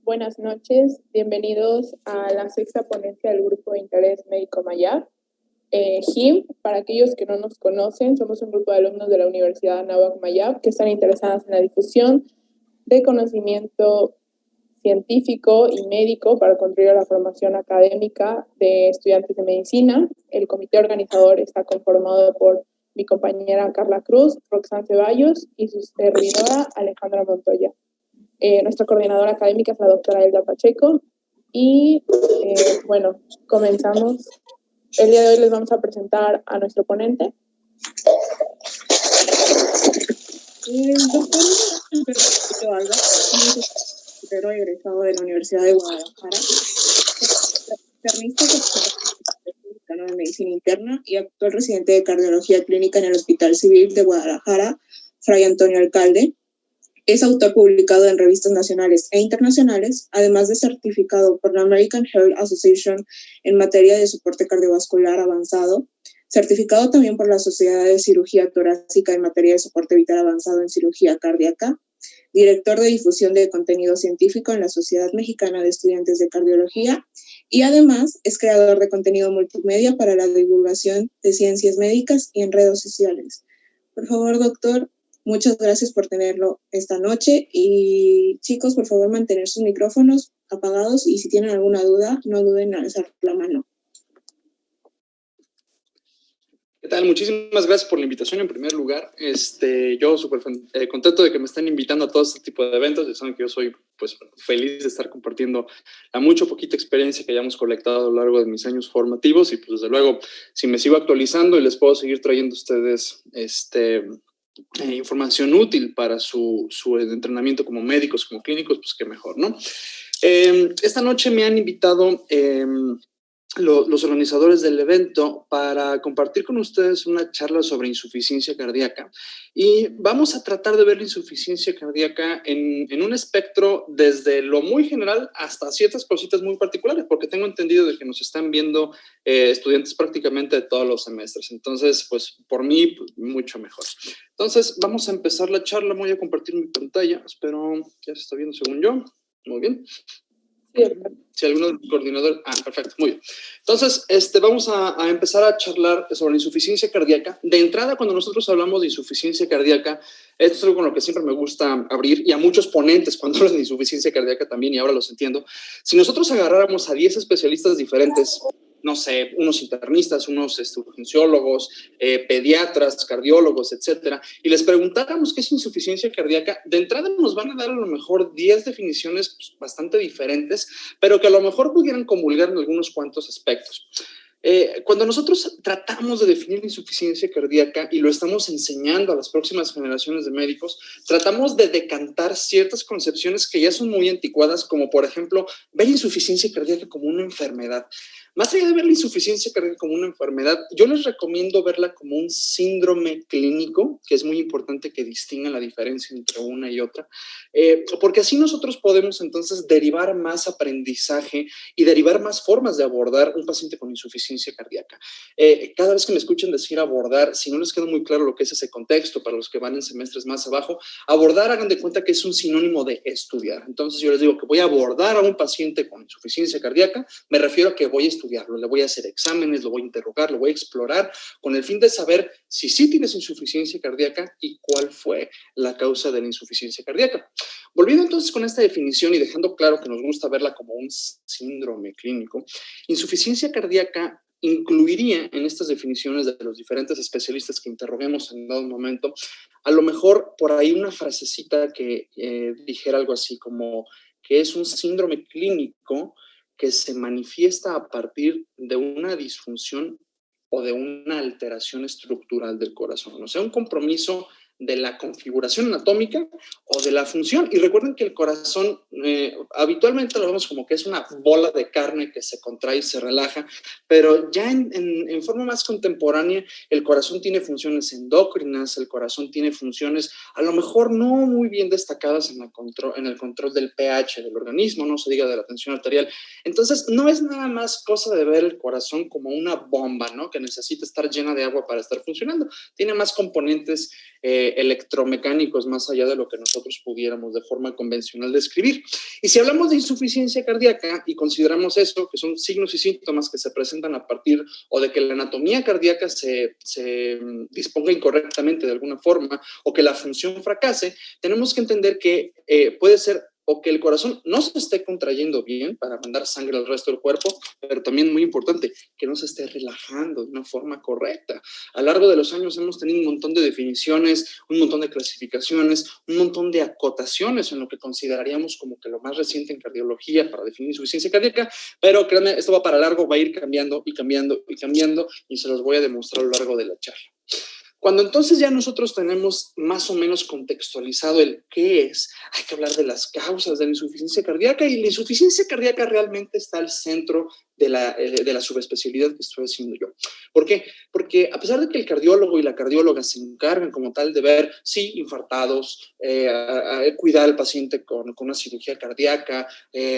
Buenas noches, bienvenidos a la sexta ponencia del Grupo de Interés Médico Mayab. GIM, para aquellos que no nos conocen, somos un grupo de alumnos de la Universidad Anáhuac Mayab que están interesados en la difusión de conocimiento científico y médico para contribuir a la formación académica de estudiantes de medicina. El comité organizador está conformado por mi compañera Carla Cruz, Roxanne Ceballos y su servidora Alejandra Montoya. Nuestra coordinadora académica es la doctora Elda Pacheco. Y bueno, comenzamos. El día de hoy les vamos a presentar a nuestro ponente. El doctor Alberto Alba, ingeniero egresado de la Universidad de Guadalajara, internista de medicina interna y actual residente de cardiología clínica en el Hospital Civil de Guadalajara, Fray Antonio Alcalde. Es autor publicado en revistas nacionales e internacionales, además de certificado por la American Heart Association en materia de soporte cardiovascular avanzado, certificado también por la Sociedad de Cirugía Torácica en materia de soporte vital avanzado en cirugía cardíaca, director de difusión de contenido científico en la Sociedad Mexicana de Estudiantes de Cardiología y además es creador de contenido multimedia para la divulgación de ciencias médicas y en redes sociales. Por favor, doctor, muchas gracias por tenerlo esta noche y chicos, por favor, mantener sus micrófonos apagados y si tienen alguna duda, no duden en alzar la mano. ¿Qué tal? Muchísimas gracias por la invitación en primer lugar. Yo súper contento de que me estén invitando a todo este tipo de eventos. Ya saben que yo soy pues, feliz de estar compartiendo la mucha o poquita experiencia que hayamos colectado a lo largo de mis años formativos y pues desde luego, si me sigo actualizando y les puedo seguir trayendo a ustedes información útil para su entrenamiento como médicos, como clínicos, pues qué mejor, ¿no? Esta noche me han invitado los organizadores del evento para compartir con ustedes una charla sobre insuficiencia cardíaca y vamos a tratar de ver la insuficiencia cardíaca en un espectro desde lo muy general hasta ciertas cositas muy particulares, porque tengo entendido de que nos están viendo estudiantes prácticamente de todos los semestres, entonces pues por mí pues, mucho mejor. Entonces vamos a empezar la charla, voy a compartir mi pantalla, espero ya se está viendo según yo, muy bien. Si alguno coordinador... perfecto, muy bien. Entonces, vamos a empezar a charlar sobre la insuficiencia cardíaca. De entrada, cuando nosotros hablamos de insuficiencia cardíaca, esto es algo con lo que siempre me gusta abrir, y a muchos ponentes cuando hablan de insuficiencia cardíaca también, y ahora los entiendo. Si nosotros agarráramos a 10 especialistas diferentes, no sé, unos internistas, unos urgenciólogos, pediatras, cardiólogos, etcétera, y les preguntáramos qué es insuficiencia cardíaca, de entrada nos van a dar a lo mejor 10 definiciones pues, bastante diferentes, pero que a lo mejor pudieran comulgar en algunos cuantos aspectos. Cuando nosotros tratamos de definir insuficiencia cardíaca y lo estamos enseñando a las próximas generaciones de médicos, tratamos de decantar ciertas concepciones que ya son muy anticuadas, como por ejemplo, ver insuficiencia cardíaca como una enfermedad. Más allá de ver la insuficiencia cardíaca como una enfermedad, yo les recomiendo verla como un síndrome clínico, que es muy importante que distingan la diferencia entre una y otra, porque así nosotros podemos entonces derivar más aprendizaje y derivar más formas de abordar un paciente con insuficiencia cardíaca. Cada vez que me escuchen decir abordar, si no les queda muy claro lo que es ese contexto, para los que van en semestres más abajo, abordar, hagan de cuenta que es un sinónimo de estudiar. Entonces yo les digo que voy a abordar a un paciente con insuficiencia cardíaca, me refiero a que voy a estudiarlo, le voy a hacer exámenes, lo voy a interrogar, lo voy a explorar, con el fin de saber si sí tienes insuficiencia cardíaca y cuál fue la causa de la insuficiencia cardíaca. Volviendo entonces con esta definición y dejando claro que nos gusta verla como un síndrome clínico, insuficiencia cardíaca incluiría en estas definiciones de los diferentes especialistas que interroguemos en dado momento, a lo mejor por ahí una frasecita que dijera algo así como que es un síndrome clínico que se manifiesta a partir de una disfunción o de una alteración estructural del corazón, o sea, un compromiso de la configuración anatómica o de la función. Y recuerden que el corazón habitualmente lo vemos como que es una bola de carne que se contrae y se relaja, pero ya en forma más contemporánea el corazón tiene funciones endocrinas, el corazón tiene funciones a lo mejor no muy bien destacadas en el control del pH del organismo, no se diga de la tensión arterial. Entonces no es nada más cosa de ver el corazón como una bomba, ¿no? Que necesita estar llena de agua para estar funcionando. Tiene más componentes electromecánicos más allá de lo que nosotros pudiéramos de forma convencional describir. Y si hablamos de insuficiencia cardíaca y consideramos eso, que son signos y síntomas que se presentan a partir o de que la anatomía cardíaca se disponga incorrectamente de alguna forma o que la función fracase, tenemos que entender que puede ser o que el corazón no se esté contrayendo bien para mandar sangre al resto del cuerpo, pero también muy importante, que no se esté relajando de una forma correcta. A lo largo de los años hemos tenido un montón de definiciones, un montón de clasificaciones, un montón de acotaciones en lo que consideraríamos como que lo más reciente en cardiología para definir insuficiencia cardíaca, pero créanme, esto va para largo, va a ir cambiando y cambiando y cambiando y se los voy a demostrar a lo largo de la charla. Cuando entonces ya nosotros tenemos más o menos contextualizado el qué es, hay que hablar de las causas de la insuficiencia cardíaca, y la insuficiencia cardíaca realmente está al centro de la subespecialidad que estoy haciendo yo. ¿Por qué? Porque a pesar de que el cardiólogo y la cardióloga se encargan como tal de ver, sí, infartados, cuidar al paciente con una cirugía cardíaca,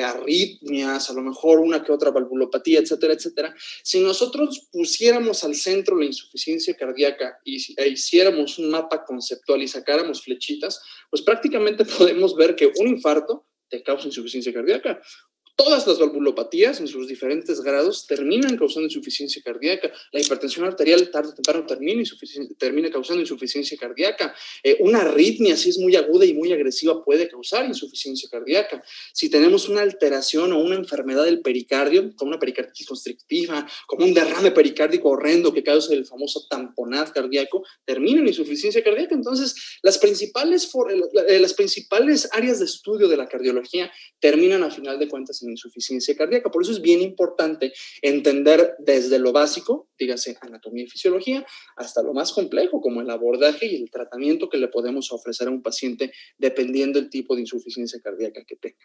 arritmias, a lo mejor una que otra valvulopatía, etcétera, etcétera, si nosotros pusiéramos al centro la insuficiencia cardíaca y hiciéramos un mapa conceptual y sacáramos flechitas, pues prácticamente podemos ver que un infarto te causa insuficiencia cardíaca. Todas las valvulopatías en sus diferentes grados terminan causando insuficiencia cardíaca. La hipertensión arterial tarde o temprano termina causando insuficiencia cardíaca. Una arritmia, si es muy aguda y muy agresiva, puede causar insuficiencia cardíaca. Si tenemos una alteración o una enfermedad del pericardio, como una pericarditis constrictiva, como un derrame pericárdico horrendo que causa el famoso tamponad cardíaco, termina en insuficiencia cardíaca. Entonces, las principales áreas de estudio de la cardiología terminan a final de cuentas en insuficiencia cardíaca. Por eso es bien importante entender desde lo básico, dígase anatomía y fisiología, hasta lo más complejo, como el abordaje y el tratamiento que le podemos ofrecer a un paciente dependiendo del tipo de insuficiencia cardíaca que tenga.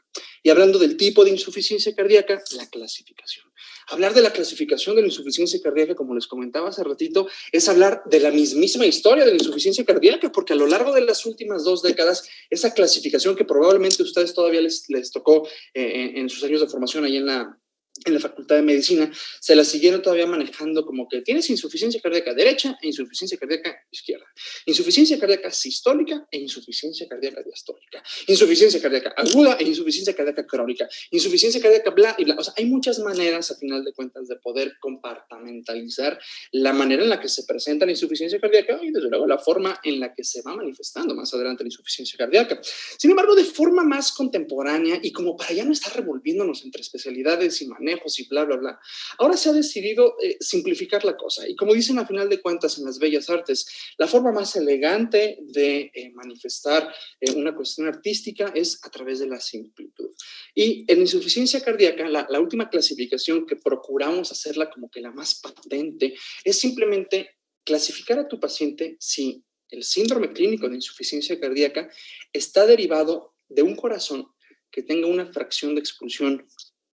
Y hablando del tipo de insuficiencia cardíaca, la clasificación. Hablar de la clasificación de la insuficiencia cardíaca, como les comentaba hace ratito, es hablar de la mismísima historia de la insuficiencia cardíaca, porque a lo largo de las últimas 2 décadas, esa clasificación que probablemente a ustedes todavía les tocó en sus años de formación ahí en la Facultad de Medicina, se la siguieron todavía manejando como que tienes insuficiencia cardíaca derecha e insuficiencia cardíaca izquierda, insuficiencia cardíaca sistólica e insuficiencia cardíaca diastólica, insuficiencia cardíaca aguda e insuficiencia cardíaca crónica, insuficiencia cardíaca bla y bla. O sea, hay muchas maneras a final de cuentas de poder compartamentalizar la manera en la que se presenta la insuficiencia cardíaca y desde luego la forma en la que se va manifestando más adelante la insuficiencia cardíaca. Sin embargo, de forma más contemporánea y como para ya no estar revolviéndonos entre especialidades y manejos y bla, bla, bla, ahora se ha decidido simplificar la cosa. Y como dicen a final de cuentas en las bellas artes, la forma más elegante de manifestar una cuestión artística es a través de la simplitud. Y en insuficiencia cardíaca, la última clasificación que procuramos hacerla como que la más patente es simplemente clasificar a tu paciente si el síndrome clínico de insuficiencia cardíaca está derivado de un corazón que tenga una fracción de expulsión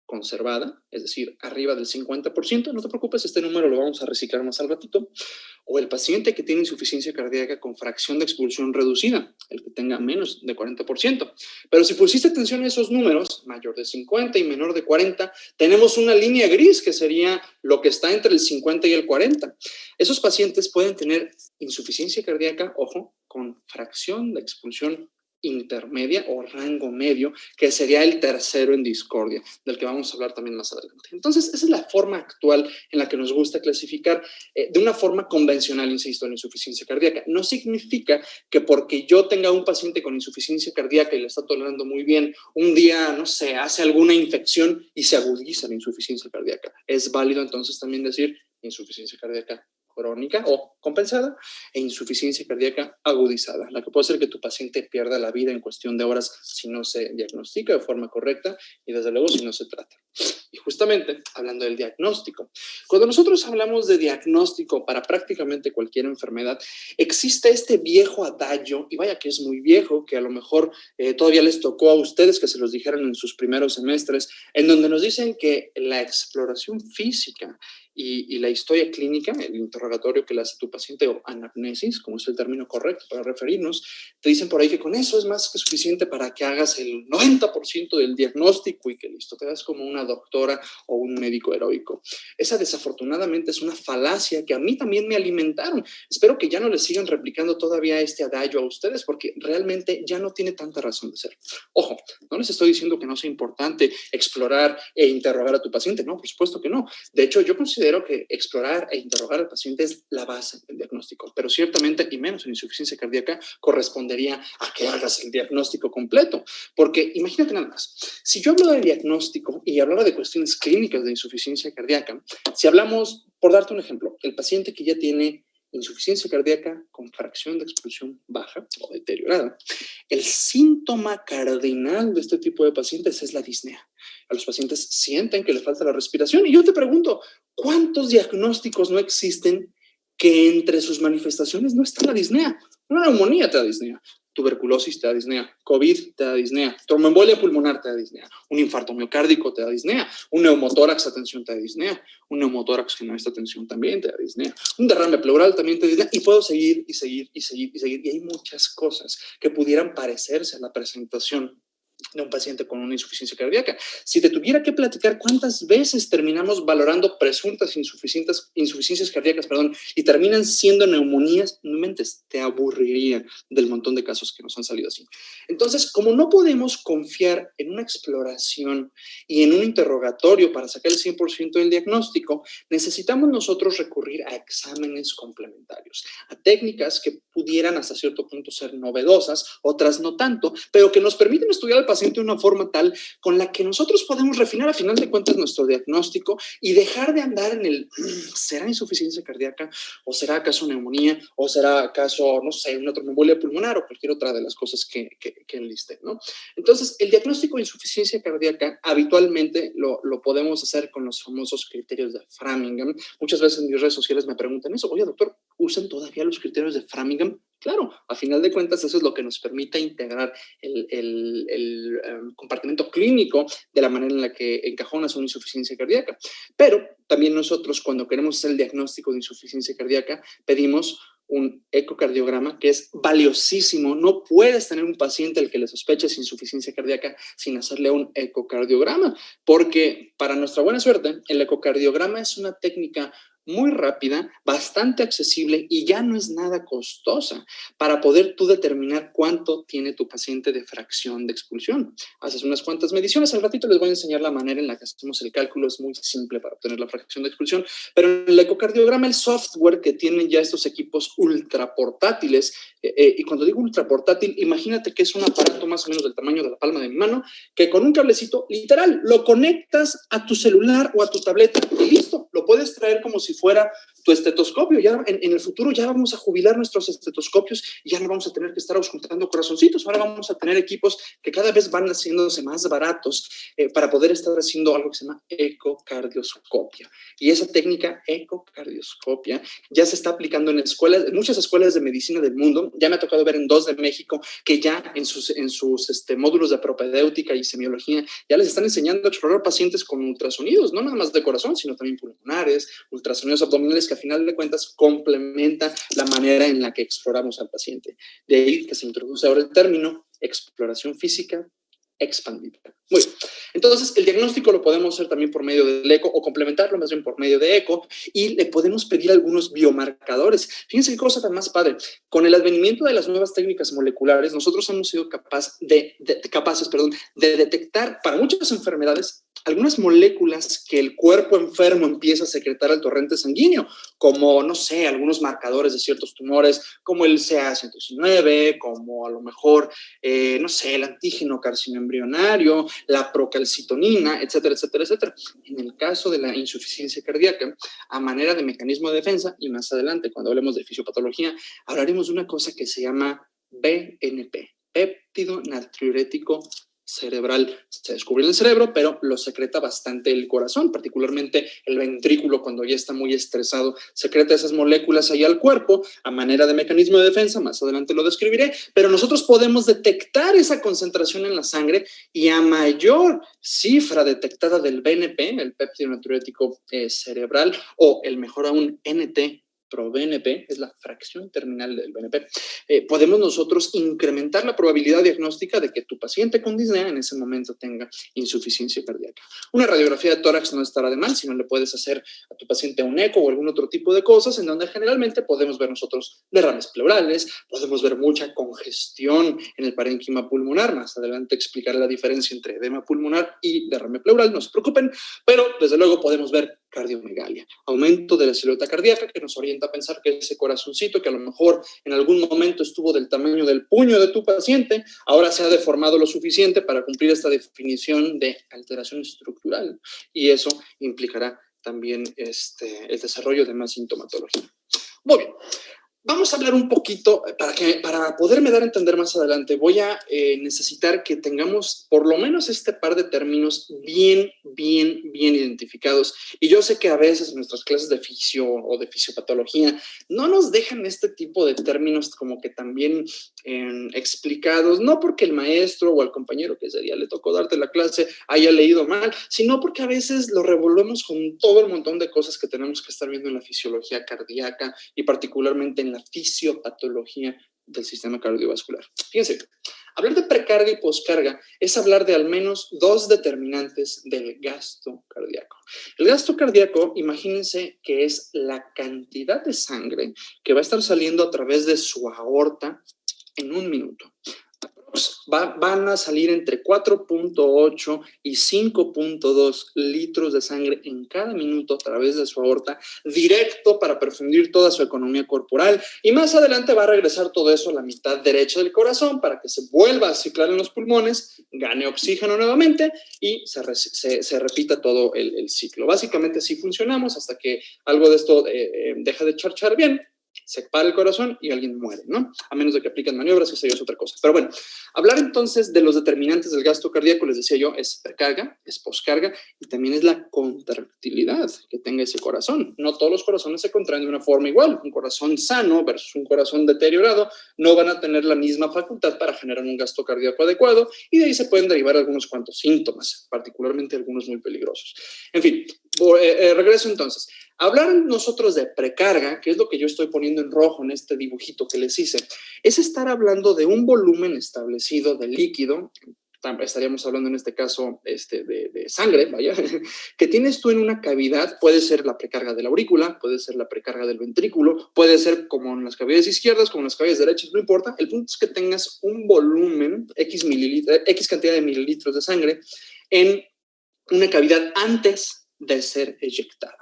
conservada, es decir, arriba del 50%, no te preocupes, este número lo vamos a reciclar más al ratito, o el paciente que tiene insuficiencia cardíaca con fracción de expulsión reducida, el que tenga menos de 40%. Pero si pusiste atención a esos números, mayor de 50 y menor de 40, tenemos una línea gris que sería lo que está entre el 50 y el 40. Esos pacientes pueden tener insuficiencia cardíaca, ojo, con fracción de expulsión intermedia o rango medio, que sería el tercero en discordia, del que vamos a hablar también más adelante. Entonces, esa es la forma actual en la que nos gusta clasificar de una forma convencional, insisto, en insuficiencia cardíaca. No significa que porque yo tenga un paciente con insuficiencia cardíaca y la está tolerando muy bien, un día, no sé, hace alguna infección y se agudiza la insuficiencia cardíaca. Es válido entonces también decir insuficiencia cardíaca crónica o compensada e insuficiencia cardíaca agudizada, la que puede hacer que tu paciente pierda la vida en cuestión de horas si no se diagnostica de forma correcta y desde luego si no se trata. Y justamente hablando del diagnóstico, cuando nosotros hablamos de diagnóstico para prácticamente cualquier enfermedad, existe este viejo adagio, y vaya que es muy viejo, que a lo mejor todavía les tocó a ustedes que se los dijeran en sus primeros semestres, en donde nos dicen que la exploración física y la historia clínica, el interrogatorio que le hace tu paciente, o anamnesis, como es el término correcto para referirnos, te dicen por ahí que con eso es más que suficiente para que hagas el 90% del diagnóstico y que listo, te das como una doctora o un médico heroico. Esa desafortunadamente es una falacia que a mí también me alimentaron. Espero que ya no les sigan replicando todavía este adagio a ustedes, porque realmente ya no tiene tanta razón de ser. Ojo, no les estoy diciendo que no sea importante explorar e interrogar a tu paciente, no, por supuesto que no. De hecho, yo considero que explorar e interrogar al paciente es la base del diagnóstico, pero ciertamente, y menos en insuficiencia cardíaca, correspondería a que hagas el diagnóstico completo, porque imagínate nada más, si yo hablo de diagnóstico y hablara de cuestiones clínicas de insuficiencia cardíaca, si hablamos, por darte un ejemplo, el paciente que ya tiene insuficiencia cardíaca con fracción de expulsión baja o deteriorada, el síntoma cardinal de este tipo de pacientes es la disnea. A los pacientes sienten que le falta la respiración y yo te pregunto, ¿cuántos diagnósticos no existen que entre sus manifestaciones no está la disnea? Una neumonía te da disnea, tuberculosis te da disnea, COVID te da disnea, tromboembolia pulmonar te da disnea, un infarto miocárdico te da disnea, un neumotórax a tensión te da disnea, un neumotórax que no está tensión también te da disnea, un derrame pleural también te da disnea, y puedo seguir y seguir y seguir y seguir, y hay muchas cosas que pudieran parecerse a la presentación de un paciente con una insuficiencia cardíaca. Si te tuviera que platicar cuántas veces terminamos valorando presuntas insuficiencias cardíacas, y terminan siendo neumonías, no mentes, te aburriría del montón de casos que nos han salido así. Entonces, como no podemos confiar en una exploración y en un interrogatorio para sacar el 100% del diagnóstico, necesitamos nosotros recurrir a exámenes complementarios, a técnicas que pudieran hasta cierto punto ser novedosas, otras no tanto, pero que nos permiten estudiar al paciente de una forma tal con la que nosotros podemos refinar a final de cuentas nuestro diagnóstico y dejar de andar en el ¿será insuficiencia cardíaca? ¿O será acaso neumonía? ¿O será acaso, no sé, una tromboembolia pulmonar o cualquier otra de las cosas que enlisté, ¿no? Entonces, el diagnóstico de insuficiencia cardíaca habitualmente lo podemos hacer con los famosos criterios de Framingham. Muchas veces en mis redes sociales me preguntan eso, oye, doctor, ¿usan todavía los criterios de Framingham? Claro, a final de cuentas eso es lo que nos permite integrar el compartimento clínico de la manera en la que encajonas una insuficiencia cardíaca. Pero también nosotros, cuando queremos hacer el diagnóstico de insuficiencia cardíaca, pedimos un ecocardiograma que es valiosísimo. No puedes tener un paciente al que le sospeches insuficiencia cardíaca sin hacerle un ecocardiograma, porque para nuestra buena suerte, el ecocardiograma es una técnica muy rápida, bastante accesible y ya no es nada costosa para poder tú determinar cuánto tiene tu paciente de fracción de expulsión. Haces unas cuantas mediciones, al ratito les voy a enseñar la manera en la que hacemos el cálculo, es muy simple para obtener la fracción de expulsión, pero en el ecocardiograma, el software que tienen ya estos equipos ultra portátiles, y cuando digo ultra portátil, imagínate que es un aparato más o menos del tamaño de la palma de mi mano, que con un cablecito literal lo conectas a tu celular o a tu tableta y listo, lo puedes traer como si fuera tu estetoscopio. Ya en el futuro ya vamos a jubilar nuestros estetoscopios y ya no vamos a tener que estar auscultando corazoncitos. Ahora vamos a tener equipos que cada vez van haciéndose más baratos para poder estar haciendo algo que se llama ecocardioscopia. Y esa técnica ecocardioscopia ya se está aplicando en escuelas, en muchas escuelas de medicina del mundo. Ya me ha tocado ver en 2 de México que ya en sus módulos de propedéutica y semiología ya les están enseñando a explorar pacientes con ultrasonidos, no nada más de corazón, sino también pulmonares, ultrasonidos abdominales, que a final de cuentas complementa la manera en la que exploramos al paciente. De ahí que se introduce ahora el término exploración física expandida. Muy bien. Entonces, el diagnóstico lo podemos hacer también por medio del eco o complementarlo más bien por medio de eco y le podemos pedir algunos biomarcadores. Fíjense qué cosa tan más padre. Con el advenimiento de las nuevas técnicas moleculares, nosotros hemos sido capaces de detectar para muchas enfermedades algunas moléculas que el cuerpo enfermo empieza a secretar al torrente sanguíneo, como, no sé, algunos marcadores de ciertos tumores, como el CA119, como a lo mejor, no sé, el antígeno carcinoembrionario, la procalcitonina, etcétera, etcétera, etcétera. En el caso de la insuficiencia cardíaca, a manera de mecanismo de defensa, y más adelante, cuando hablemos de fisiopatología, hablaremos de una cosa que se llama BNP, péptido natriurético cerebral se descubre en el cerebro, pero lo secreta bastante el corazón, particularmente el ventrículo cuando ya está muy estresado, secreta esas moléculas ahí al cuerpo a manera de mecanismo de defensa, más adelante lo describiré, pero nosotros podemos detectar esa concentración en la sangre y a mayor cifra detectada del BNP, el péptido natriurético cerebral, o el mejor aún NT, ProBNP, es la fracción terminal del BNP, podemos nosotros incrementar la probabilidad diagnóstica de que tu paciente con disnea en ese momento tenga insuficiencia cardíaca. Una radiografía de tórax no estará de mal, si no le puedes hacer a tu paciente un eco o algún otro tipo de cosas, en donde generalmente podemos ver nosotros derrames pleurales, podemos ver mucha congestión en el parénquima pulmonar. Más adelante explicaré la diferencia entre edema pulmonar y derrame pleural, no se preocupen, pero desde luego podemos ver cardiomegalia, aumento de la silueta cardíaca que nos orienta a pensar que ese corazoncito que a lo mejor en algún momento estuvo del tamaño del puño de tu paciente, ahora se ha deformado lo suficiente para cumplir esta definición de alteración estructural, y eso implicará también el desarrollo de más sintomatología. Muy bien. Vamos a hablar un poquito, para poderme dar a entender más adelante, voy a necesitar que tengamos por lo menos este par de términos bien identificados. Y yo sé que a veces en nuestras clases de fisio o de fisiopatología no nos dejan este tipo de términos como que también explicados, no porque el maestro o al compañero que ese día le tocó darte la clase haya leído mal, sino porque a veces lo revolvemos con todo el montón de cosas que tenemos que estar viendo en la fisiología cardíaca y particularmente en la fisiopatología del sistema cardiovascular. Fíjense, hablar de precarga y poscarga es hablar de al menos dos determinantes del gasto cardíaco. El gasto cardíaco, imagínense que es la cantidad de sangre que va a estar saliendo a través de su aorta en un minuto. Van a salir entre 4.8 y 5.2 litros de sangre en cada minuto a través de su aorta, directo para perfundir toda su economía corporal, y más adelante va a regresar todo eso a la mitad derecha del corazón para que se vuelva a ciclar en los pulmones, gane oxígeno nuevamente y se repita todo el ciclo. Básicamente así funcionamos hasta que algo de esto deja de charchar bien, se para el corazón y alguien muere, ¿no? A menos de que apliquen maniobras, eso ya es otra cosa. Pero bueno, hablar entonces de los determinantes del gasto cardíaco, les decía yo, es precarga, es poscarga y también es la contractilidad que tenga ese corazón. No todos los corazones se contraen de una forma igual. Un corazón sano versus un corazón deteriorado no van a tener la misma facultad para generar un gasto cardíaco adecuado, y de ahí se pueden derivar algunos cuantos síntomas, particularmente algunos muy peligrosos. En fin, regreso entonces. Hablar nosotros de precarga, que es lo que yo estoy poniendo en rojo en este dibujito que les hice, es estar hablando de un volumen establecido de líquido, estaríamos hablando en este caso de sangre, vaya, que tienes tú en una cavidad. Puede ser la precarga de la aurícula, puede ser la precarga del ventrículo, puede ser como en las cavidades izquierdas, como en las cavidades derechas, no importa. El punto es que tengas un volumen, X cantidad de mililitros de sangre en una cavidad antes de ser eyectada.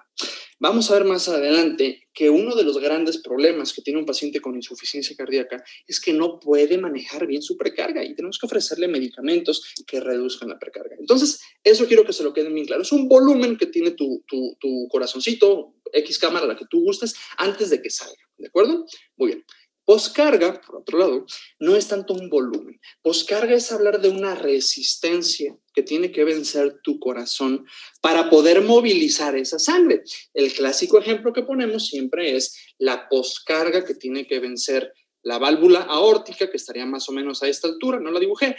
Vamos a ver más adelante que uno de los grandes problemas que tiene un paciente con insuficiencia cardíaca es que no puede manejar bien su precarga y tenemos que ofrecerle medicamentos que reduzcan la precarga. Entonces, eso quiero que se lo queden bien claro. Es un volumen que tiene tu corazoncito, X cámara, la que tú gustes, antes de que salga, ¿de acuerdo? Muy bien. Poscarga, por otro lado, no es tanto un volumen. Poscarga es hablar de una resistencia que tiene que vencer tu corazón para poder movilizar esa sangre. El clásico ejemplo que ponemos siempre es la poscarga que tiene que vencer la válvula aórtica, que estaría más o menos a esta altura, no la dibujé,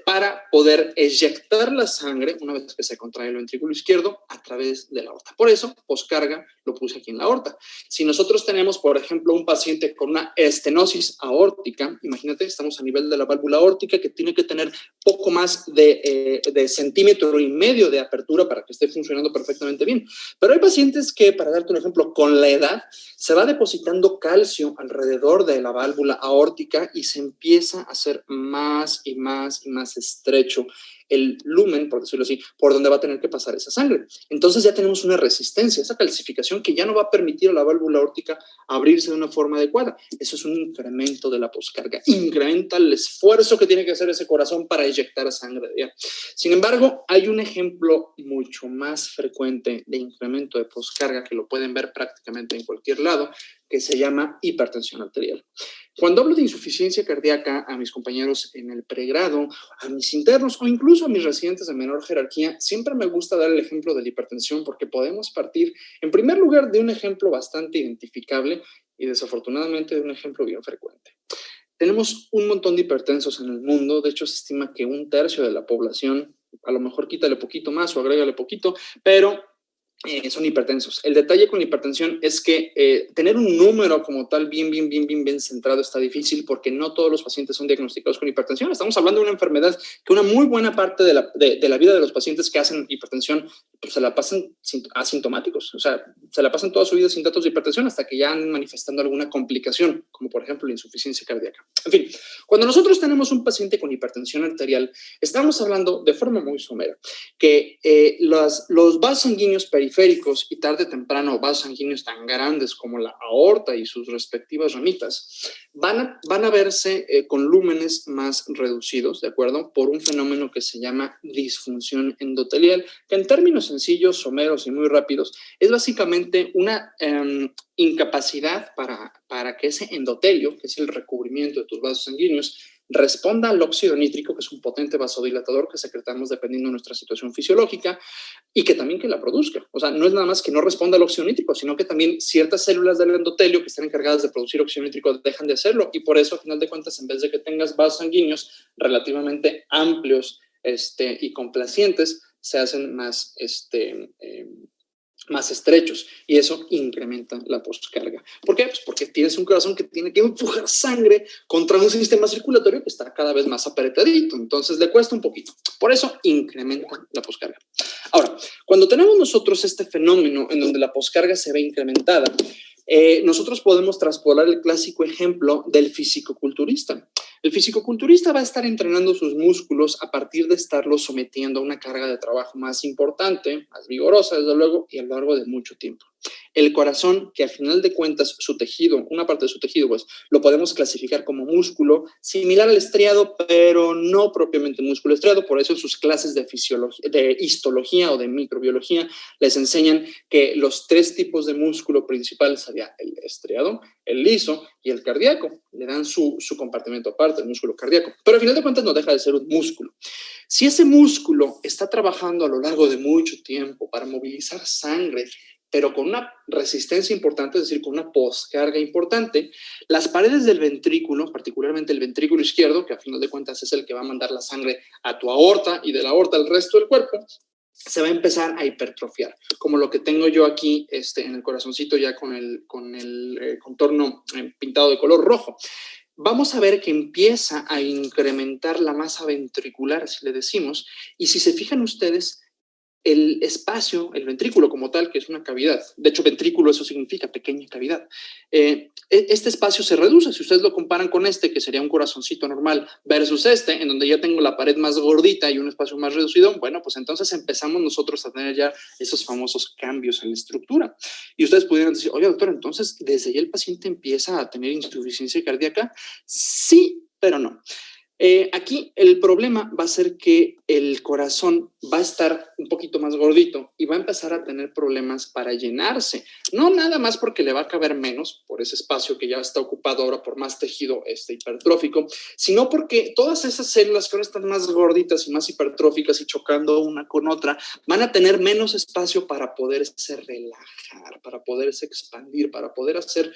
para poder eyectar la sangre una vez que se contrae el ventrículo izquierdo a través de la aorta. Por eso, poscarga lo puse aquí en la aorta. Si nosotros tenemos, por ejemplo, un paciente con una estenosis aórtica, imagínate, estamos a nivel de la válvula aórtica, que tiene que tener poco más de 1,5 centímetros de apertura para que esté funcionando perfectamente bien. Pero hay pacientes que, para darte un ejemplo, con la edad se va depositando calcio alrededor de la válvula aórtica y se empieza a hacer más y más estrecho el lumen, por decirlo así, por donde va a tener que pasar esa sangre. Entonces ya tenemos una resistencia, esa calcificación que ya no va a permitir a la válvula aórtica abrirse de una forma adecuada. Eso es un incremento de la poscarga, incrementa el esfuerzo que tiene que hacer ese corazón para eyectar sangre. ¿Ya? Sin embargo, hay un ejemplo mucho más frecuente de incremento de poscarga que lo pueden ver prácticamente en cualquier lado, que se llama hipertensión arterial. Cuando hablo de insuficiencia cardíaca a mis compañeros en el pregrado, a mis internos o incluso a mis residentes de menor jerarquía, siempre me gusta dar el ejemplo de la hipertensión porque podemos partir, en primer lugar, de un ejemplo bastante identificable y desafortunadamente de un ejemplo bien frecuente. Tenemos un montón de hipertensos en el mundo, de hecho se estima que 1/3 de la población, a lo mejor quítale poquito más o agrégale poquito, pero son hipertensos. El detalle con la hipertensión es que tener un número como tal bien centrado está difícil porque no todos los pacientes son diagnosticados con hipertensión. Estamos hablando de una enfermedad que una muy buena parte de la vida de los pacientes que hacen hipertensión pues se la pasan asintomáticos, o sea, se la pasan toda su vida sin datos de hipertensión hasta que ya han manifestando alguna complicación, como por ejemplo la insuficiencia cardíaca. En fin, cuando nosotros tenemos un paciente con hipertensión arterial, estamos hablando de forma muy somera que los vasos sanguíneos periféricos y tarde o temprano vasos sanguíneos tan grandes como la aorta y sus respectivas ramitas van a verse con lúmenes más reducidos, ¿de acuerdo? Por un fenómeno que se llama disfunción endotelial, que en términos sencillos, someros y muy rápidos, es básicamente una incapacidad para que ese endotelio, que es el recubrimiento de tus vasos sanguíneos, responda al óxido nítrico, que es un potente vasodilatador que secretamos dependiendo de nuestra situación fisiológica, y que también que la produzca. O sea, no es nada más que no responda al óxido nítrico, sino que también ciertas células del endotelio que están encargadas de producir óxido nítrico dejan de hacerlo, y por eso, a final de cuentas, en vez de que tengas vasos sanguíneos relativamente amplios y complacientes, se hacen más estrechos, y eso incrementa la poscarga. ¿Por qué? Pues porque tienes un corazón que tiene que empujar sangre contra un sistema circulatorio que está cada vez más apretadito, entonces le cuesta un poquito. Por eso incrementa la poscarga. Ahora, cuando tenemos nosotros este fenómeno en donde la poscarga se ve incrementada, nosotros podemos traspolar el clásico ejemplo del fisicoculturista. El fisicoculturista va a estar entrenando sus músculos a partir de estarlos sometiendo a una carga de trabajo más importante, más vigorosa, desde luego, y a lo largo de mucho tiempo. El corazón, que al final de cuentas su tejido, una parte de su tejido, pues lo podemos clasificar como músculo, similar al estriado, pero no propiamente músculo estriado. Por eso en sus clases de histología o de microbiología les enseñan que los 3 tipos de músculo principal sería el estriado, el liso y el cardíaco. Le dan su compartimento aparte, el músculo cardíaco. Pero al final de cuentas no deja de ser un músculo. Si ese músculo está trabajando a lo largo de mucho tiempo para movilizar sangre, pero con una resistencia importante, es decir, con una poscarga importante, las paredes del ventrículo, particularmente el ventrículo izquierdo, que a final de cuentas es el que va a mandar la sangre a tu aorta y de la aorta al resto del cuerpo, se va a empezar a hipertrofiar, como lo que tengo yo aquí en el corazoncito ya con el contorno pintado de color rojo. Vamos a ver que empieza a incrementar la masa ventricular, si le decimos, y si se fijan ustedes, el espacio, el ventrículo como tal, que es una cavidad, de hecho ventrículo eso significa pequeña cavidad, este espacio se reduce. Si ustedes lo comparan con que sería un corazoncito normal, versus en donde ya tengo la pared más gordita y un espacio más reducido, bueno, pues entonces empezamos nosotros a tener ya esos famosos cambios en la estructura. Y ustedes pudieran decir, oye doctor, entonces desde ya el paciente empieza a tener insuficiencia cardíaca. Sí, pero no. Aquí el problema va a ser que el corazón va a estar un poquito más gordito y va a empezar a tener problemas para llenarse. No nada más porque le va a caber menos por ese espacio que ya está ocupado ahora por más tejido hipertrófico, sino porque todas esas células que ahora están más gorditas y más hipertróficas y chocando una con otra, van a tener menos espacio para poderse relajar, para poderse expandir, para poder hacer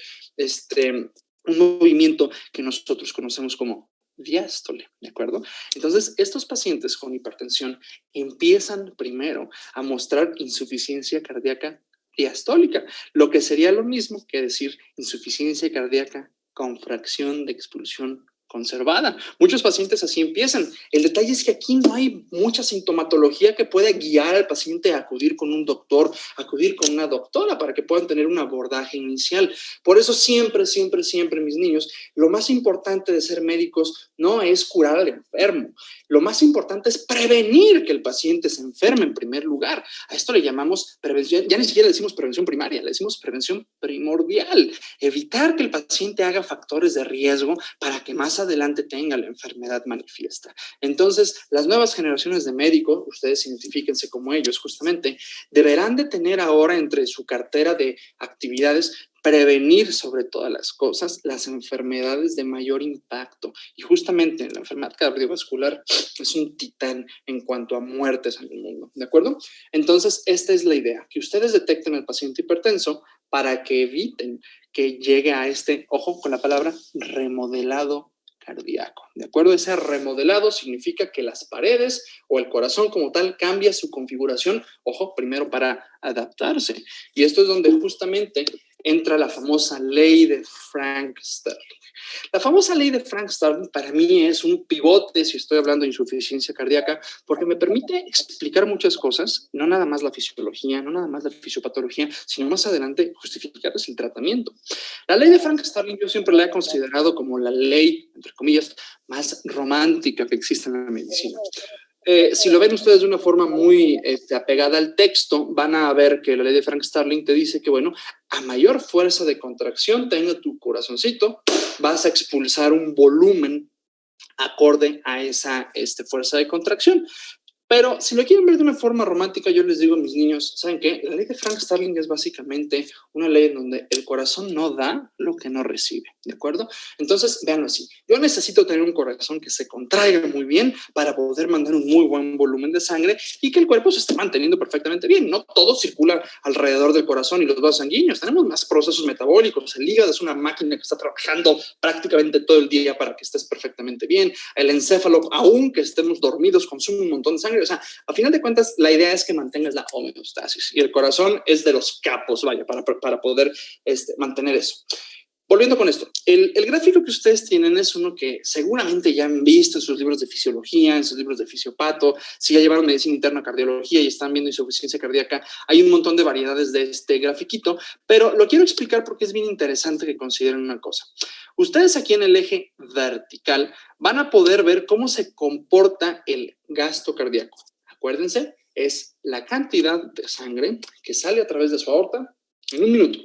un movimiento que nosotros conocemos como diástole, ¿de acuerdo? Entonces, estos pacientes con hipertensión empiezan primero a mostrar insuficiencia cardíaca diastólica, lo que sería lo mismo que decir insuficiencia cardíaca con fracción de expulsión conservada. Muchos pacientes así empiezan. El detalle es que aquí no hay mucha sintomatología que pueda guiar al paciente a acudir con un doctor, acudir con una doctora para que puedan tener un abordaje inicial. Por eso siempre, siempre, siempre, mis niños, lo más importante de ser médicos no es curar al enfermo. Lo más importante es prevenir que el paciente se enferme en primer lugar. A esto le llamamos prevención, ya ni siquiera le decimos prevención primaria, le decimos prevención primordial. Evitar que el paciente haga factores de riesgo para que más adelante tenga la enfermedad manifiesta. Entonces, las nuevas generaciones de médicos, ustedes identifíquense como ellos justamente, deberán de tener ahora entre su cartera de actividades prevenir sobre todas las cosas las enfermedades de mayor impacto. Y justamente la enfermedad cardiovascular es un titán en cuanto a muertes en el mundo, ¿de acuerdo? Entonces, esta es la idea, que ustedes detecten al paciente hipertenso para que eviten que llegue a este, ojo con la palabra, remodelado cardíaco, ¿de acuerdo? Ese remodelado significa que las paredes o el corazón como tal cambia su configuración, ojo, primero para adaptarse. Y esto es donde justamente entra la famosa ley de Frank Starling. La famosa ley de Frank Starling para mí es un pivote si estoy hablando de insuficiencia cardíaca, porque me permite explicar muchas cosas, no nada más la fisiología, no nada más la fisiopatología, sino más adelante justificarles el tratamiento. La ley de Frank Starling yo siempre la he considerado como la ley, entre comillas, más romántica que existe en la medicina. Si lo ven ustedes de una forma muy apegada al texto, van a ver que la ley de Frank Starling te dice que, bueno, a mayor fuerza de contracción tenga tu corazoncito, vas a expulsar un volumen acorde a esa fuerza de contracción. Pero si lo quieren ver de una forma romántica, yo les digo a mis niños, ¿saben qué? La ley de Frank Starling es básicamente una ley en donde el corazón no da lo que no recibe, ¿de acuerdo? Entonces, véanlo así. Yo necesito tener un corazón que se contraiga muy bien para poder mandar un muy buen volumen de sangre y que el cuerpo se esté manteniendo perfectamente bien. No todo circula alrededor del corazón y los vasos sanguíneos. Tenemos más procesos metabólicos. El hígado es una máquina que está trabajando prácticamente todo el día para que estés perfectamente bien. El encéfalo, aunque estemos dormidos, consume un montón de sangre. O sea, a final de cuentas, la idea es que mantengas la homeostasis y el corazón es de los capos, vaya, para poder mantener eso. Volviendo con esto, el gráfico que ustedes tienen es uno que seguramente ya han visto en sus libros de fisiología, en sus libros de fisiopato, si ya llevaron medicina interna, cardiología y están viendo insuficiencia cardíaca, hay un montón de variedades de este grafiquito, pero lo quiero explicar porque es bien interesante que consideren una cosa. Ustedes aquí en el eje vertical van a poder ver cómo se comporta el gasto cardíaco. Acuérdense, es la cantidad de sangre que sale a través de su aorta en un minuto.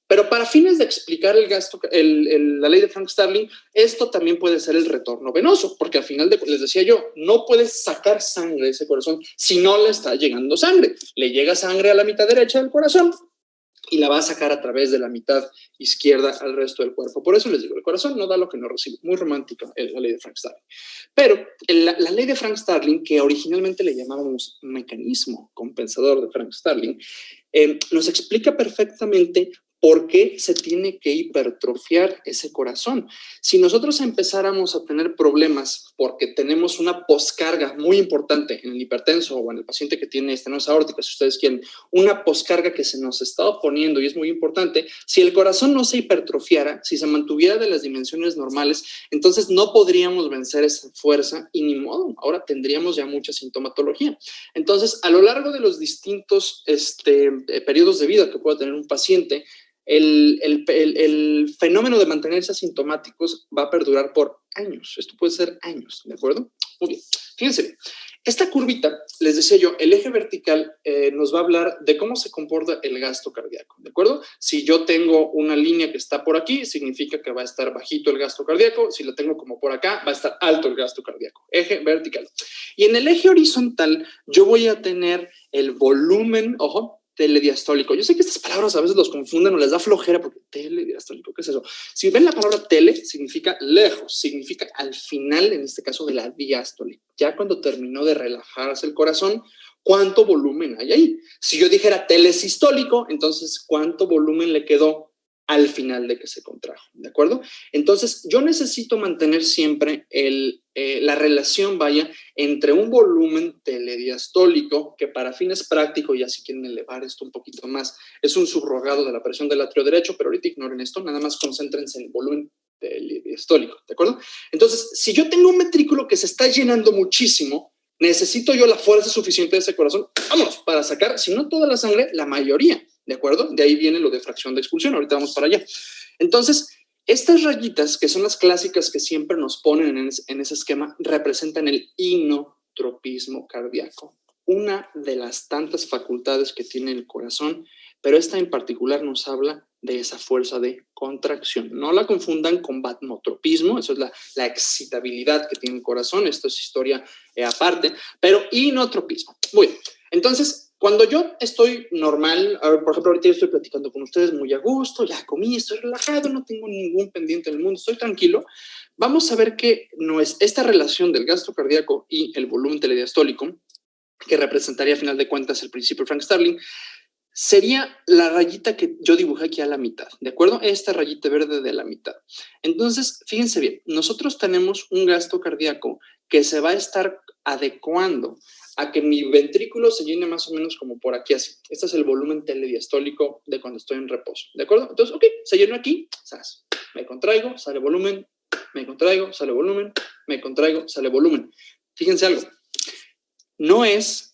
Pero para fines de explicar el gasto, la ley de Frank Starling, esto también puede ser el retorno venoso, porque al final, les decía yo, no puedes sacar sangre de ese corazón si no le está llegando sangre. Le llega sangre a la mitad derecha del corazón y la va a sacar a través de la mitad izquierda al resto del cuerpo. Por eso les digo, el corazón no da lo que no recibe. Muy romántica la ley de Frank Starling. Pero la ley de Frank Starling, que originalmente le llamábamos mecanismo compensador de Frank Starling, nos explica perfectamente ¿por qué se tiene que hipertrofiar ese corazón? Si nosotros empezáramos a tener problemas porque tenemos una poscarga muy importante en el hipertenso o en el paciente que tiene estenosis aórtica, si ustedes quieren, una poscarga que se nos está oponiendo y es muy importante, si el corazón no se hipertrofiara, si se mantuviera de las dimensiones normales, entonces no podríamos vencer esa fuerza y ni modo, ahora tendríamos ya mucha sintomatología. Entonces, a lo largo de los distintos periodos de vida que pueda tener un paciente, el fenómeno de mantenerse asintomáticos va a perdurar por años. Esto puede ser años, ¿de acuerdo? Muy bien. Fíjense bien. Esta curvita, les decía yo, el eje vertical nos va a hablar de cómo se comporta el gasto cardíaco, ¿de acuerdo? Si yo tengo una línea que está por aquí, significa que va a estar bajito el gasto cardíaco. Si la tengo como por acá, va a estar alto el gasto cardíaco. Eje vertical. Y en el eje horizontal, yo voy a tener el volumen, ojo, telediastólico. Yo sé que estas palabras a veces los confunden o les da flojera porque telediastólico, ¿qué es eso? Si ven la palabra tele, significa lejos, significa al final, en este caso, de la diástole. Ya cuando terminó de relajarse el corazón, ¿cuánto volumen hay ahí? Si yo dijera telesistólico, entonces, ¿cuánto volumen le quedó al final de que se contrajo? ¿De acuerdo? Entonces, yo necesito mantener siempre la relación, vaya, entre un volumen telediastólico, que para fines prácticos, ya si quieren elevar esto un poquito más, es un subrogado de la presión del atrio derecho, pero ahorita ignoren esto, nada más concéntrense en el volumen telediastólico, ¿de acuerdo? Entonces, si yo tengo un ventrículo que se está llenando muchísimo, necesito yo la fuerza suficiente de ese corazón, vámonos, para sacar, si no toda la sangre, la mayoría, ¿de acuerdo? De ahí viene lo de fracción de expulsión, ahorita vamos para allá. Entonces, estas rayitas, que son las clásicas que siempre nos ponen en ese esquema, representan el inotropismo cardíaco, una de las tantas facultades que tiene el corazón, pero esta en particular nos habla de esa fuerza de contracción. No la confundan con batnotropismo, eso es la excitabilidad que tiene el corazón, esto es historia aparte, pero inotropismo. Muy bien, entonces, cuando yo estoy normal, por ejemplo, ahorita yo estoy platicando con ustedes muy a gusto, ya comí, estoy relajado, no tengo ningún pendiente en el mundo, estoy tranquilo, vamos a ver que no es esta relación del gasto cardíaco y el volumen telediastólico, que representaría a final de cuentas el principio de Frank Starling, sería la rayita que yo dibujé aquí a la mitad, ¿de acuerdo? Esta rayita verde de la mitad. Entonces, fíjense bien, nosotros tenemos un gasto cardíaco que se va a estar adecuando a que mi ventrículo se llene más o menos como por aquí así. Este es el volumen telediastólico de cuando estoy en reposo, ¿de acuerdo? Entonces, ok, se llenó aquí, ¿sabes? Me contraigo, sale volumen, me contraigo, sale volumen, me contraigo, sale volumen. Fíjense algo, no es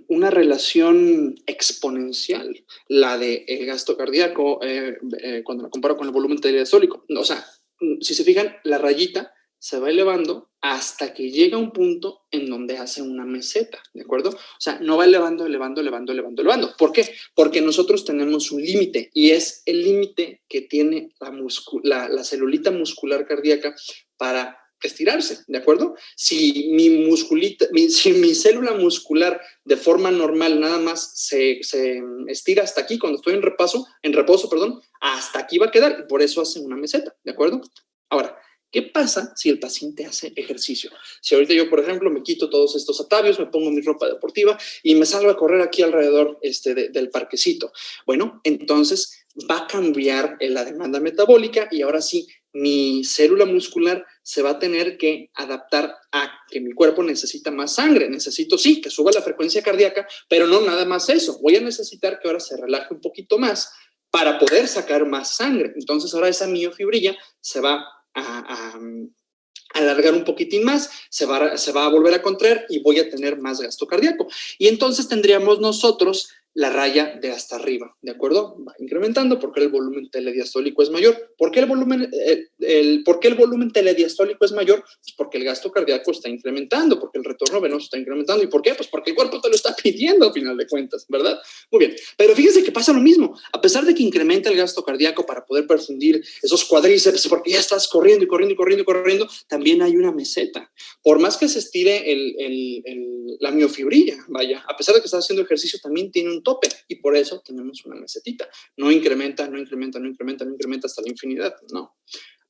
una relación exponencial la del gasto cardíaco cuando la comparo con el volumen telediastólico. O sea, si se fijan, la rayita se va elevando hasta que llega a un punto en donde hace una meseta, ¿de acuerdo? O sea, no va elevando. ¿Por qué? Porque nosotros tenemos un límite y es el límite que tiene la celulita muscular cardíaca para estirarse, ¿de acuerdo? Si mi célula muscular de forma normal nada más se estira hasta aquí cuando estoy en reposo, hasta aquí va a quedar y por eso hace una meseta, ¿de acuerdo? Ahora, ¿qué pasa si el paciente hace ejercicio? Si ahorita yo, por ejemplo, me quito todos estos atavios, me pongo mi ropa deportiva y me salgo a correr aquí alrededor del parquecito. Bueno, entonces va a cambiar la demanda metabólica y ahora sí, mi célula muscular se va a tener que adaptar a que mi cuerpo necesita más sangre. Necesito, sí, que suba la frecuencia cardíaca, pero no nada más eso. Voy a necesitar que ahora se relaje un poquito más para poder sacar más sangre. Entonces ahora esa miofibrilla se va a alargar un poquitín más, se va a volver a contraer y voy a tener más gasto cardíaco. Y entonces tendríamos nosotros la raya de hasta arriba, ¿de acuerdo? Va incrementando porque el volumen telediastólico es mayor. ¿Por qué el volumen telediastólico es mayor? Pues porque el gasto cardíaco está incrementando, porque el retorno venoso está incrementando. ¿Y por qué? Pues porque el cuerpo te lo está pidiendo a final de cuentas, ¿verdad? Muy bien, pero fíjense que pasa lo mismo. A pesar de que incrementa el gasto cardíaco para poder perfundir esos cuadríceps, porque ya estás corriendo, también hay una meseta. Por más que se estire la miofibrilla, vaya, a pesar de que estás haciendo ejercicio, también tiene un tope y por eso tenemos una mesetita. No incrementa hasta la infinidad, no.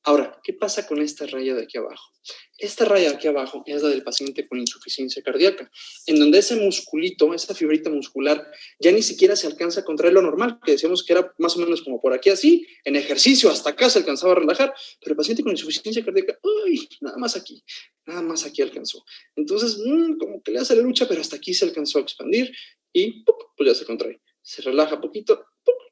Ahora, ¿qué pasa con esta raya de aquí abajo? Esta raya de aquí abajo es la del paciente con insuficiencia cardíaca, en donde ese musculito, esa fibrita muscular, ya ni siquiera se alcanza a contraer lo normal, que decíamos que era más o menos como por aquí así, en ejercicio hasta acá se alcanzaba a relajar, pero el paciente con insuficiencia cardíaca, ¡ay! Nada más aquí alcanzó. Entonces, como que le hace la lucha, pero hasta aquí se alcanzó a expandir y pues ya se contrae. Se relaja poquito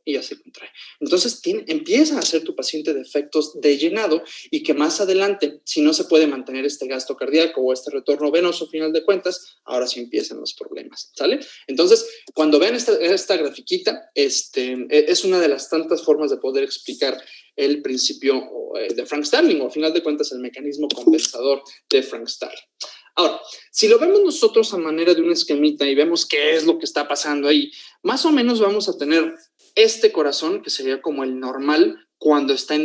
y ya se contrae. Entonces empieza a ser tu paciente de efectos de llenado y que más adelante, si no se puede mantener este gasto cardíaco o este retorno venoso, a final de cuentas, ahora sí empiezan los problemas, ¿sale? Entonces, cuando vean esta grafiquita, es una de las tantas formas de poder explicar el principio de Frank Starling, o a final de cuentas el mecanismo compensador de Frank Starling. Ahora, si lo vemos nosotros a manera de un esquemita y vemos qué es lo que está pasando ahí, más o menos vamos a tener este corazón, que sería como el normal cuando está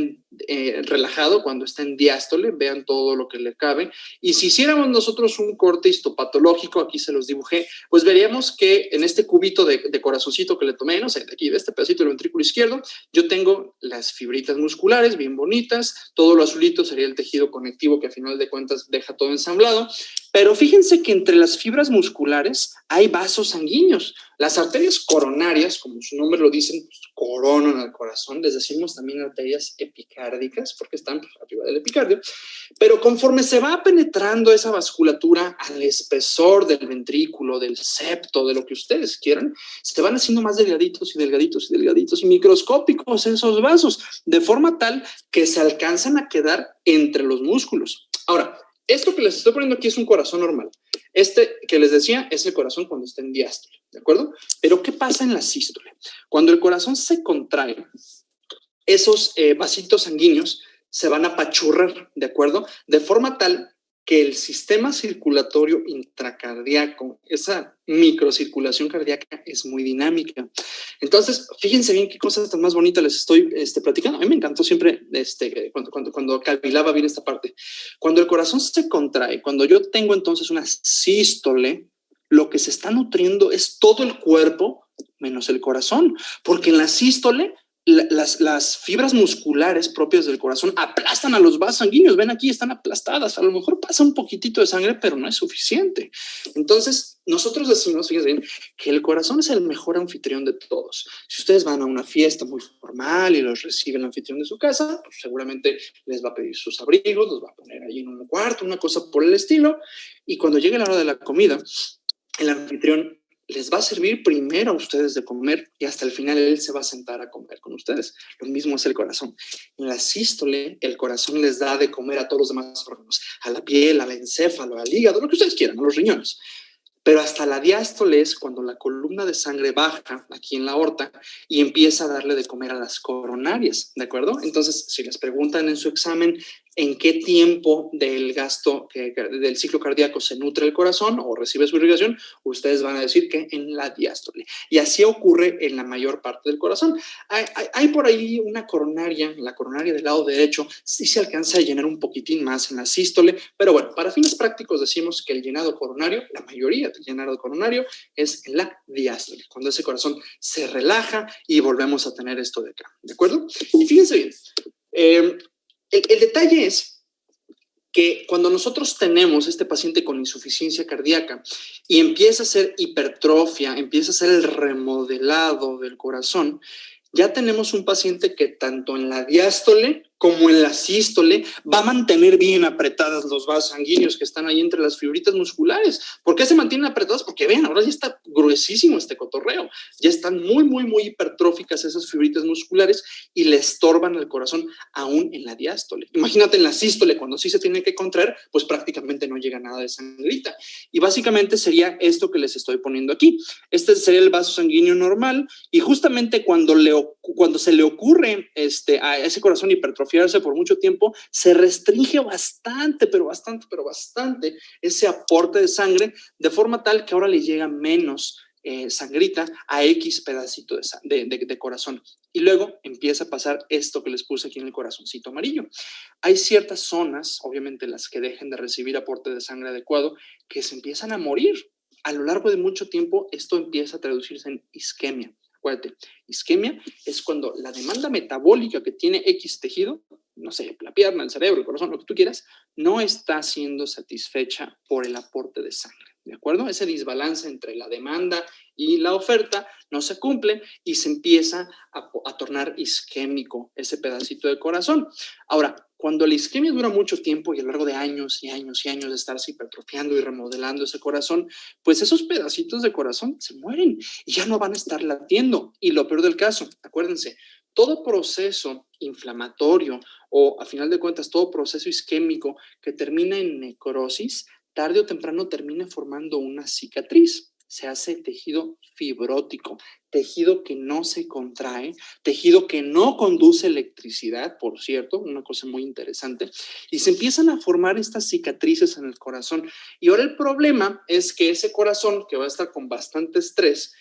relajado, cuando está en diástole, vean todo lo que le cabe. Y si hiciéramos nosotros un corte histopatológico, aquí se los dibujé, pues veríamos que en este cubito de corazoncito que le tomé, no sé, de aquí, de este pedacito del ventrículo izquierdo, yo tengo las fibritas musculares bien bonitas, todo lo azulito sería el tejido conectivo que a final de cuentas deja todo ensamblado, Pero fíjense que entre las fibras musculares hay vasos sanguíneos. Las arterias coronarias, como su nombre lo dicen, pues, coronan al corazón. Les decimos también arterias epicárdicas porque están arriba del epicardio. Pero conforme se va penetrando esa vasculatura al espesor del ventrículo, del septo, de lo que ustedes quieran, se van haciendo más delgaditos y delgaditos y delgaditos y microscópicos esos vasos, de forma tal que se alcanzan a quedar entre los músculos. Ahora, esto que les estoy poniendo aquí es un corazón normal. Este que les decía es el corazón cuando está en diástole, ¿de acuerdo? Pero ¿qué pasa en la sístole? Cuando el corazón se contrae, esos vasitos sanguíneos se van a apachurrar, ¿de acuerdo? De forma tal que el sistema circulatorio intracardíaco, esa microcirculación cardíaca es muy dinámica. Entonces, fíjense bien qué cosas tan más bonitas les estoy platicando. A mí me encantó siempre cuando cavilaba bien esta parte. Cuando el corazón se contrae, cuando yo tengo entonces una sístole, lo que se está nutriendo es todo el cuerpo menos el corazón, porque en la sístole las fibras musculares propias del corazón aplastan a los vasos sanguíneos. Ven aquí, están aplastadas. A lo mejor pasa un poquitito de sangre, pero no es suficiente. Entonces, nosotros decimos, fíjense bien, que el corazón es el mejor anfitrión de todos. Si ustedes van a una fiesta muy formal y los recibe el anfitrión de su casa, pues seguramente les va a pedir sus abrigos, los va a poner ahí en un cuarto, una cosa por el estilo. Y cuando llegue la hora de la comida, el anfitrión les va a servir primero a ustedes de comer y hasta el final él se va a sentar a comer con ustedes. Lo mismo es el corazón. En la sístole, el corazón les da de comer a todos los demás órganos, a la piel, al encéfalo, al hígado, lo que ustedes quieran, a los riñones. Pero hasta la diástole es cuando la columna de sangre baja aquí en la aorta y empieza a darle de comer a las coronarias, ¿de acuerdo? Entonces, si les preguntan en su examen en qué tiempo del del ciclo cardíaco se nutre el corazón o recibe su irrigación, ustedes van a decir que en la diástole. Y así ocurre en la mayor parte del corazón. Hay por ahí una coronaria, la coronaria del lado derecho, sí se alcanza a llenar un poquitín más en la sístole, pero bueno, para fines prácticos decimos que el llenado coronario, la mayoría del llenado coronario es en la diástole, cuando ese corazón se relaja y volvemos a tener esto de acá, ¿de acuerdo? Y fíjense bien, el detalle es que cuando nosotros tenemos este paciente con insuficiencia cardíaca y empieza a hacer hipertrofia, empieza a hacer el remodelado del corazón, ya tenemos un paciente que tanto en la diástole como en la sístole va a mantener bien apretadas los vasos sanguíneos que están ahí entre las fibritas musculares. ¿Por qué se mantienen apretadas? Porque vean, ahora ya está gruesísimo este cotorreo. Ya están muy, muy, muy hipertróficas esas fibritas musculares y le estorban al corazón aún en la diástole. Imagínate en la sístole, cuando sí se tiene que contraer, pues prácticamente no llega nada de sangrita. Y básicamente sería esto que les estoy poniendo aquí. Este sería el vaso sanguíneo normal y justamente cuando se le ocurre a ese corazón hipertrofiarse por mucho tiempo, se restringe bastante, pero bastante ese aporte de sangre, de forma tal que ahora le llega menos sangrita a X pedacito de corazón. Y luego empieza a pasar esto que les puse aquí en el corazoncito amarillo. Hay ciertas zonas, obviamente las que dejen de recibir aporte de sangre adecuado, que se empiezan a morir. A lo largo de mucho tiempo, esto empieza a traducirse en isquemia. Acuérdate, isquemia es cuando la demanda metabólica que tiene X tejido, no sé, la pierna, el cerebro, el corazón, lo que tú quieras, no está siendo satisfecha por el aporte de sangre, ¿de acuerdo? Ese desbalance entre la demanda y la oferta no se cumple y se empieza a tornar isquémico ese pedacito de corazón. Ahora, cuando la isquemia dura mucho tiempo y a lo largo de años y años y años de estarse hipertrofiando y remodelando ese corazón, pues esos pedacitos de corazón se mueren y ya no van a estar latiendo. Y lo peor del caso, acuérdense, todo proceso inflamatorio o, a final de cuentas, todo proceso isquémico que termina en necrosis, tarde o temprano termina formando una cicatriz. Se hace tejido fibrótico, tejido que no se contrae, tejido que no conduce electricidad, por cierto, una cosa muy interesante, y se empiezan a formar estas cicatrices en el corazón. Y ahora el problema es que ese corazón, que va a estar con bastante estrés,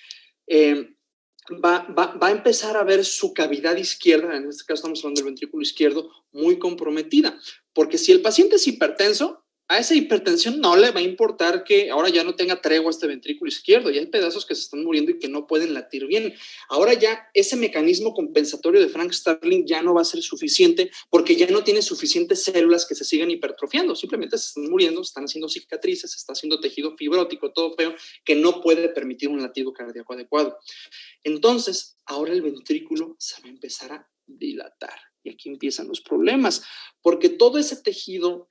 va a empezar a ver su cavidad izquierda, en este caso estamos hablando del ventrículo izquierdo, muy comprometida, porque si el paciente es hipertenso, A esa hipertensión no le va a importar que ahora ya no tenga tregua este ventrículo izquierdo, ya hay pedazos que se están muriendo y que no pueden latir bien. Ahora ya ese mecanismo compensatorio de Frank Starling ya no va a ser suficiente porque ya no tiene suficientes células que se sigan hipertrofiando, simplemente se están muriendo, están haciendo cicatrices, se está haciendo tejido fibrótico, todo feo, que no puede permitir un latido cardíaco adecuado. Entonces, ahora el ventrículo se va a empezar a dilatar. Y aquí empiezan los problemas, porque todo ese tejido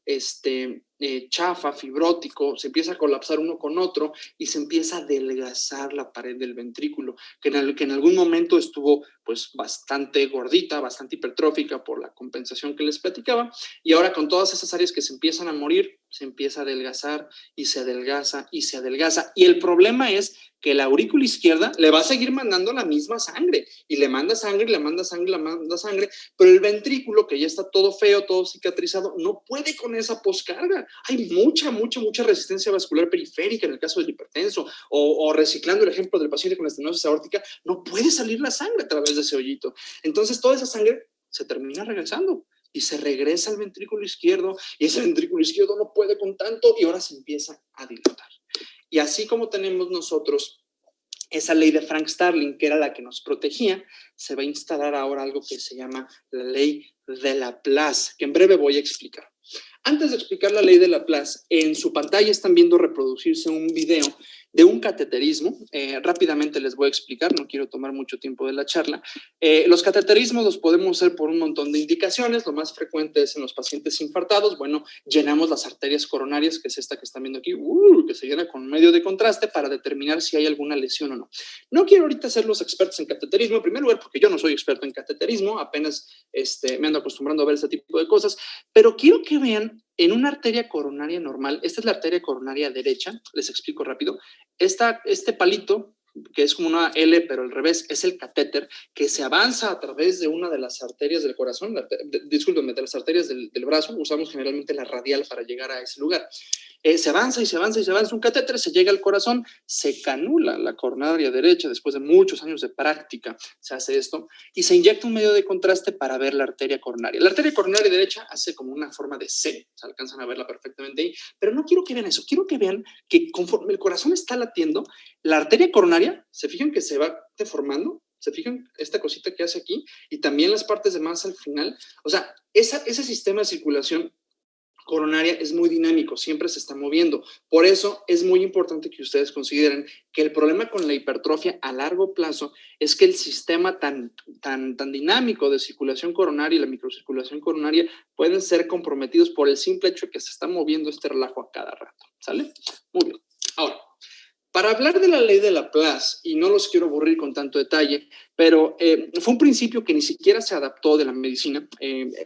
chafa, fibrótico, se empieza a colapsar uno con otro y se empieza a adelgazar la pared del ventrículo, que en algún momento estuvo pues bastante gordita, bastante hipertrófica por la compensación que les platicaba, y ahora con todas esas áreas que se empiezan a morir, se empieza a adelgazar y se adelgaza y se adelgaza. Y el problema es que la aurícula izquierda le va a seguir mandando la misma sangre, y le manda sangre, le manda sangre, le manda sangre, pero el ventrículo, que ya está todo feo, todo cicatrizado, no puede con esa poscarga. Hay mucha resistencia vascular periférica en el caso del hipertenso, o reciclando el ejemplo del paciente con estenosis aórtica, no puede salir la sangre a través de ese hoyito. Entonces toda esa sangre se termina regresando y se regresa al ventrículo izquierdo, y ese ventrículo izquierdo no puede con tanto y ahora se empieza a dilatar. Y así como tenemos nosotros esa ley de Frank Starling, que era la que nos protegía, se va a instalar ahora algo que se llama la ley de Laplace, que en breve voy a explicar. Antes de explicar la ley de Laplace, en su pantalla están viendo reproducirse un video de un cateterismo. Rápidamente les voy a explicar, no quiero tomar mucho tiempo de la charla. Los cateterismos los podemos hacer por un montón de indicaciones. Lo más frecuente es en los pacientes infartados. Bueno, llenamos las arterias coronarias, que es esta que están viendo aquí, que se llena con medio de contraste para determinar si hay alguna lesión o no. No quiero ahorita ser los expertos en cateterismo, en primer lugar, porque yo no soy experto en cateterismo, apenas me ando acostumbrando a ver ese tipo de cosas, pero quiero que vean en una arteria coronaria normal. Esta es la arteria coronaria derecha, les explico rápido. Este palito, que es como una L, pero al revés, es el catéter que se avanza a través de una de las arterias del corazón, discúlpenme, de las arterias del brazo. Usamos generalmente la radial para llegar a ese lugar. Se avanza y se avanza y se avanza un catéter, se llega al corazón, se canula la coronaria derecha después de muchos años de práctica, se hace esto, y se inyecta un medio de contraste para ver la arteria coronaria. La arteria coronaria derecha hace como una forma de C, se alcanzan a verla perfectamente ahí, pero no quiero que vean eso, quiero que vean que conforme el corazón está latiendo, la arteria coronaria, se fijan que se va deformando, se fijan esta cosita que hace aquí, y también las partes de más al final. O sea, ese sistema de circulación coronaria es muy dinámico, siempre se está moviendo. Por eso es muy importante que ustedes consideren que el problema con la hipertrofia a largo plazo es que el sistema tan dinámico de circulación coronaria y la microcirculación coronaria pueden ser comprometidos por el simple hecho de que se está moviendo este relajo a cada rato. ¿Sale? Muy bien. Ahora, para hablar de la ley de Laplace, y no los quiero aburrir con tanto detalle, pero fue un principio que ni siquiera se adaptó de la medicina.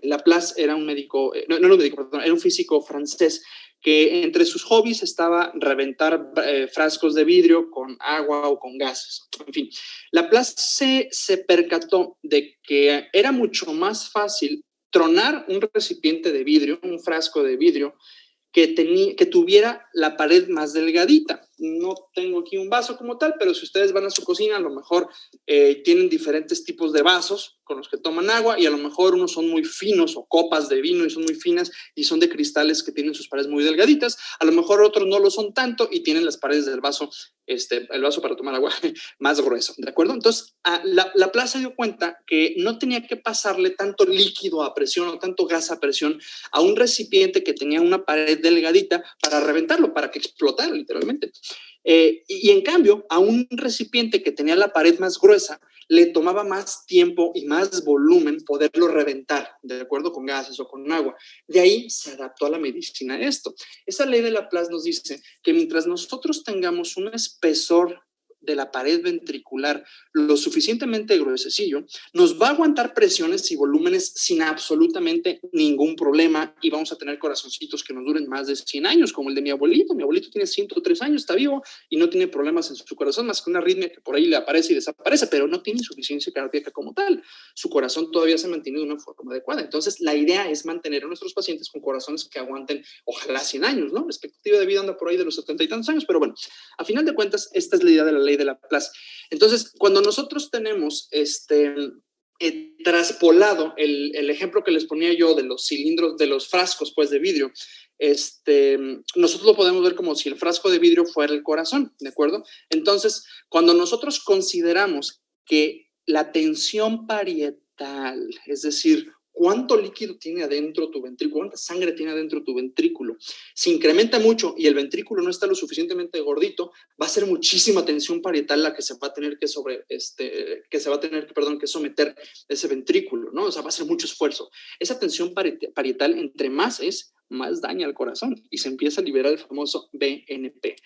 Laplace era un médico, no era un médico, perdón, era un físico francés que entre sus hobbies estaba reventar frascos de vidrio con agua o con gases. En fin, Laplace se percató de que era mucho más fácil tronar un recipiente de vidrio, un frasco de vidrio, que tuviera la pared más delgadita. No tengo aquí un vaso como tal, pero si ustedes van a su cocina, a lo mejor tienen diferentes tipos de vasos con los que toman agua, y a lo mejor unos son muy finos, o copas de vino y son muy finas y son de cristales que tienen sus paredes muy delgaditas. A lo mejor otros no lo son tanto y tienen las paredes del vaso, el vaso para tomar agua más grueso, ¿de acuerdo? Entonces, Laplace se dio cuenta que no tenía que pasarle tanto líquido a presión o tanto gas a presión a un recipiente que tenía una pared delgadita para reventarlo, para que explotara literalmente. Y en cambio, a un recipiente que tenía la pared más gruesa, le tomaba más tiempo y más volumen poderlo reventar, de acuerdo, con gases o con agua. De ahí se adaptó a la medicina esto. Esa ley de Laplace nos dice que mientras nosotros tengamos un espesor de la pared ventricular lo suficientemente gruesecillo, nos va a aguantar presiones y volúmenes sin absolutamente ningún problema, y vamos a tener corazoncitos que nos duren más de 100 años, como el de mi abuelito. Mi abuelito tiene 103 años, está vivo y no tiene problemas en su corazón, más que una arritmia que por ahí le aparece y desaparece, pero no tiene insuficiencia cardíaca como tal. Su corazón todavía se mantiene de una forma adecuada. Entonces, la idea es mantener a nuestros pacientes con corazones que aguanten, ojalá 100 años, ¿no? La expectativa de vida anda por ahí de los 70 y tantos años, pero bueno, a final de cuentas, esta es la idea de la ley de Laplace. Entonces, cuando nosotros tenemos traspolado el ejemplo que les ponía yo de los cilindros, de los frascos pues de vidrio, nosotros lo podemos ver como si el frasco de vidrio fuera el corazón, ¿de acuerdo? Entonces, cuando nosotros consideramos que la tensión parietal, es decir, cuánto líquido tiene adentro tu ventrículo, cuánta sangre tiene adentro tu ventrículo, se incrementa mucho y el ventrículo no está lo suficientemente gordito, va a ser muchísima tensión parietal la que se va a tener que que someter ese ventrículo, ¿no? O sea, va a ser mucho esfuerzo. Esa tensión parietal, entre más es, más daña al corazón y se empieza a liberar el famoso BNP.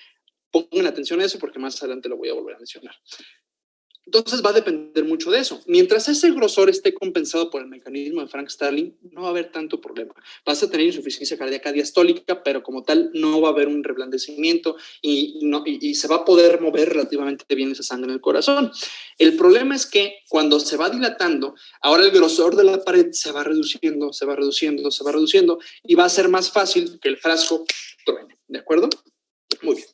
Pongan atención a eso porque más adelante lo voy a volver a mencionar. Entonces va a depender mucho de eso. Mientras ese grosor esté compensado por el mecanismo de Frank-Starling, no va a haber tanto problema. Vas a tener insuficiencia cardíaca diastólica, pero como tal no va a haber un reblandecimiento y se va a poder mover relativamente bien esa sangre en el corazón. El problema es que cuando se va dilatando, ahora el grosor de la pared se va reduciendo, se va reduciendo, se va reduciendo y va a ser más fácil que el frasco truene. ¿De acuerdo? Muy bien.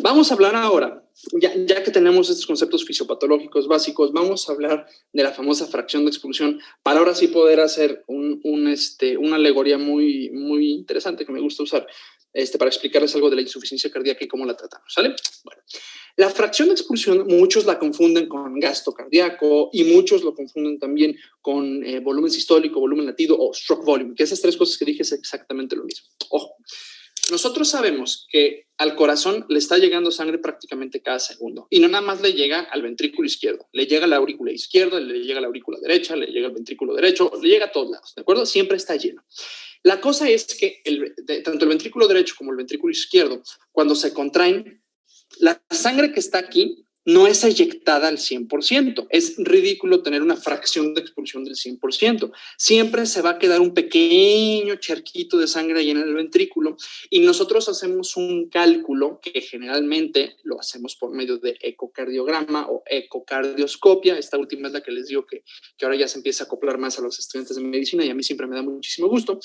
Vamos a hablar ahora, ya que tenemos estos conceptos fisiopatológicos básicos, vamos a hablar de la famosa fracción de expulsión para ahora sí poder hacer una alegoría muy, muy interesante que me gusta usar para explicarles algo de la insuficiencia cardíaca y cómo la tratamos, ¿sale? Bueno, la fracción de expulsión muchos la confunden con gasto cardíaco y muchos lo confunden también con volumen sistólico, volumen latido o stroke volume, que esas tres cosas que dije es exactamente lo mismo. Ojo. Nosotros sabemos que al corazón le está llegando sangre prácticamente cada segundo y no nada más le llega al ventrículo izquierdo, le llega a la aurícula izquierda, le llega a la aurícula derecha, le llega al ventrículo derecho, le llega a todos lados, ¿de acuerdo? Siempre está lleno. La cosa es que tanto el ventrículo derecho como el ventrículo izquierdo, cuando se contraen, la sangre que está aquí no es eyectada al 100%. Es ridículo tener una fracción de expulsión del 100%. Siempre se va a quedar un pequeño charquito de sangre ahí en el ventrículo y nosotros hacemos un cálculo que generalmente lo hacemos por medio de ecocardiograma o ecocardioscopia. Esta última es la que les digo que ahora ya se empieza a acoplar más a los estudiantes de medicina y a mí siempre me da muchísimo gusto.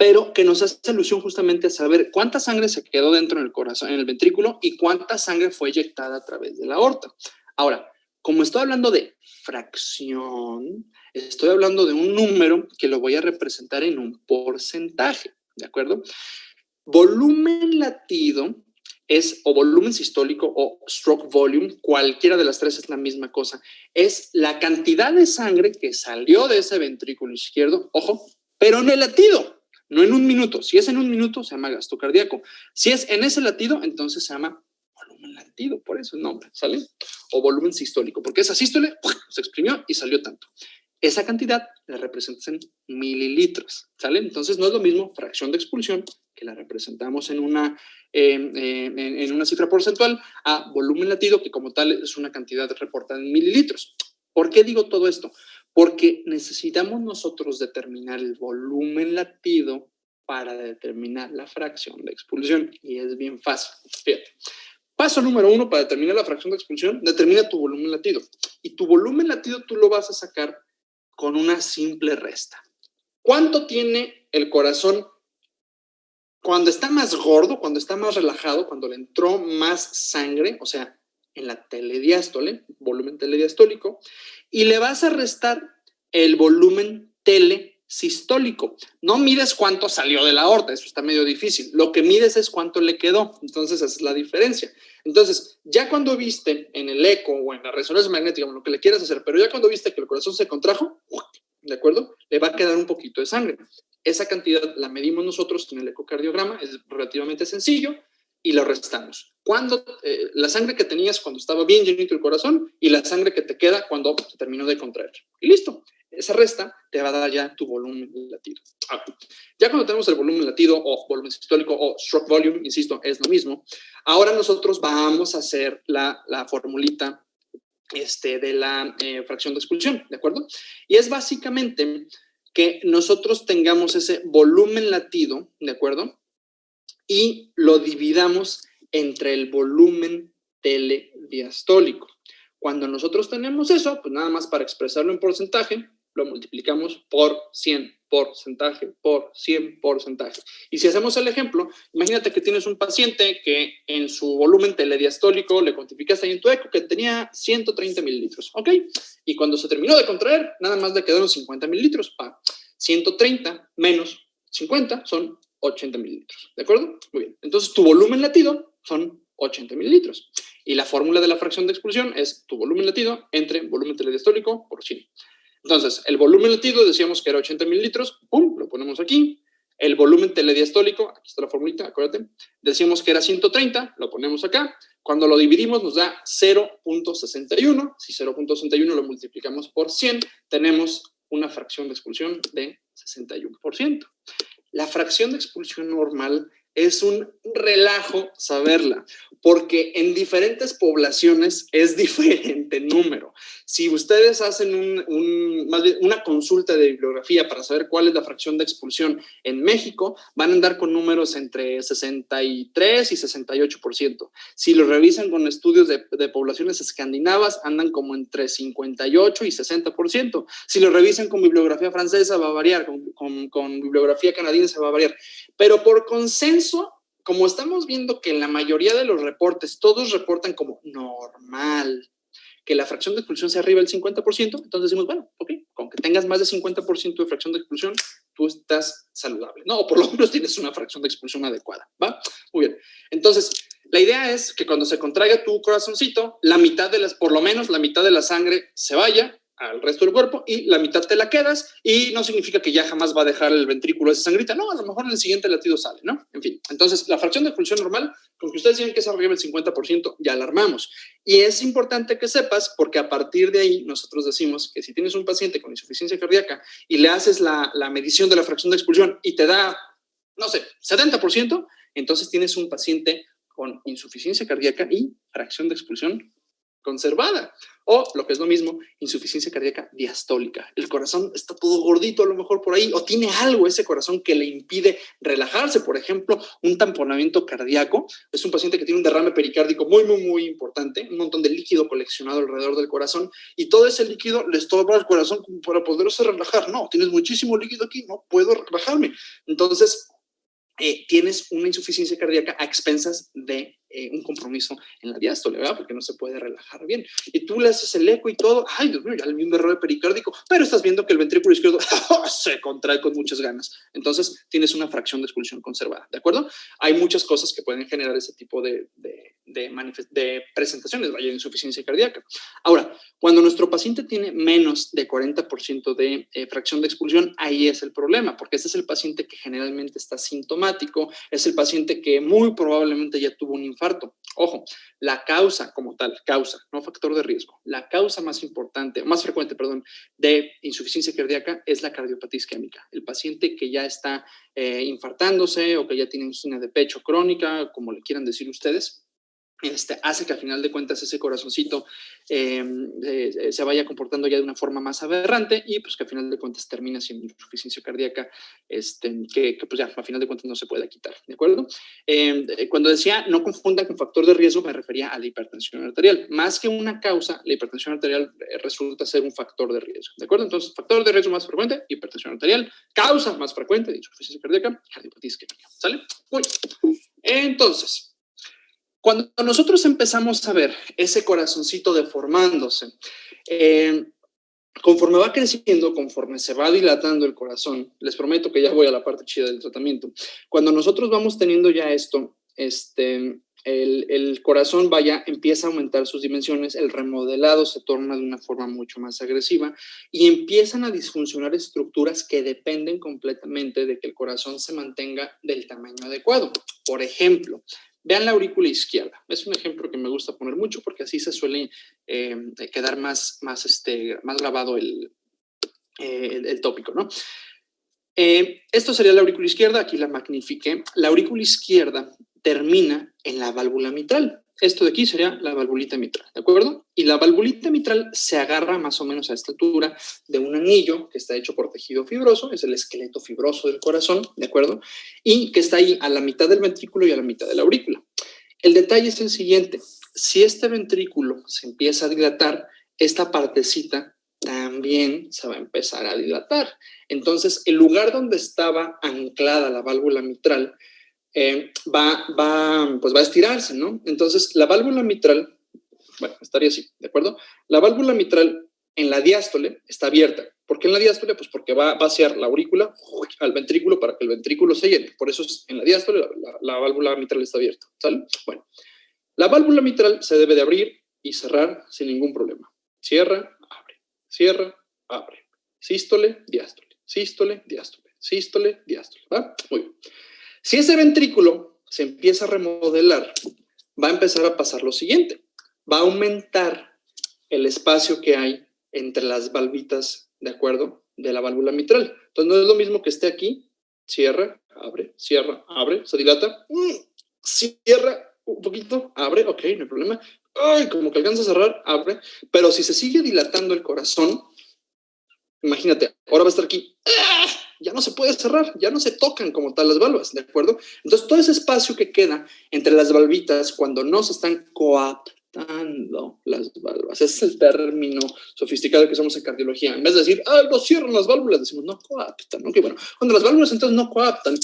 Pero que nos hace alusión justamente a saber cuánta sangre se quedó dentro en el corazón, en el ventrículo, y cuánta sangre fue eyectada a través de la aorta. Ahora, como estoy hablando de fracción, estoy hablando de un número que lo voy a representar en un porcentaje, ¿de acuerdo? Volumen latido es o volumen sistólico o stroke volume, cualquiera de las tres es la misma cosa. Es la cantidad de sangre que salió de ese ventrículo izquierdo, ojo, pero en el latido. No en un minuto. Si es en un minuto, se llama gasto cardíaco. Si es en ese latido, entonces se llama volumen latido, por eso el nombre, ¿sale? O volumen sistólico, porque esa sístole se exprimió y salió tanto. Esa cantidad la representas en mililitros, ¿sale? Entonces no es lo mismo fracción de expulsión, que la representamos en una cifra porcentual, a volumen latido, que como tal es una cantidad reportada en mililitros. ¿Por qué digo todo esto? Porque necesitamos nosotros determinar el volumen latido para determinar la fracción de expulsión. Y es bien fácil. Fíjate. Paso número 1 para determinar la fracción de expulsión, determina tu volumen latido. Y tu volumen latido tú lo vas a sacar con una simple resta. ¿Cuánto tiene el corazón cuando está más gordo, cuando está más relajado, cuando le entró más sangre, o sea, en la telediástole, volumen telediastólico, y le vas a restar el volumen telesistólico. No mides cuánto salió de la aorta, eso está medio difícil. Lo que mides es cuánto le quedó, entonces esa es la diferencia. Entonces, ya cuando viste en el eco o en la resonancia magnética, o lo que le quieras hacer, pero ya cuando viste que el corazón se contrajo, ¿de acuerdo? Le va a quedar un poquito de sangre. Esa cantidad la medimos nosotros en el ecocardiograma, es relativamente sencillo, y lo restamos. Cuando la sangre que tenías cuando estaba bien llenito el corazón y la sangre que te queda cuando se terminó de contraer. Y listo. Esa resta te va a dar ya tu volumen latido. Ya cuando tenemos el volumen latido o volumen sistólico o stroke volume, insisto, es lo mismo. Ahora nosotros vamos a hacer la formulita de la fracción de expulsión, ¿de acuerdo? Y es básicamente que nosotros tengamos ese volumen latido, ¿de acuerdo? Y lo dividamos entre el volumen telediastólico. Cuando nosotros tenemos eso, pues nada más para expresarlo en porcentaje, lo multiplicamos por 100 porcentaje por 100 porcentaje. Y si hacemos el ejemplo, imagínate que tienes un paciente que en su volumen telediastólico le cuantificaste ahí en tu eco que tenía 130 mililitros, ¿ok? Y cuando se terminó de contraer, nada más le quedaron 50 mililitros. 130 menos 50 son 80 mililitros, ¿de acuerdo? Muy bien. Entonces, tu volumen latido son 80 mililitros. Y la fórmula de la fracción de expulsión es tu volumen latido entre volumen telediastólico por 100. Entonces, el volumen latido decíamos que era 80 mililitros, ¡pum!, lo ponemos aquí. El volumen telediastólico, aquí está la formulita, acuérdate, decíamos que era 130, lo ponemos acá. Cuando lo dividimos nos da 0.61. Si 0.61 lo multiplicamos por 100, tenemos una fracción de expulsión de 61%. La fracción de expulsión normal es un relajo saberla, porque en diferentes poblaciones es diferente número. Si ustedes hacen más bien una consulta de bibliografía para saber cuál es la fracción de expulsión en México, van a andar con números entre 63 y 68%. Si lo revisan con estudios de poblaciones escandinavas, andan como entre 58 y 60%. Si lo revisan con bibliografía francesa, va a variar, con bibliografía canadiense va a variar. Pero por consenso, como estamos viendo que en la mayoría de los reportes, todos reportan como normal, que la fracción de expulsión se arriba del 50%, entonces decimos, bueno, ok, con que tengas más de 50% de fracción de expulsión, tú estás saludable, ¿no? O por lo menos tienes una fracción de expulsión adecuada, ¿va? Muy bien. Entonces, la idea es que cuando se contraiga tu corazoncito, por lo menos la mitad de la sangre se vaya al resto del cuerpo y la mitad te la quedas, y no significa que ya jamás va a dejar el ventrículo esa sangrita, no, a lo mejor en el siguiente latido sale, ¿no? En fin, entonces la fracción de expulsión normal, con que ustedes digan que es arriba del 50%, ya la armamos. Y es importante que sepas, porque a partir de ahí nosotros decimos que si tienes un paciente con insuficiencia cardíaca y le haces la medición de la fracción de expulsión y te da, no sé, 70%, entonces tienes un paciente con insuficiencia cardíaca y fracción de expulsión conservada. O, lo que es lo mismo, insuficiencia cardíaca diastólica. El corazón está todo gordito a lo mejor por ahí, o tiene algo ese corazón que le impide relajarse. Por ejemplo, un tamponamiento cardíaco. Es un paciente que tiene un derrame pericárdico muy, muy, muy importante, un montón de líquido coleccionado alrededor del corazón, y todo ese líquido le estorba al corazón para poderse relajar. No, tienes muchísimo líquido aquí, no puedo relajarme. Entonces, tienes una insuficiencia cardíaca a expensas de un compromiso en la diástole, ¿verdad? Porque no se puede relajar bien. Y tú le haces el eco y todo, ay, Dios mío, ya le vi un derrame pericárdico, pero estás viendo que el ventrículo izquierdo se contrae con muchas ganas. Entonces, tienes una fracción de expulsión conservada, ¿de acuerdo? Hay muchas cosas que pueden generar ese tipo de presentaciones, vaya, de insuficiencia cardíaca. Ahora, cuando nuestro paciente tiene menos de 40% de fracción de expulsión, ahí es el problema, porque este es el paciente que generalmente está sintomático, es el paciente que muy probablemente ya tuvo un infarto. Ojo, la causa como tal, no factor de riesgo, la causa más frecuente, de insuficiencia cardíaca es la cardiopatía isquémica. El paciente que ya está infartándose o que ya tiene angina de pecho crónica, como le quieran decir ustedes, hace que al final de cuentas ese corazoncito se vaya comportando ya de una forma más aberrante, y pues que al final de cuentas termina siendo insuficiencia cardíaca, que pues ya al final de cuentas no se puede quitar, ¿de acuerdo? Cuando decía no confundan con factor de riesgo, me refería a la hipertensión arterial. Más que una causa, la hipertensión arterial resulta ser un factor de riesgo, ¿de acuerdo? Entonces, factor de riesgo más frecuente, hipertensión arterial; causa más frecuente de insuficiencia cardíaca, cardiopatía isquémica, ¿sale? Muy bien. Entonces, cuando nosotros empezamos a ver ese corazoncito deformándose, conforme va creciendo, conforme se va dilatando el corazón, les prometo que ya voy a la parte chida del tratamiento. Cuando nosotros vamos teniendo ya esto, el corazón empieza a aumentar sus dimensiones, el remodelado se torna de una forma mucho más agresiva y empiezan a disfuncionar estructuras que dependen completamente de que el corazón se mantenga del tamaño adecuado. Por ejemplo, vean la aurícula izquierda. Es un ejemplo que me gusta poner mucho porque así se suele quedar más grabado el tópico, ¿no? Esto sería la aurícula izquierda, aquí la magnifiqué. La aurícula izquierda termina en la válvula mitral. Esto de aquí sería la valvulita mitral, ¿de acuerdo? Y la valvulita mitral se agarra más o menos a esta altura de un anillo que está hecho por tejido fibroso, es el esqueleto fibroso del corazón, ¿de acuerdo? Y que está ahí a la mitad del ventrículo y a la mitad de la aurícula. El detalle es el siguiente: si este ventrículo se empieza a dilatar, esta partecita también se va a empezar a dilatar. Entonces, el lugar donde estaba anclada la válvula mitral va a estirarse, ¿no? Entonces, la válvula mitral, bueno, estaría así, ¿de acuerdo? La válvula mitral en la diástole está abierta, ¿Por qué en la diástole? Pues porque va a vaciar la aurícula al ventrículo para que el ventrículo se llene. Por eso es en la diástole la válvula mitral está abierta, ¿sale? Bueno, la válvula mitral se debe de abrir y cerrar sin ningún problema. Cierra, abre. Sístole, diástole, sístole, diástole, sístole, diástole. ¿Va? Muy bien. Si ese ventrículo se empieza a remodelar, va a empezar a pasar lo siguiente. Va a aumentar el espacio que hay entre las valvitas, ¿de acuerdo?, de la válvula mitral. Entonces, no es lo mismo que esté aquí, cierra, abre, se dilata, cierra un poquito, abre, ok, no hay problema. Ay, como que alcanza a cerrar, abre. Pero si se sigue dilatando el corazón, imagínate, ahora va a estar aquí, ya no se puede cerrar, ya no se tocan como tal las válvulas, ¿de acuerdo? Entonces, todo ese espacio que queda entre las valvitas cuando no se están coaptando las válvulas, ese es el término sofisticado que usamos en cardiología. En vez de decir, no cierran las válvulas, decimos, no coaptan, ¿no? Que bueno, cuando las válvulas entonces no coaptan,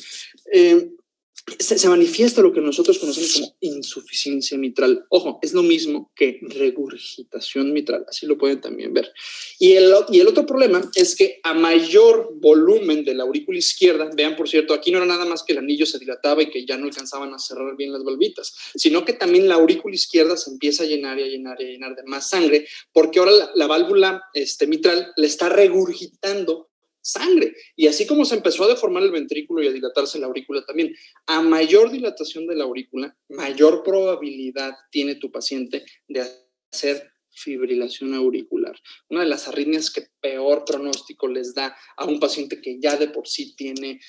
se manifiesta lo que nosotros conocemos como insuficiencia mitral. Ojo, es lo mismo que regurgitación mitral, así lo pueden también ver. Y el otro problema es que a mayor volumen de la aurícula izquierda, vean, por cierto, aquí no era nada más que el anillo se dilataba y que ya no alcanzaban a cerrar bien las valvitas, sino que también la aurícula izquierda se empieza a llenar y a llenar y a llenar de más sangre, porque ahora la válvula mitral le está regurgitando sangre. Y así como se empezó a deformar el ventrículo y a dilatarse la aurícula también, a mayor dilatación de la aurícula, mayor probabilidad tiene tu paciente de hacer fibrilación auricular. Una de las arritmias que peor pronóstico les da a un paciente que ya de por sí tiene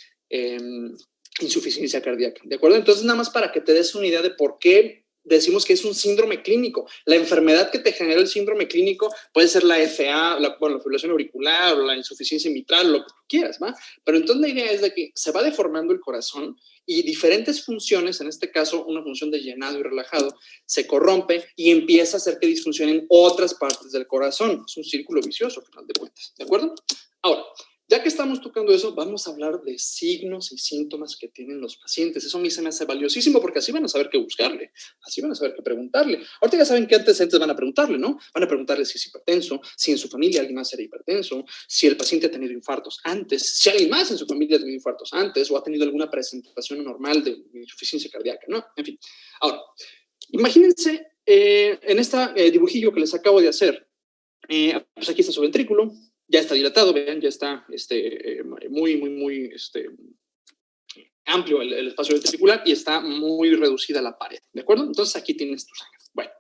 insuficiencia cardíaca. ¿De acuerdo? Entonces, nada más para que te des una idea de por qué decimos que es un síndrome clínico. La enfermedad que te genera el síndrome clínico puede ser la FA, la fibrilación auricular o la insuficiencia mitral, lo que tú quieras, ¿va? Pero entonces la idea es de que se va deformando el corazón y diferentes funciones, en este caso una función de llenado y relajado, se corrompe y empieza a hacer que disfuncionen otras partes del corazón. Es un círculo vicioso, al final de cuentas. ¿De acuerdo? Ahora, ya que estamos tocando eso, vamos a hablar de signos y síntomas que tienen los pacientes. Eso a mí se me hace valiosísimo porque así van a saber qué buscarle, así van a saber qué preguntarle. Ahorita ya saben qué antecedentes van a preguntarle, ¿no? Van a preguntarle si es hipertenso, si en su familia alguien más era hipertenso, si el paciente ha tenido infartos antes, si alguien más en su familia ha tenido infartos antes o ha tenido alguna presentación anormal de insuficiencia cardíaca, ¿no? En fin. Ahora, imagínense en este dibujillo que les acabo de hacer, pues aquí está su ventrículo. Ya está dilatado, vean, ya está muy amplio el espacio ventricular y está muy reducida la pared, ¿de acuerdo? Entonces aquí tienes tu sangre. Bueno,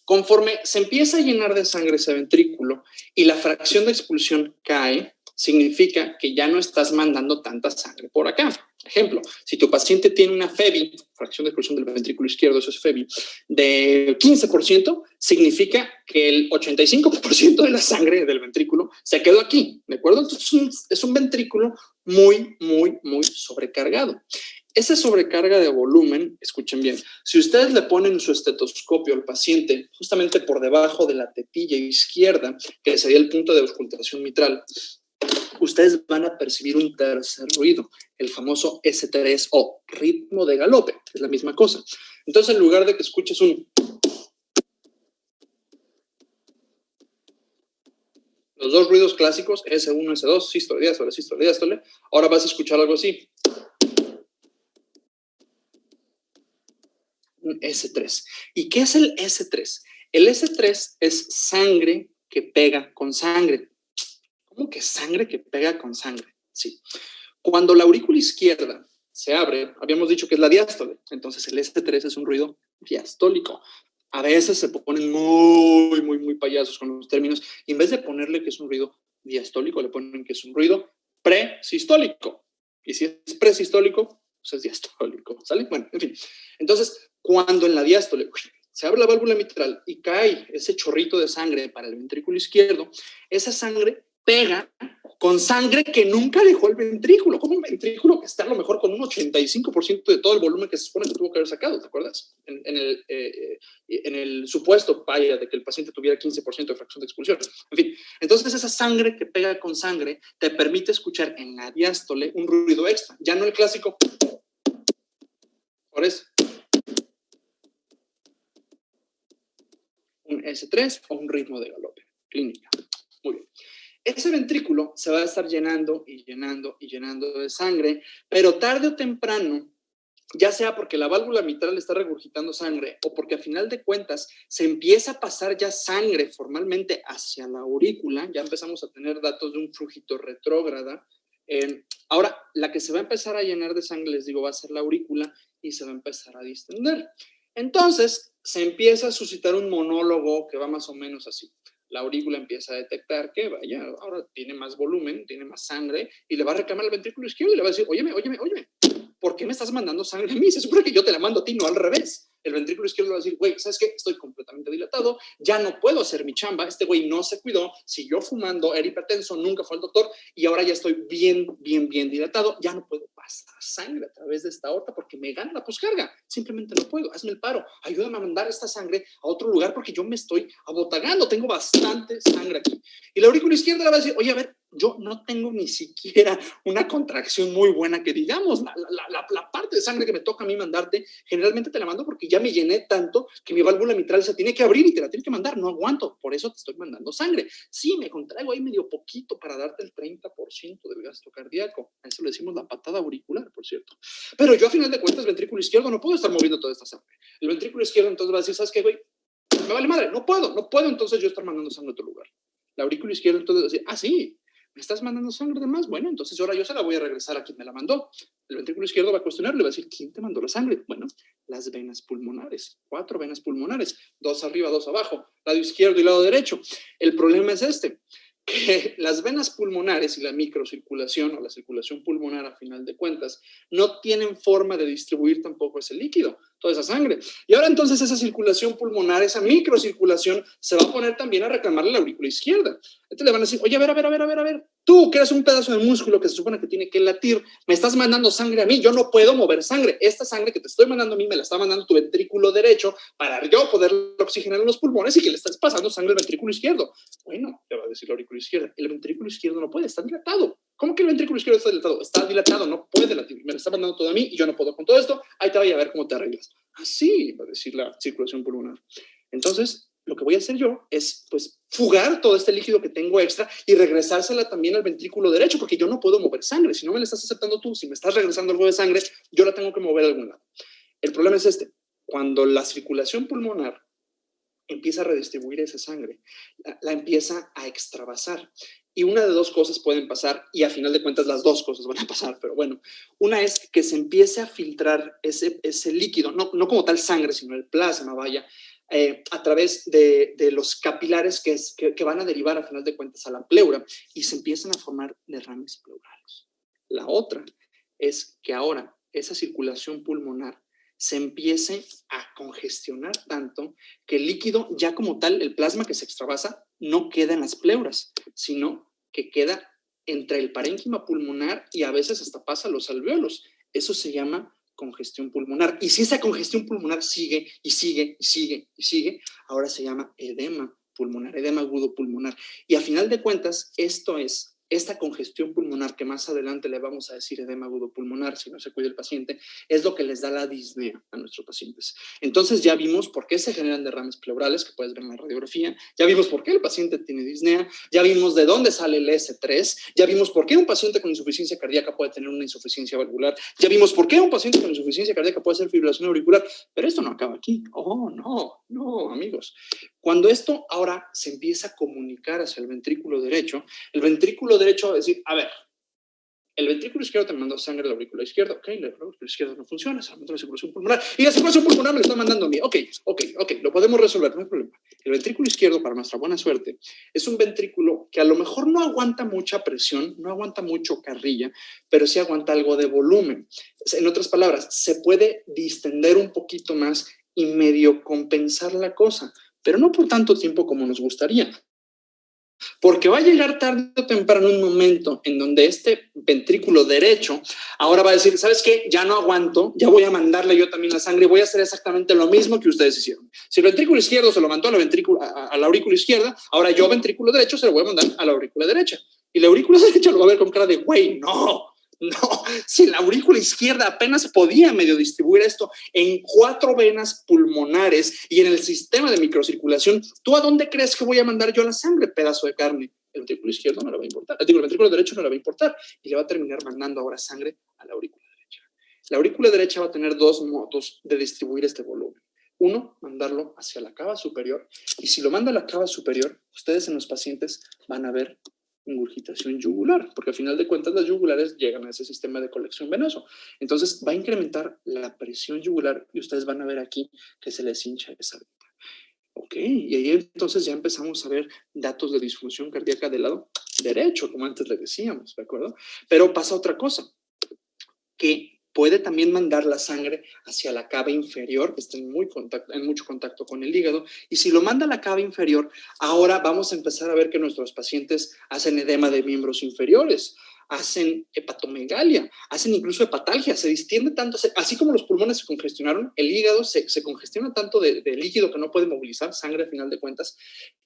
conforme se empieza a llenar de sangre ese ventrículo y la fracción de expulsión cae, significa que ya no estás mandando tanta sangre por acá. Ejemplo, si tu paciente tiene una FEBI, fracción de expulsión del ventrículo izquierdo, eso es FEBI, de 15%, significa que el 85% de la sangre del ventrículo se quedó aquí, ¿de acuerdo? Entonces es un ventrículo muy sobrecargado. Esa sobrecarga de volumen, escuchen bien, si ustedes le ponen su estetoscopio al paciente justamente por debajo de la tetilla izquierda, que sería el punto de auscultación mitral, ustedes van a percibir un tercer ruido, el famoso S3 o ritmo de galope, es la misma cosa. Entonces, en lugar de que escuches los dos ruidos clásicos, S1, S2, sístole, diástole, sístole, diástole, ahora vas a escuchar algo así. Un S3. ¿Y qué es el S3? El S3 es sangre que pega con sangre. ¿Cómo que sangre que pega con sangre? Sí. Cuando la aurícula izquierda se abre, habíamos dicho que es la diástole, entonces el S3 es un ruido diastólico. A veces se ponen muy payasos con los términos, y en vez de ponerle que es un ruido diastólico, le ponen que es un ruido presistólico. Y si es presistólico, pues es diastólico, ¿sale? Bueno, en fin. Entonces, cuando en la diástole se abre la válvula mitral y cae ese chorrito de sangre para el ventrículo izquierdo, esa sangre pega con sangre que nunca dejó el ventrículo, como un ventrículo que está a lo mejor con un 85% de todo el volumen que se supone que tuvo que haber sacado, ¿te acuerdas? En el supuesto, vaya, de que el paciente tuviera 15% de fracción de expulsión. En fin, entonces esa sangre que pega con sangre te permite escuchar en la diástole un ruido extra, ya no el clásico. Por eso, un S3 o un ritmo de galope, clínica. Muy bien. ese ventrículo se va a estar llenando y llenando y llenando de sangre, pero tarde o temprano, ya sea porque la válvula mitral está regurgitando sangre o porque a final de cuentas se empieza a pasar ya sangre formalmente hacia la aurícula, ya empezamos a tener datos de un flujito retrógrada. Ahora, la que se va a empezar a llenar de sangre, les digo, va a ser la aurícula y se va a empezar a distender. Entonces, se empieza a suscitar un monólogo que va más o menos así. La aurícula empieza a detectar que, vaya, ahora tiene más volumen, tiene más sangre, y le va a reclamar el ventrículo izquierdo y le va a decir, óyeme, ¿por qué me estás mandando sangre a mí? Se supone que yo te la mando a ti, no al revés. El ventrículo izquierdo va a decir, güey, ¿sabes qué? Estoy completamente dilatado, ya no puedo hacer mi chamba, este güey no se cuidó, siguió fumando, era hipertenso, nunca fue al doctor, y ahora ya estoy bien dilatado, ya no puedo pasar sangre a través de esta aorta porque me gana la poscarga, simplemente no puedo, hazme el paro, ayúdame a mandar esta sangre a otro lugar porque yo me estoy abotagando, tengo bastante sangre aquí. Y la aurícula izquierda le va a decir, oye, a ver, yo no tengo ni siquiera una contracción muy buena que digamos, la parte de sangre que me toca a mí mandarte, generalmente te la mando porque ya me llené tanto que mi válvula mitral se tiene que abrir y te la tiene que mandar, no aguanto, por eso te estoy mandando sangre. Sí, me contraigo ahí medio poquito para darte el 30% del gasto cardíaco, a eso le decimos la patada auricular, por cierto. Pero yo a final de cuentas, ventrículo izquierdo, no puedo estar moviendo toda esta sangre. El ventrículo izquierdo entonces va a decir, ¿sabes qué, güey? Me vale madre, no puedo entonces yo estar mandando sangre a otro lugar. La aurícula izquierda entonces va a decir, sí, ¿me estás mandando sangre de más? Bueno, entonces ahora yo se la voy a regresar a quien me la mandó. El ventrículo izquierdo va a cuestionar, le va a decir, ¿quién te mandó la sangre? Bueno, las venas pulmonares, 4 venas pulmonares, 2 arriba, 2 abajo, lado izquierdo y lado derecho. El problema es que las venas pulmonares y la microcirculación o la circulación pulmonar a final de cuentas no tienen forma de distribuir tampoco ese líquido, toda esa sangre. Y ahora entonces esa circulación pulmonar, esa microcirculación se va a poner también a reclamarle la aurícula izquierda. Entonces le van a decir, oye, a ver, tú que eres un pedazo de músculo que se supone que tiene que latir, me estás mandando sangre a mí, yo no puedo mover sangre. Esta sangre que te estoy mandando a mí me la está mandando tu ventrículo derecho para yo poder oxigenar en los pulmones y que le estás pasando sangre al ventrículo izquierdo. Bueno, le va a decir la aurícula izquierda, el ventrículo izquierdo no puede, está dilatado. ¿Cómo que el ventrículo izquierdo está dilatado? Está dilatado, no puede latir, me lo está mandando todo a mí y yo no puedo con todo esto, ahí te voy a ver cómo te arreglas. Así va a decir la circulación pulmonar. Entonces, lo que voy a hacer yo es, pues, fugar todo este líquido que tengo extra y regresársela también al ventrículo derecho, porque yo no puedo mover sangre. Si no me la estás aceptando tú, si me estás regresando algo de sangre, yo la tengo que mover a algún lado. El problema es cuando la circulación pulmonar empieza a redistribuir esa sangre, la empieza a extravasar. Y una de dos cosas pueden pasar, y a final de cuentas las dos cosas van a pasar, pero bueno, una es que se empiece a filtrar ese líquido, no como tal sangre, sino el plasma, vaya, a través de los capilares que van a derivar a final de cuentas a la pleura y se empiezan a formar derrames pleurales. La otra es que ahora esa circulación pulmonar se empiece a congestionar tanto que el líquido ya como tal, el plasma que se extravasa, no queda en las pleuras, sino que queda entre el parénquima pulmonar y a veces hasta pasa a los alvéolos. Eso se llama congestión pulmonar. Y si esa congestión pulmonar sigue, ahora se llama edema pulmonar, edema agudo pulmonar. Y a final de cuentas, esta congestión pulmonar, que más adelante le vamos a decir edema agudo pulmonar si no se cuida el paciente, es lo que les da la disnea a nuestros pacientes. Entonces ya vimos por qué se generan derrames pleurales, que puedes ver en la radiografía, ya vimos por qué el paciente tiene disnea, ya vimos de dónde sale el S3, ya vimos por qué un paciente con insuficiencia cardíaca puede tener una insuficiencia valvular, ya vimos por qué un paciente con insuficiencia cardíaca puede hacer fibrilación auricular, pero esto no acaba aquí. Oh, no, amigos. Cuando esto ahora se empieza a comunicar hacia el ventrículo derecho derecho va a decir, a ver, el ventrículo izquierdo te mandó sangre a la aurícula izquierda, ok, la aurícula izquierda no funciona, se mandó la circulación pulmonar, y la circulación pulmonar me lo está mandando a mí, ok, lo podemos resolver, no hay problema. El ventrículo izquierdo, para nuestra buena suerte, es un ventrículo que a lo mejor no aguanta mucha presión, no aguanta mucho carrilla, pero sí aguanta algo de volumen. En otras palabras, se puede distender un poquito más y medio compensar la cosa, pero no por tanto tiempo como nos gustaría. Porque va a llegar tarde o temprano un momento en donde este ventrículo derecho ahora va a decir, ¿sabes qué? Ya no aguanto, ya voy a mandarle yo también la sangre y voy a hacer exactamente lo mismo que ustedes hicieron. Si el ventrículo izquierdo se lo mandó a la aurícula izquierda, ahora yo, ventrículo derecho, se lo voy a mandar a la aurícula derecha. Y la aurícula derecha lo va a ver con cara de, güey, no, si la aurícula izquierda apenas podía medio distribuir esto en 4 venas pulmonares y en el sistema de microcirculación, ¿tú a dónde crees que voy a mandar yo la sangre, pedazo de carne? el ventrículo izquierdo no le va a importar, digo, el ventrículo derecho no le va a importar, y le va a terminar mandando ahora sangre a la aurícula derecha. La aurícula derecha va a tener dos modos de distribuir este volumen. Uno, mandarlo hacia la cava superior, y si lo manda a la cava superior, ustedes en los pacientes van a ver ingurgitación yugular, porque al final de cuentas las yugulares llegan a ese sistema de colección venoso. Entonces va a incrementar la presión yugular y ustedes van a ver aquí que se les hincha esa vena. Ok, y ahí entonces ya empezamos a ver datos de disfunción cardíaca del lado derecho, como antes le decíamos, ¿de acuerdo? Pero pasa otra cosa, que puede también mandar la sangre hacia la cava inferior, que está en mucho contacto con el hígado, y si lo manda a la cava inferior, ahora vamos a empezar a ver que nuestros pacientes hacen edema de miembros inferiores, hacen hepatomegalia, hacen incluso hepatalgia, se distiende tanto, así como los pulmones se congestionaron, el hígado se congestiona tanto de líquido que no puede movilizar sangre a final de cuentas,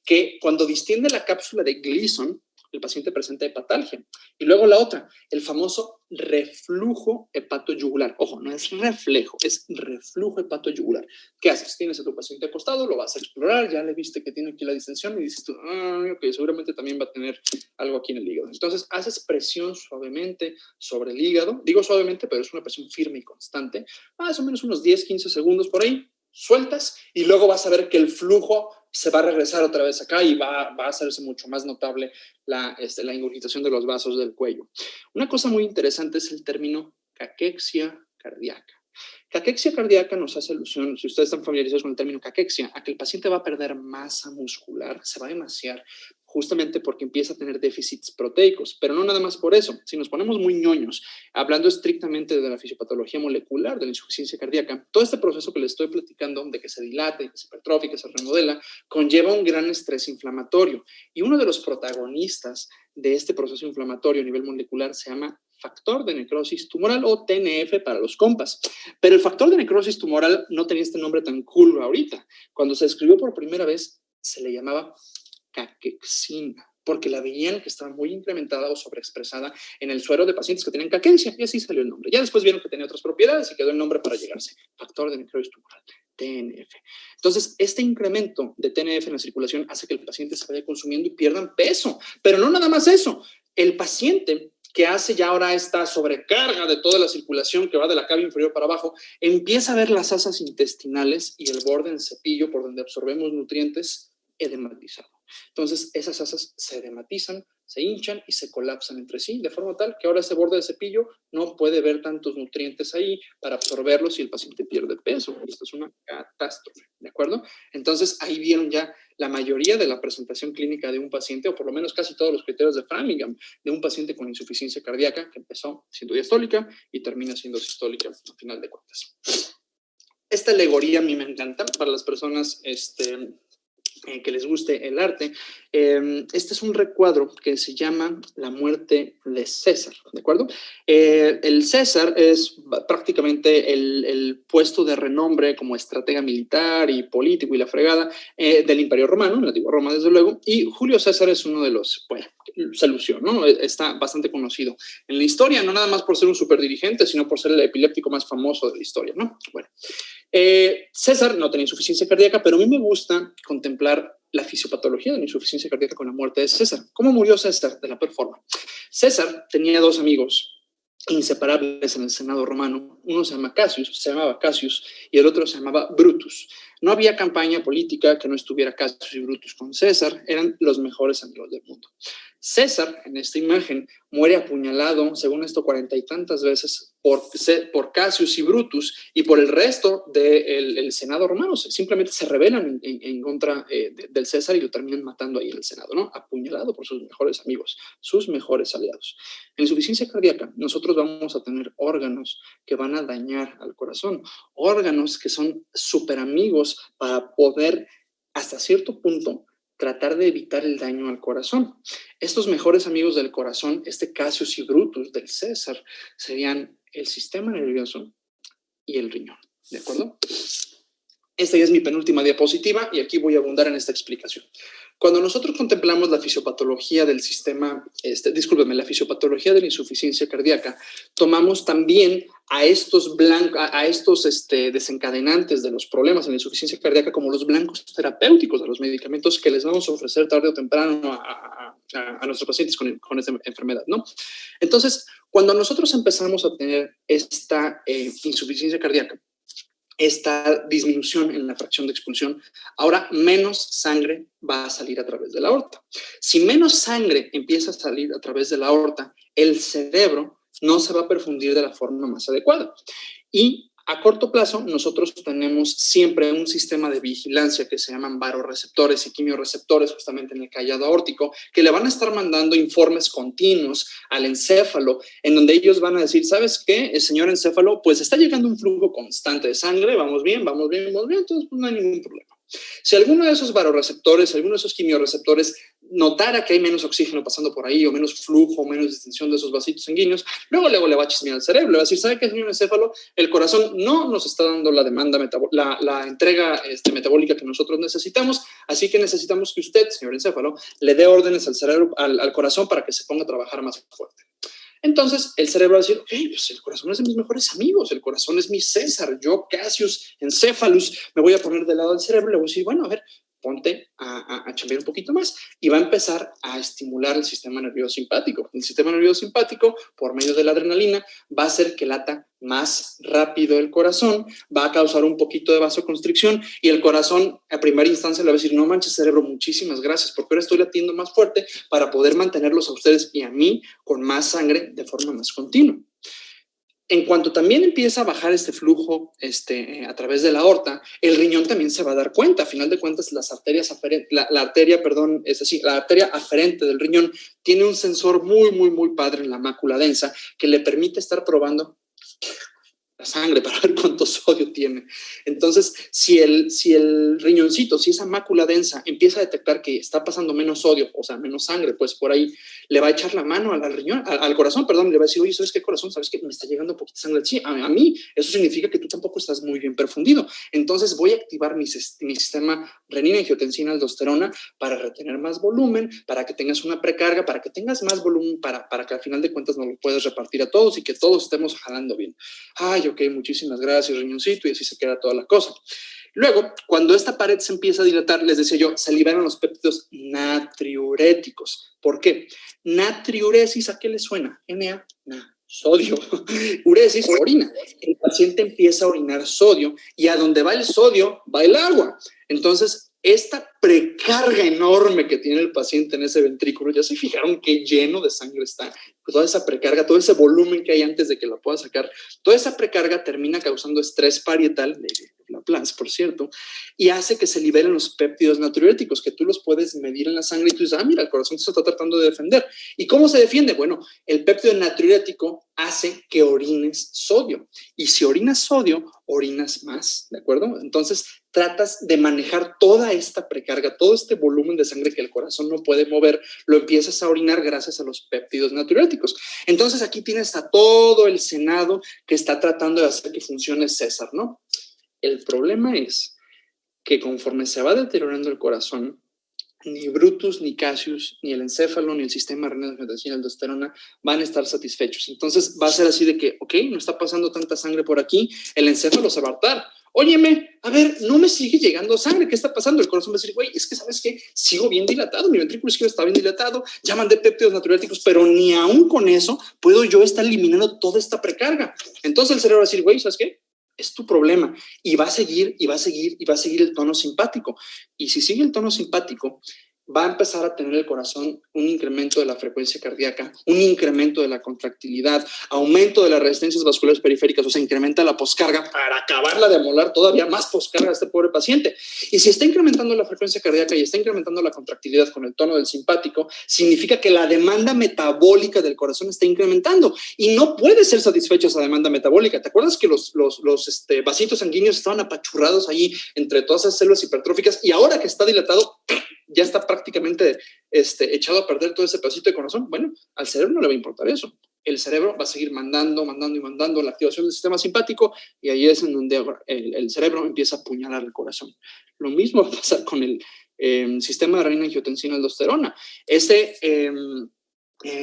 que cuando distiende la cápsula de Gleason, el paciente presenta hepatalgia. Y luego la otra, el famoso reflujo hepatoyugular. Ojo, no es reflejo, es reflujo hepatoyugular. ¿Qué haces? Tienes a tu paciente acostado, lo vas a explorar, ya le viste que tiene aquí la distensión y dices tú, ok, seguramente también va a tener algo aquí en el hígado. Entonces, haces presión suavemente sobre el hígado. Digo suavemente, pero es una presión firme y constante. Más o menos unos 10, 15 segundos por ahí. Sueltas y luego vas a ver que el flujo se va a regresar otra vez acá y va a hacerse mucho más notable la ingurgitación de los vasos del cuello. Una cosa muy interesante es el término caquexia cardíaca. Caquexia cardíaca nos hace alusión, si ustedes están familiarizados con el término caquexia, a que el paciente va a perder masa muscular, se va a emaciar, justamente porque empieza a tener déficits proteicos, pero no nada más por eso. Si nos ponemos muy ñoños, hablando estrictamente de la fisiopatología molecular de la insuficiencia cardíaca, todo este proceso que les estoy platicando, de que se dilate, que se hipertrofia, que se remodela, conlleva un gran estrés inflamatorio. Y uno de los protagonistas de este proceso inflamatorio a nivel molecular se llama factor de necrosis tumoral o TNF para los compas. Pero el factor de necrosis tumoral no tenía este nombre tan cool ahorita. Cuando se escribió por primera vez, se le llamaba caquexina, porque la veían que estaba muy incrementada o sobreexpresada en el suero de pacientes que tenían caquexia, y así salió el nombre. Ya después vieron que tenía otras propiedades y quedó el nombre para llegarse. Factor de necrosis tumoral, TNF. Entonces, este incremento de TNF en la circulación hace que el paciente se vaya consumiendo y pierdan peso. Pero no nada más eso. El paciente que hace ya ahora esta sobrecarga de toda la circulación que va de la cava inferior para abajo, empieza a ver las asas intestinales y el borde en cepillo por donde absorbemos nutrientes edematizado. Entonces, esas asas se edematizan, se hinchan y se colapsan entre sí, de forma tal que ahora ese borde de cepillo no puede ver tantos nutrientes ahí para absorberlos y el paciente pierde peso. Esto es una catástrofe, ¿de acuerdo? Entonces, ahí vieron ya la mayoría de la presentación clínica de un paciente, o por lo menos casi todos los criterios de Framingham, de un paciente con insuficiencia cardíaca que empezó siendo diastólica y termina siendo sistólica al final de cuentas. Esta alegoría a mí me encanta para las personas que les guste el arte. Este es un recuadro que se llama La muerte de César, ¿de acuerdo? El César es prácticamente el puesto de renombre como estratega militar y político y la fregada del Imperio Romano, la antigua Roma desde luego, y Julio César es uno de los, bueno, se lució, ¿no? Está bastante conocido en la historia, no nada más por ser un superdirigente, sino por ser el epiléptico más famoso de la historia, ¿no? Bueno. César no tenía insuficiencia cardíaca, pero a mí me gusta contemplar la fisiopatología de la insuficiencia cardíaca con la muerte de César. ¿Cómo murió César? De la peor forma. César tenía dos amigos inseparables en el Senado romano. Uno se llamaba Cassius, y el otro se llamaba Brutus. No había campaña política que no estuviera Cassius y Brutus con César, eran los mejores amigos del mundo. César, en esta imagen, muere apuñalado, según esto, 40 y tantas veces por Cassius y Brutus y por el resto del Senado romano. Simplemente se rebelan en contra del César y lo terminan matando ahí en el Senado, ¿no? Apuñalado por sus mejores amigos, sus mejores aliados. En insuficiencia cardíaca, nosotros vamos a tener órganos que van a dañar al corazón, órganos que son súper amigos para poder, hasta cierto punto, tratar de evitar el daño al corazón. Estos mejores amigos del corazón, Cassius y Brutus del César, serían el sistema nervioso y el riñón, ¿de acuerdo? Esta ya es mi penúltima diapositiva y aquí voy a abundar en esta explicación. Cuando nosotros contemplamos la fisiopatología del sistema, la fisiopatología de la insuficiencia cardíaca, tomamos también a estos desencadenantes de los problemas en la insuficiencia cardíaca como los blancos terapéuticos de los medicamentos que les vamos a ofrecer tarde o temprano a nuestros pacientes con esta enfermedad, ¿no? Entonces, cuando nosotros empezamos a tener esta insuficiencia cardíaca, esta disminución en la fracción de expulsión, ahora menos sangre va a salir a través de la aorta. Si menos sangre empieza a salir a través de la aorta, el cerebro no se va a perfundir de la forma más adecuada. Y a corto plazo, nosotros tenemos siempre un sistema de vigilancia que se llaman varoreceptores y quimiorreceptores, justamente en el callado aórtico, que le van a estar mandando informes continuos al encéfalo, en donde ellos van a decir, ¿sabes qué? El señor encéfalo, pues está llegando un flujo constante de sangre, vamos bien, entonces pues, no hay ningún problema. Si alguno de esos varoreceptores, alguno de esos quimiorreceptores notara que hay menos oxígeno pasando por ahí, o menos flujo, o menos distensión de esos vasitos sanguíneos, luego le va a chismear al cerebro, le va a decir, ¿sabe qué, señor encéfalo? El corazón no nos está dando la demanda, la entrega metabólica que nosotros necesitamos, así que necesitamos que usted, señor encéfalo, le dé órdenes al cerebro, al corazón, para que se ponga a trabajar más fuerte. Entonces, el cerebro va a decir, hey, pues el corazón es de mis mejores amigos, el corazón es mi César, yo, Cassius Encéphalus, me voy a poner del lado del cerebro y le voy a decir, bueno, a ver, ponte a chambear un poquito más, y va a empezar a estimular el sistema nervioso simpático. El sistema nervioso simpático, por medio de la adrenalina, va a hacer que lata más rápido el corazón, va a causar un poquito de vasoconstricción, y el corazón a primera instancia le va a decir, no manches cerebro, muchísimas gracias, porque ahora estoy latiendo más fuerte para poder mantenerlos a ustedes y a mí con más sangre de forma más continua. En cuanto también empieza a bajar este flujo a través de la aorta, el riñón también se va a dar cuenta. A final de cuentas, las arterias la arteria aferente del riñón tiene un sensor muy, muy, muy padre en la mácula densa que le permite estar probando la sangre para ver cuánto sodio tiene. Entonces, si el riñoncito, si esa mácula densa empieza a detectar que está pasando menos sodio, o sea, menos sangre, pues por ahí le va a echar la mano al riñón, al corazón, perdón, le va a decir, oye, ¿sabes qué, corazón? ¿Sabes qué? Me está llegando poquita sangre. Sí, a mí eso significa que tú tampoco estás muy bien perfundido. Entonces voy a activar mi sistema renina, angiotensina, aldosterona para retener más volumen, para que tengas una precarga, para que tengas más volumen, para que al final de cuentas nos lo puedas repartir a todos y que todos estemos jalando bien. Ay, ok, muchísimas gracias, riñoncito, y así se queda toda la cosa. Luego, cuando esta pared se empieza a dilatar, les decía yo, se liberan los péptidos natriuréticos. ¿Por qué? Natriuresis, ¿a qué le suena? Na, sodio. Uresis, orina. El paciente empieza a orinar sodio y a donde va el sodio, va el agua. Entonces, esta precarga enorme que tiene el paciente en ese ventrículo, ya se fijaron qué lleno de sangre está, toda esa precarga, todo ese volumen que hay antes de que la pueda sacar, toda esa precarga termina causando estrés parietal, de Laplace, por cierto, y hace que se liberen los péptidos natriuréticos, que tú los puedes medir en la sangre y tú dices, mira, el corazón se está tratando de defender. ¿Y cómo se defiende? Bueno, el péptido natriurético hace que orines sodio, y si orinas sodio, orinas más, ¿de acuerdo? Entonces, tratas de manejar toda esta precarga, todo este volumen de sangre que el corazón no puede mover, lo empiezas a orinar gracias a los péptidos natriuréticos. Entonces, aquí tienes a todo el Senado que está tratando de hacer que funcione César, ¿no? El problema es que conforme se va deteriorando el corazón, ni Brutus, ni Cassius, ni el encéfalo, ni el sistema renal, angiotensina, aldosterona van a estar satisfechos. Entonces va a ser así de que, ok, no está pasando tanta sangre por aquí, el encéfalo se va a hartar. Óyeme, a ver, no me sigue llegando sangre, ¿qué está pasando? El corazón va a decir, güey, es que ¿sabes qué? Sigo bien dilatado, mi ventrículo izquierdo está bien dilatado, ya mandé péptidos natriuréticos, pero ni aún con eso puedo yo estar eliminando toda esta precarga. Entonces el cerebro va a decir, güey, ¿sabes qué? Es tu problema, y va a seguir el tono simpático. Y si sigue el tono simpático, va a empezar a tener el corazón un incremento de la frecuencia cardíaca, un incremento de la contractilidad, aumento de las resistencias vasculares periféricas, o sea, incrementa la poscarga para acabarla de amolar todavía más poscarga a este pobre paciente. Y si está incrementando la frecuencia cardíaca y está incrementando la contractilidad con el tono del simpático, significa que la demanda metabólica del corazón está incrementando y no puede ser satisfecha esa demanda metabólica. ¿Te acuerdas que los vasitos sanguíneos estaban apachurrados ahí entre todas esas células hipertróficas, y ahora que está dilatado, ya está prácticamente echado a perder todo ese pedacito de corazón? Bueno, al cerebro no le va a importar eso. El cerebro va a seguir mandando la activación del sistema simpático, y ahí es en donde el cerebro empieza a apuñalar el corazón. Lo mismo va a pasar con el sistema de renina, angiotensina, aldosterona.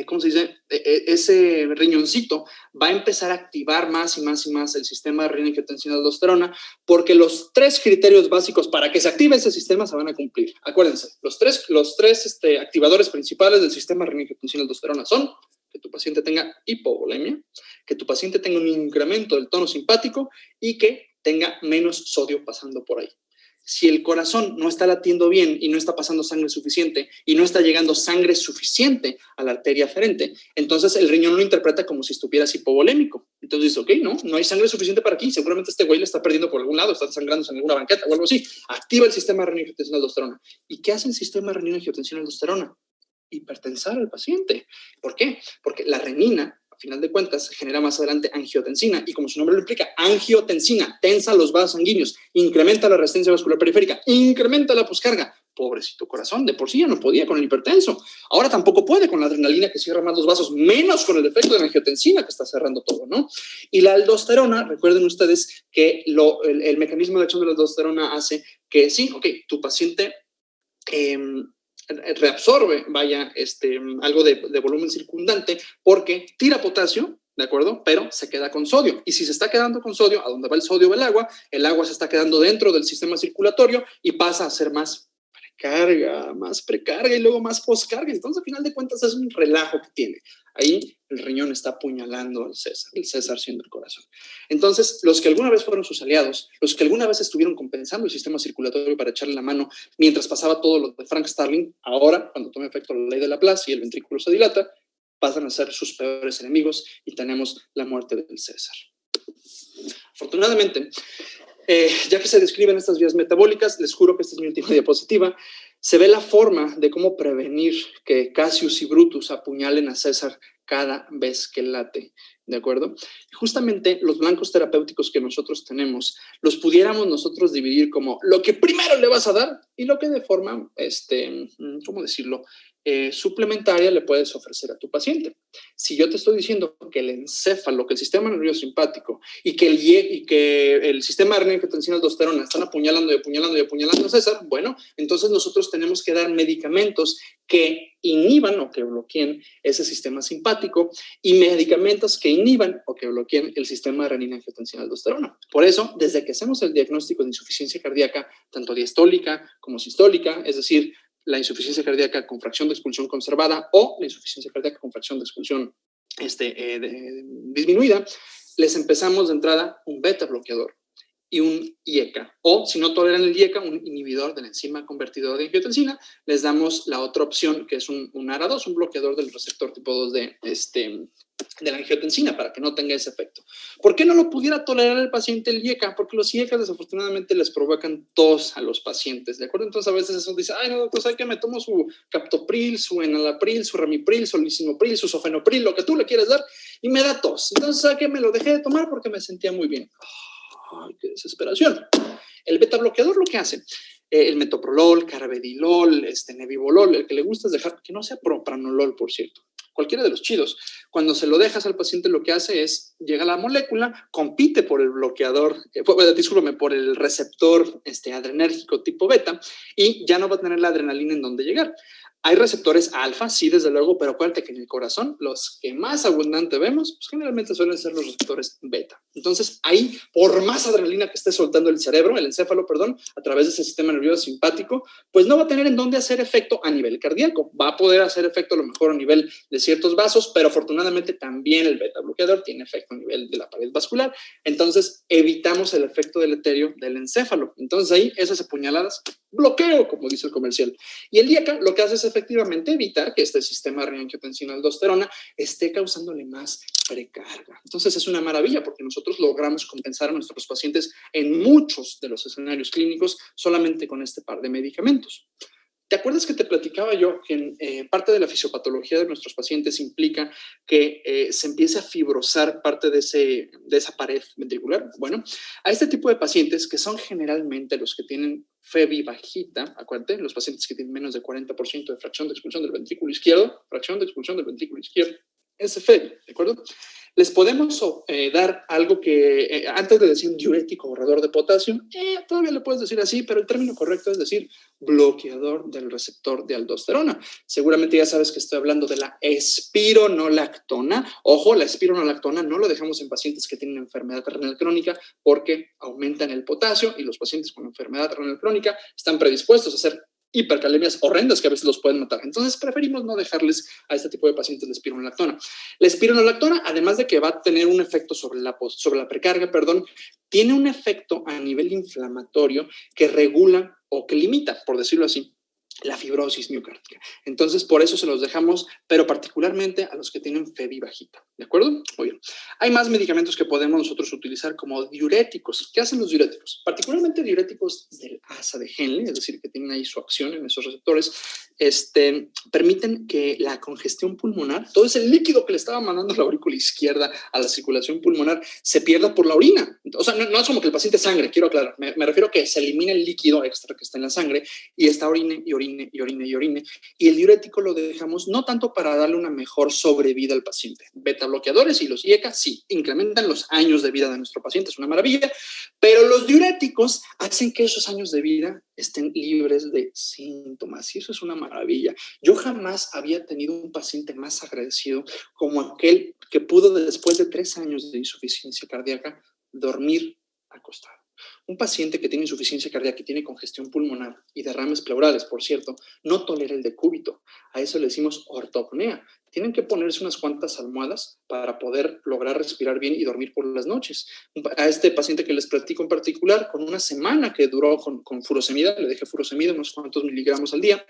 ¿cómo se dice? Ese riñoncito va a empezar a activar más y más y más el sistema de renina-angiotensina-aldosterona, porque los 3 criterios básicos para que se active ese sistema se van a cumplir. Acuérdense, los tres activadores principales del sistema renina-angiotensina-aldosterona son que tu paciente tenga hipovolemia, que tu paciente tenga un incremento del tono simpático y que tenga menos sodio pasando por ahí. Si el corazón no está latiendo bien y no está pasando sangre suficiente y no está llegando sangre suficiente a la arteria aferente, entonces el riñón lo interpreta como si estuvieras hipovolémico. Entonces dice, ok, no hay sangre suficiente para aquí, seguramente este güey le está perdiendo por algún lado, está sangrándose en alguna banqueta o algo así. Activa el sistema renina-angiotensina-aldosterona. ¿Y qué hace el sistema renina-angiotensina-aldosterona? Hipertensar al paciente. ¿Por qué? Porque la renina, a final de cuentas, se genera más adelante angiotensina, y como su nombre lo implica, angiotensina tensa los vasos sanguíneos, incrementa la resistencia vascular periférica, incrementa la poscarga. Pobrecito corazón, de por sí ya no podía con el hipertenso, ahora tampoco puede con la adrenalina que cierra más los vasos, menos con el efecto de la angiotensina que está cerrando todo, ¿no? Y la aldosterona, recuerden ustedes que el mecanismo de acción de la aldosterona hace que sí, ok, tu paciente reabsorbe, algo de volumen circundante, porque tira potasio, ¿de acuerdo? Pero se queda con sodio. Y si se está quedando con sodio, ¿a dónde va el sodio? Va el agua se está quedando dentro del sistema circulatorio y pasa a ser más precarga y luego más poscarga. Entonces, al final de cuentas, es un relajo que tiene. Ahí el riñón está apuñalando al César, el César siendo el corazón. Entonces, los que alguna vez fueron sus aliados, los que alguna vez estuvieron compensando el sistema circulatorio para echarle la mano mientras pasaba todo lo de Frank Starling, ahora, cuando toma efecto la ley de Laplace y el ventrículo se dilata, pasan a ser sus peores enemigos y tenemos la muerte del César. Afortunadamente, ya que se describen estas vías metabólicas, les juro que esta es mi última diapositiva, se ve la forma de cómo prevenir que Cassius y Brutus apuñalen a César cada vez que late, ¿de acuerdo? Y justamente los blancos terapéuticos que nosotros tenemos, los pudiéramos nosotros dividir como lo que primero le vas a dar y lo que de forma, ¿cómo decirlo?, suplementaria le puedes ofrecer a tu paciente. Si yo te estoy diciendo que el encéfalo, que el sistema nervioso simpático y que el sistema renina-angiotensina-aldosterona están apuñalando y apuñalando y apuñalando a César, bueno, entonces nosotros tenemos que dar medicamentos que inhiban o que bloqueen ese sistema simpático y medicamentos que inhiban o que bloqueen el sistema renina-angiotensina-aldosterona. Por eso, desde que hacemos el diagnóstico de insuficiencia cardíaca, tanto diastólica como sistólica, es decir, la insuficiencia cardíaca con fracción de expulsión conservada o la insuficiencia cardíaca con fracción de expulsión disminuida, les empezamos de entrada un beta bloqueador y un IECA, o si no toleran el IECA, un inhibidor de la enzima convertidora de angiotensina. Les damos la otra opción, que es un ARA2, un bloqueador del receptor tipo 2 de la angiotensina, para que no tenga ese efecto. ¿Por qué no lo pudiera tolerar el paciente el IECA? Porque los IECA desafortunadamente les provocan tos a los pacientes, ¿de acuerdo? Entonces a veces eso dice, ay no, doctor, ¿sabe qué? Me tomo su captopril, su enalapril, su ramipril, su lisinopril, su sofenopril, lo que tú le quieres dar, y me da tos. Entonces, ¿sabe qué? Me lo dejé de tomar porque me sentía muy bien. ¡Ay, qué desesperación! El beta bloqueador lo que hace, el metoprolol, carvedilol, nebivolol, el que le gusta es dejar, que no sea propranolol, por cierto, cualquiera de los chidos. Cuando se lo dejas al paciente, lo que hace es, llega la molécula, compite por el bloqueador, por el receptor adrenérgico tipo beta, y ya no va a tener la adrenalina en donde llegar. Hay receptores alfa, sí, desde luego, pero acuérdate que en el corazón los que más abundante vemos, pues generalmente suelen ser los receptores beta. Entonces, ahí, por más adrenalina que esté soltando el cerebro, el encéfalo, perdón, a través de ese sistema nervioso simpático, pues no va a tener en dónde hacer efecto a nivel cardíaco. Va a poder hacer efecto a lo mejor a nivel de ciertos vasos, pero afortunadamente también el beta bloqueador tiene efecto a nivel de la pared vascular. Entonces, evitamos el efecto deleterio del encéfalo. Entonces, ahí, esas apuñaladas, bloqueo, como dice el comercial. Y el IECA lo que hace es efectivamente evitar que este sistema renina-angiotensina-aldosterona esté causándole más precarga. Entonces es una maravilla porque nosotros logramos compensar a nuestros pacientes en muchos de los escenarios clínicos solamente con este par de medicamentos. ¿Te acuerdas que te platicaba yo que parte de la fisiopatología de nuestros pacientes implica que se empiece a fibrosar parte de esa pared ventricular? Bueno, a este tipo de pacientes, que son generalmente los que tienen FEBI bajita, acuérdate, los pacientes que tienen menos de 40% de fracción de expulsión del ventrículo izquierdo, ese FEBI, ¿de acuerdo? Les podemos dar algo que, antes de decir diurético ahorrador de potasio, todavía le puedes decir así, pero el término correcto es decir bloqueador del receptor de aldosterona. Seguramente ya sabes que estoy hablando de la espironolactona. Ojo, la espironolactona no lo dejamos en pacientes que tienen enfermedad renal crónica porque aumentan el potasio y los pacientes con enfermedad renal crónica están predispuestos a hacer hipercalemias horrendas que a veces los pueden matar. Entonces, preferimos no dejarles a este tipo de pacientes la espironolactona. La espironolactona, además de que va a tener un efecto sobre la precarga, tiene un efecto a nivel inflamatorio que regula o que limita, por decirlo así, la fibrosis miocárdica. Entonces, por eso se los dejamos, pero particularmente a los que tienen FeB bajita. ¿De acuerdo? Muy bien. Hay más medicamentos que podemos nosotros utilizar como diuréticos. ¿Qué hacen los diuréticos? Particularmente diuréticos del asa de Henle, es decir, que tienen ahí su acción en esos receptores, permiten que la congestión pulmonar, todo ese líquido que le estaba mandando la aurícula izquierda a la circulación pulmonar, se pierda por la orina. O sea, no es como que el paciente sangre, quiero aclarar. Me refiero a que se elimina el líquido extra que está en la sangre y está orine y orine y orine y orine. Y el diurético lo dejamos no tanto para darle una mejor sobrevida al paciente. Beta bloqueadores y los IECA sí incrementan los años de vida de nuestro paciente, es una maravilla, pero los diuréticos hacen que esos años de vida estén libres de síntomas y eso es una maravilla. Yo jamás había tenido un paciente más agradecido como aquel que pudo después de 3 años de insuficiencia cardíaca dormir acostado. Un paciente que tiene insuficiencia cardíaca y tiene congestión pulmonar y derrames pleurales, por cierto, no tolera el decúbito. A eso le decimos ortopnea. Tienen que ponerse unas cuantas almohadas para poder lograr respirar bien y dormir por las noches. A este paciente que les platico en particular, con una semana que duró con furosemida, le dejé furosemida unos cuantos miligramos al día,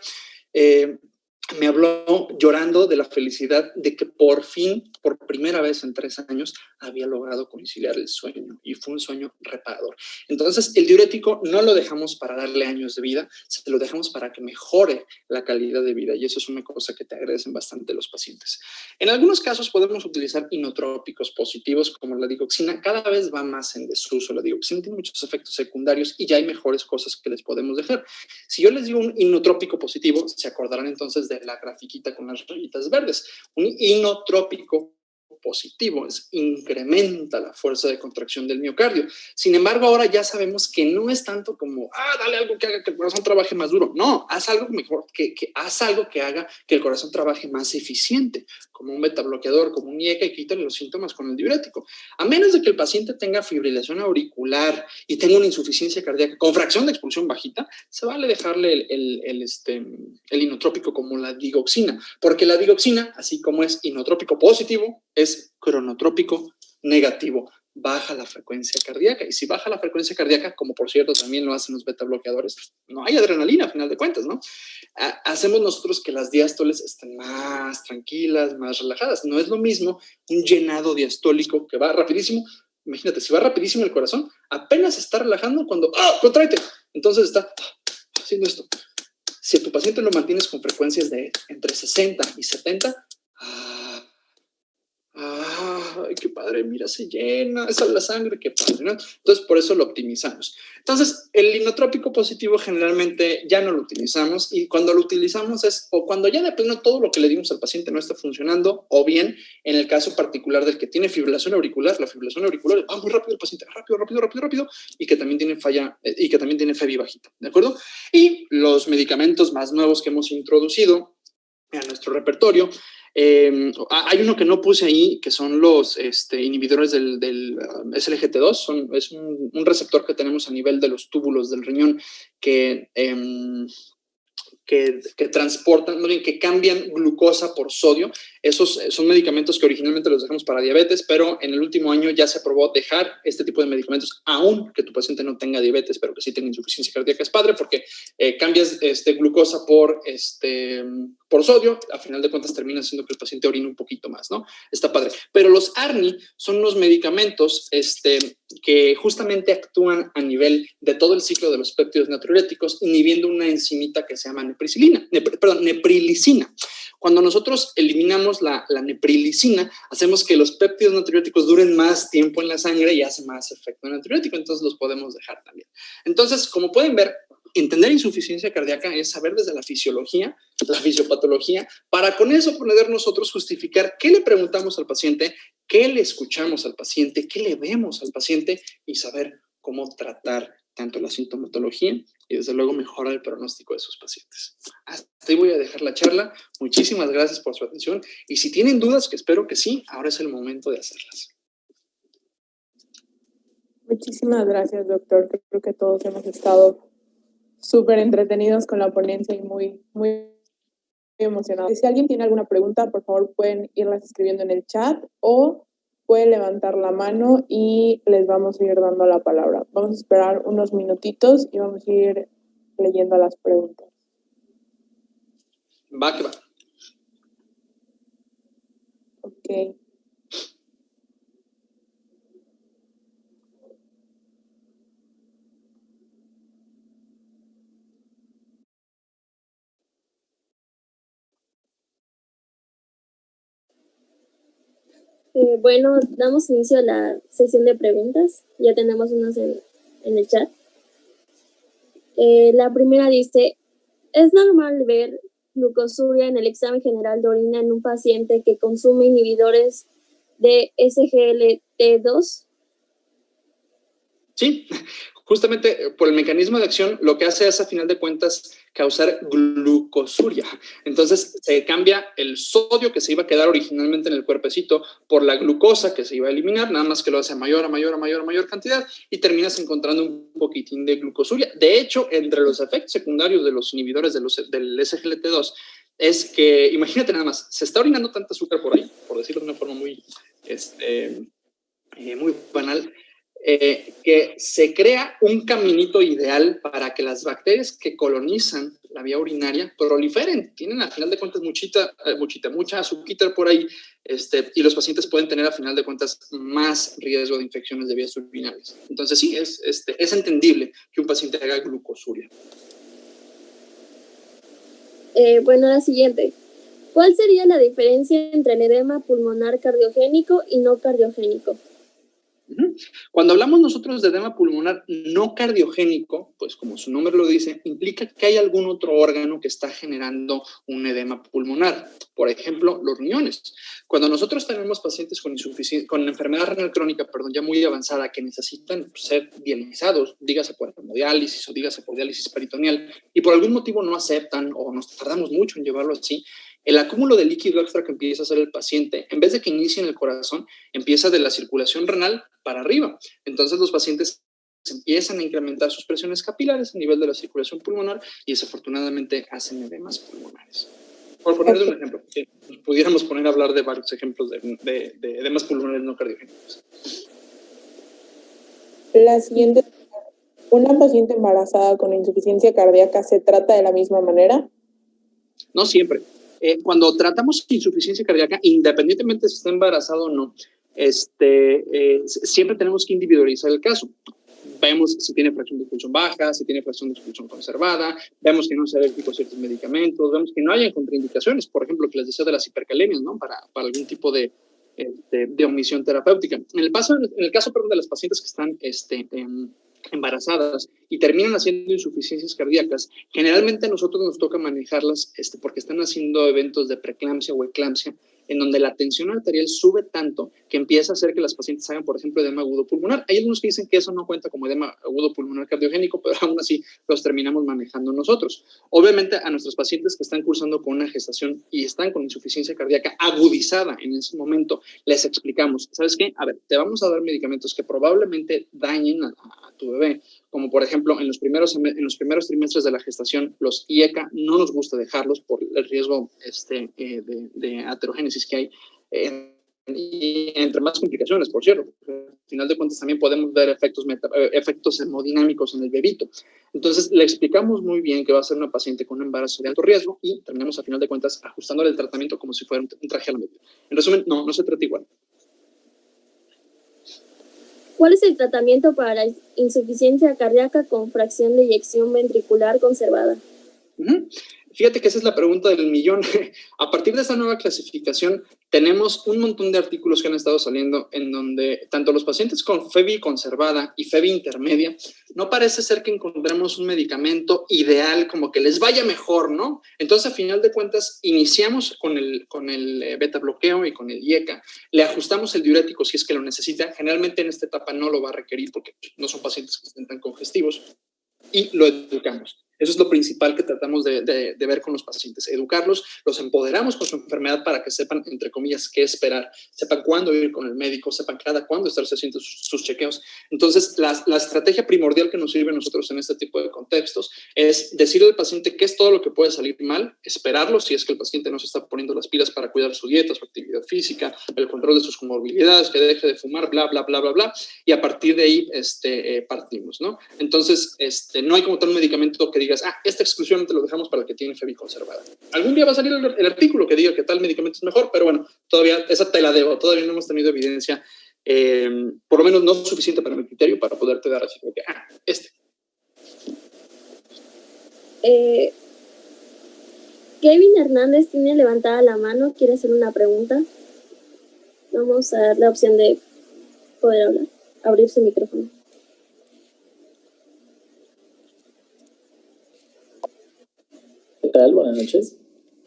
me habló llorando de la felicidad de que por fin, por primera vez en 3 años, había logrado conciliar el sueño y fue un sueño reparador. Entonces, el diurético no lo dejamos para darle años de vida, se lo dejamos para que mejore la calidad de vida y eso es una cosa que te agradecen bastante los pacientes. En algunos casos podemos utilizar inotrópicos positivos como la digoxina, cada vez va más en desuso. La digoxina tiene muchos efectos secundarios y ya hay mejores cosas que les podemos dejar. Si yo les digo un inotrópico positivo, se acordarán entonces de la grafiquita con las rayitas verdes. Un inotrópico positivo incrementa la fuerza de contracción del miocardio. Sin embargo, ahora ya sabemos que no es tanto como, dale algo que haga que el corazón trabaje más duro. No, haz algo mejor, haz algo que haga que el corazón trabaje más eficiente, como un betabloqueador, como un IECA, y quítale los síntomas con el diurético. A menos de que el paciente tenga fibrilación auricular y tenga una insuficiencia cardíaca con fracción de expulsión bajita, se vale dejarle el inotrópico como la digoxina, porque la digoxina, así como es inotrópico positivo, es cronotrópico negativo, baja la frecuencia cardíaca. Y si baja la frecuencia cardíaca, como por cierto también lo hacen los beta bloqueadores, no hay adrenalina a final de cuentas, ¿no? Hacemos nosotros que las diástoles estén más tranquilas, más relajadas. No es lo mismo un llenado diastólico que va rapidísimo. Imagínate, si va rapidísimo el corazón, apenas está relajando cuando contraite. Entonces está haciendo esto. Si a tu paciente lo mantienes con frecuencias de entre 60 y 70, ¡ay, qué padre! Mira, se llena, esa es la sangre, qué padre, ¿no? Entonces, por eso lo optimizamos. Entonces, el inotrópico positivo generalmente ya no lo utilizamos y cuando lo utilizamos es o cuando ya de pleno todo lo que le dimos al paciente no está funcionando o bien en el caso particular del que tiene fibrilación auricular, la fibrilación auricular va muy rápido el paciente, rápido y que también tiene falla y que también tiene FeB bajita, ¿de acuerdo? Y los medicamentos más nuevos que hemos introducido a nuestro repertorio, hay uno que no puse ahí, que son los inhibidores del SGLT2. Es un receptor que tenemos a nivel de los túbulos del riñón que transportan, que cambian glucosa por sodio. Esos son medicamentos que originalmente los dejamos para diabetes, pero en el último año ya se aprobó dejar este tipo de medicamentos, aun que tu paciente no tenga diabetes, pero que sí tenga insuficiencia cardíaca. Es padre porque cambias glucosa por sodio, a final de cuentas termina haciendo que el paciente orine un poquito más, ¿no? Está padre. Pero los ARNI son unos medicamentos que justamente actúan a nivel de todo el ciclo de los péptidos natriuréticos, inhibiendo una enzimita que se llama neprilicina. Cuando nosotros eliminamos la neprilicina, hacemos que los péptidos natriuréticos duren más tiempo en la sangre y hace más efecto natriurético, entonces los podemos dejar también. Entonces, como pueden ver, entender insuficiencia cardíaca es saber desde la fisiología, la fisiopatología, para con eso poder nosotros justificar qué le preguntamos al paciente, qué le escuchamos al paciente, qué le vemos al paciente y saber cómo tratar tanto la sintomatología y desde luego mejorar el pronóstico de sus pacientes. Hasta ahí voy a dejar la charla. Muchísimas gracias por su atención y si tienen dudas, que espero que sí, ahora es el momento de hacerlas. Muchísimas gracias, doctor. Creo que todos hemos estado súper entretenidos con la ponencia y muy emocionados. Si alguien tiene alguna pregunta, por favor pueden irlas escribiendo en el chat o pueden levantar la mano y les vamos a ir dando la palabra. Vamos a esperar unos minutitos y vamos a ir leyendo las preguntas. Va que va. Ok. Bueno, damos inicio a la sesión de preguntas. Ya tenemos unas en el chat. La primera dice, ¿es normal ver glucosuria en el examen general de orina en un paciente que consume inhibidores de SGLT2? Sí, justamente por el mecanismo de acción lo que hace es a final de cuentas causar glucosuria. Entonces se cambia el sodio que se iba a quedar originalmente en el cuerpecito por la glucosa que se iba a eliminar, nada más que lo hace a mayor cantidad y terminas encontrando un poquitín de glucosuria. De hecho, entre los efectos secundarios de los inhibidores del SGLT2 es que, imagínate nada más, se está orinando tanta azúcar por ahí, por decirlo de una forma muy banal, que se crea un caminito ideal para que las bacterias que colonizan la vía urinaria proliferen. Tienen a final de cuentas mucha azúcar por ahí, y los pacientes pueden tener a final de cuentas más riesgo de infecciones de vías urinarias. Entonces sí, es entendible que un paciente haga glucosuria. Bueno, la siguiente. ¿Cuál sería la diferencia entre el edema pulmonar cardiogénico y no cardiogénico? Cuando hablamos nosotros de edema pulmonar no cardiogénico, pues como su nombre lo dice, implica que hay algún otro órgano que está generando un edema pulmonar. Por ejemplo, los riñones. Cuando nosotros tenemos pacientes con enfermedad renal crónica, ya muy avanzada, que necesitan ser dializados, dígase por hemodiálisis o dígase por diálisis peritoneal, y por algún motivo no aceptan o nos tardamos mucho en llevarlo así, el acúmulo de líquido extra que empieza a hacer el paciente, en vez de que inicie en el corazón, empieza de la circulación renal para arriba. Entonces los pacientes empiezan a incrementar sus presiones capilares a nivel de la circulación pulmonar y desafortunadamente hacen edemas pulmonares. Por ponerle un ejemplo, pudiéramos poner a hablar de varios ejemplos de edemas pulmonares no cardiogénicos. La siguiente, ¿una paciente embarazada con insuficiencia cardíaca se trata de la misma manera? No siempre. Cuando tratamos insuficiencia cardíaca, independientemente si está embarazado o no, siempre tenemos que individualizar el caso. Vemos si tiene fracción de expulsión baja, si tiene fracción de expulsión conservada, vemos que no sea alérgico a ciertos medicamentos, vemos que no haya contraindicaciones, por ejemplo, que les decía de las hipercalemias, ¿no? Para algún tipo de omisión terapéutica. En el caso de las pacientes que están embarazadas y terminan haciendo insuficiencias cardíacas, generalmente a nosotros nos toca manejarlas porque están haciendo eventos de preeclampsia o eclampsia, en donde la tensión arterial sube tanto que empieza a hacer que las pacientes hagan, por ejemplo, edema agudo pulmonar. Hay algunos que dicen que eso no cuenta como edema agudo pulmonar cardiogénico, pero aún así los terminamos manejando nosotros. Obviamente a nuestros pacientes que están cursando con una gestación y están con insuficiencia cardíaca agudizada en ese momento, les explicamos, ¿sabes qué? A ver, te vamos a dar medicamentos que probablemente dañen a tu bebé, como por ejemplo en los primeros trimestres de la gestación, los IECA no nos gusta dejarlos por el riesgo de aterogénesis que hay, y entre más complicaciones, por cierto. Al final de cuentas también podemos ver efectos hemodinámicos en el bebito. Entonces le explicamos muy bien que va a ser una paciente con un embarazo de alto riesgo y terminamos a final de cuentas ajustándole el tratamiento como si fuera un traje a la medida. En resumen, no se trata igual. ¿Cuál es el tratamiento para la insuficiencia cardíaca con fracción de eyección ventricular conservada? Fíjate que esa es la pregunta del millón. A partir de esta nueva clasificación, tenemos un montón de artículos que han estado saliendo en donde tanto los pacientes con FEBI conservada y FEBI intermedia, no parece ser que encontremos un medicamento ideal, como que les vaya mejor, ¿no? Entonces, a final de cuentas, iniciamos con el beta bloqueo y con el IECA. Le ajustamos el diurético si es que lo necesita. Generalmente en esta etapa no lo va a requerir porque no son pacientes que estén tan congestivos. Y lo educamos. Eso es lo principal que tratamos de ver con los pacientes, educarlos, los empoderamos con su enfermedad para que sepan, entre comillas, qué esperar, sepan cuándo ir con el médico, sepan cada cuándo estarse haciendo sus chequeos. Entonces, la estrategia primordial que nos sirve a nosotros en este tipo de contextos es decirle al paciente qué es todo lo que puede salir mal, esperarlo si es que el paciente no se está poniendo las pilas para cuidar su dieta, su actividad física, el control de sus comorbilidades, que deje de fumar, bla, bla, bla, bla, bla, y a partir de ahí partimos, ¿no? Entonces, no hay como tal un medicamento que digas, esta exclusivamente lo dejamos para el que tiene FEBI conservada. Algún día va a salir el artículo que diga que tal medicamento es mejor, pero bueno, todavía esa te la debo, todavía no hemos tenido evidencia, por lo menos no suficiente para mi criterio, para poderte dar así como que, Kevin Hernández tiene levantada la mano, quiere hacer una pregunta. Vamos a dar la opción de poder hablar, abrir su micrófono. ¿Qué tal? Buenas noches.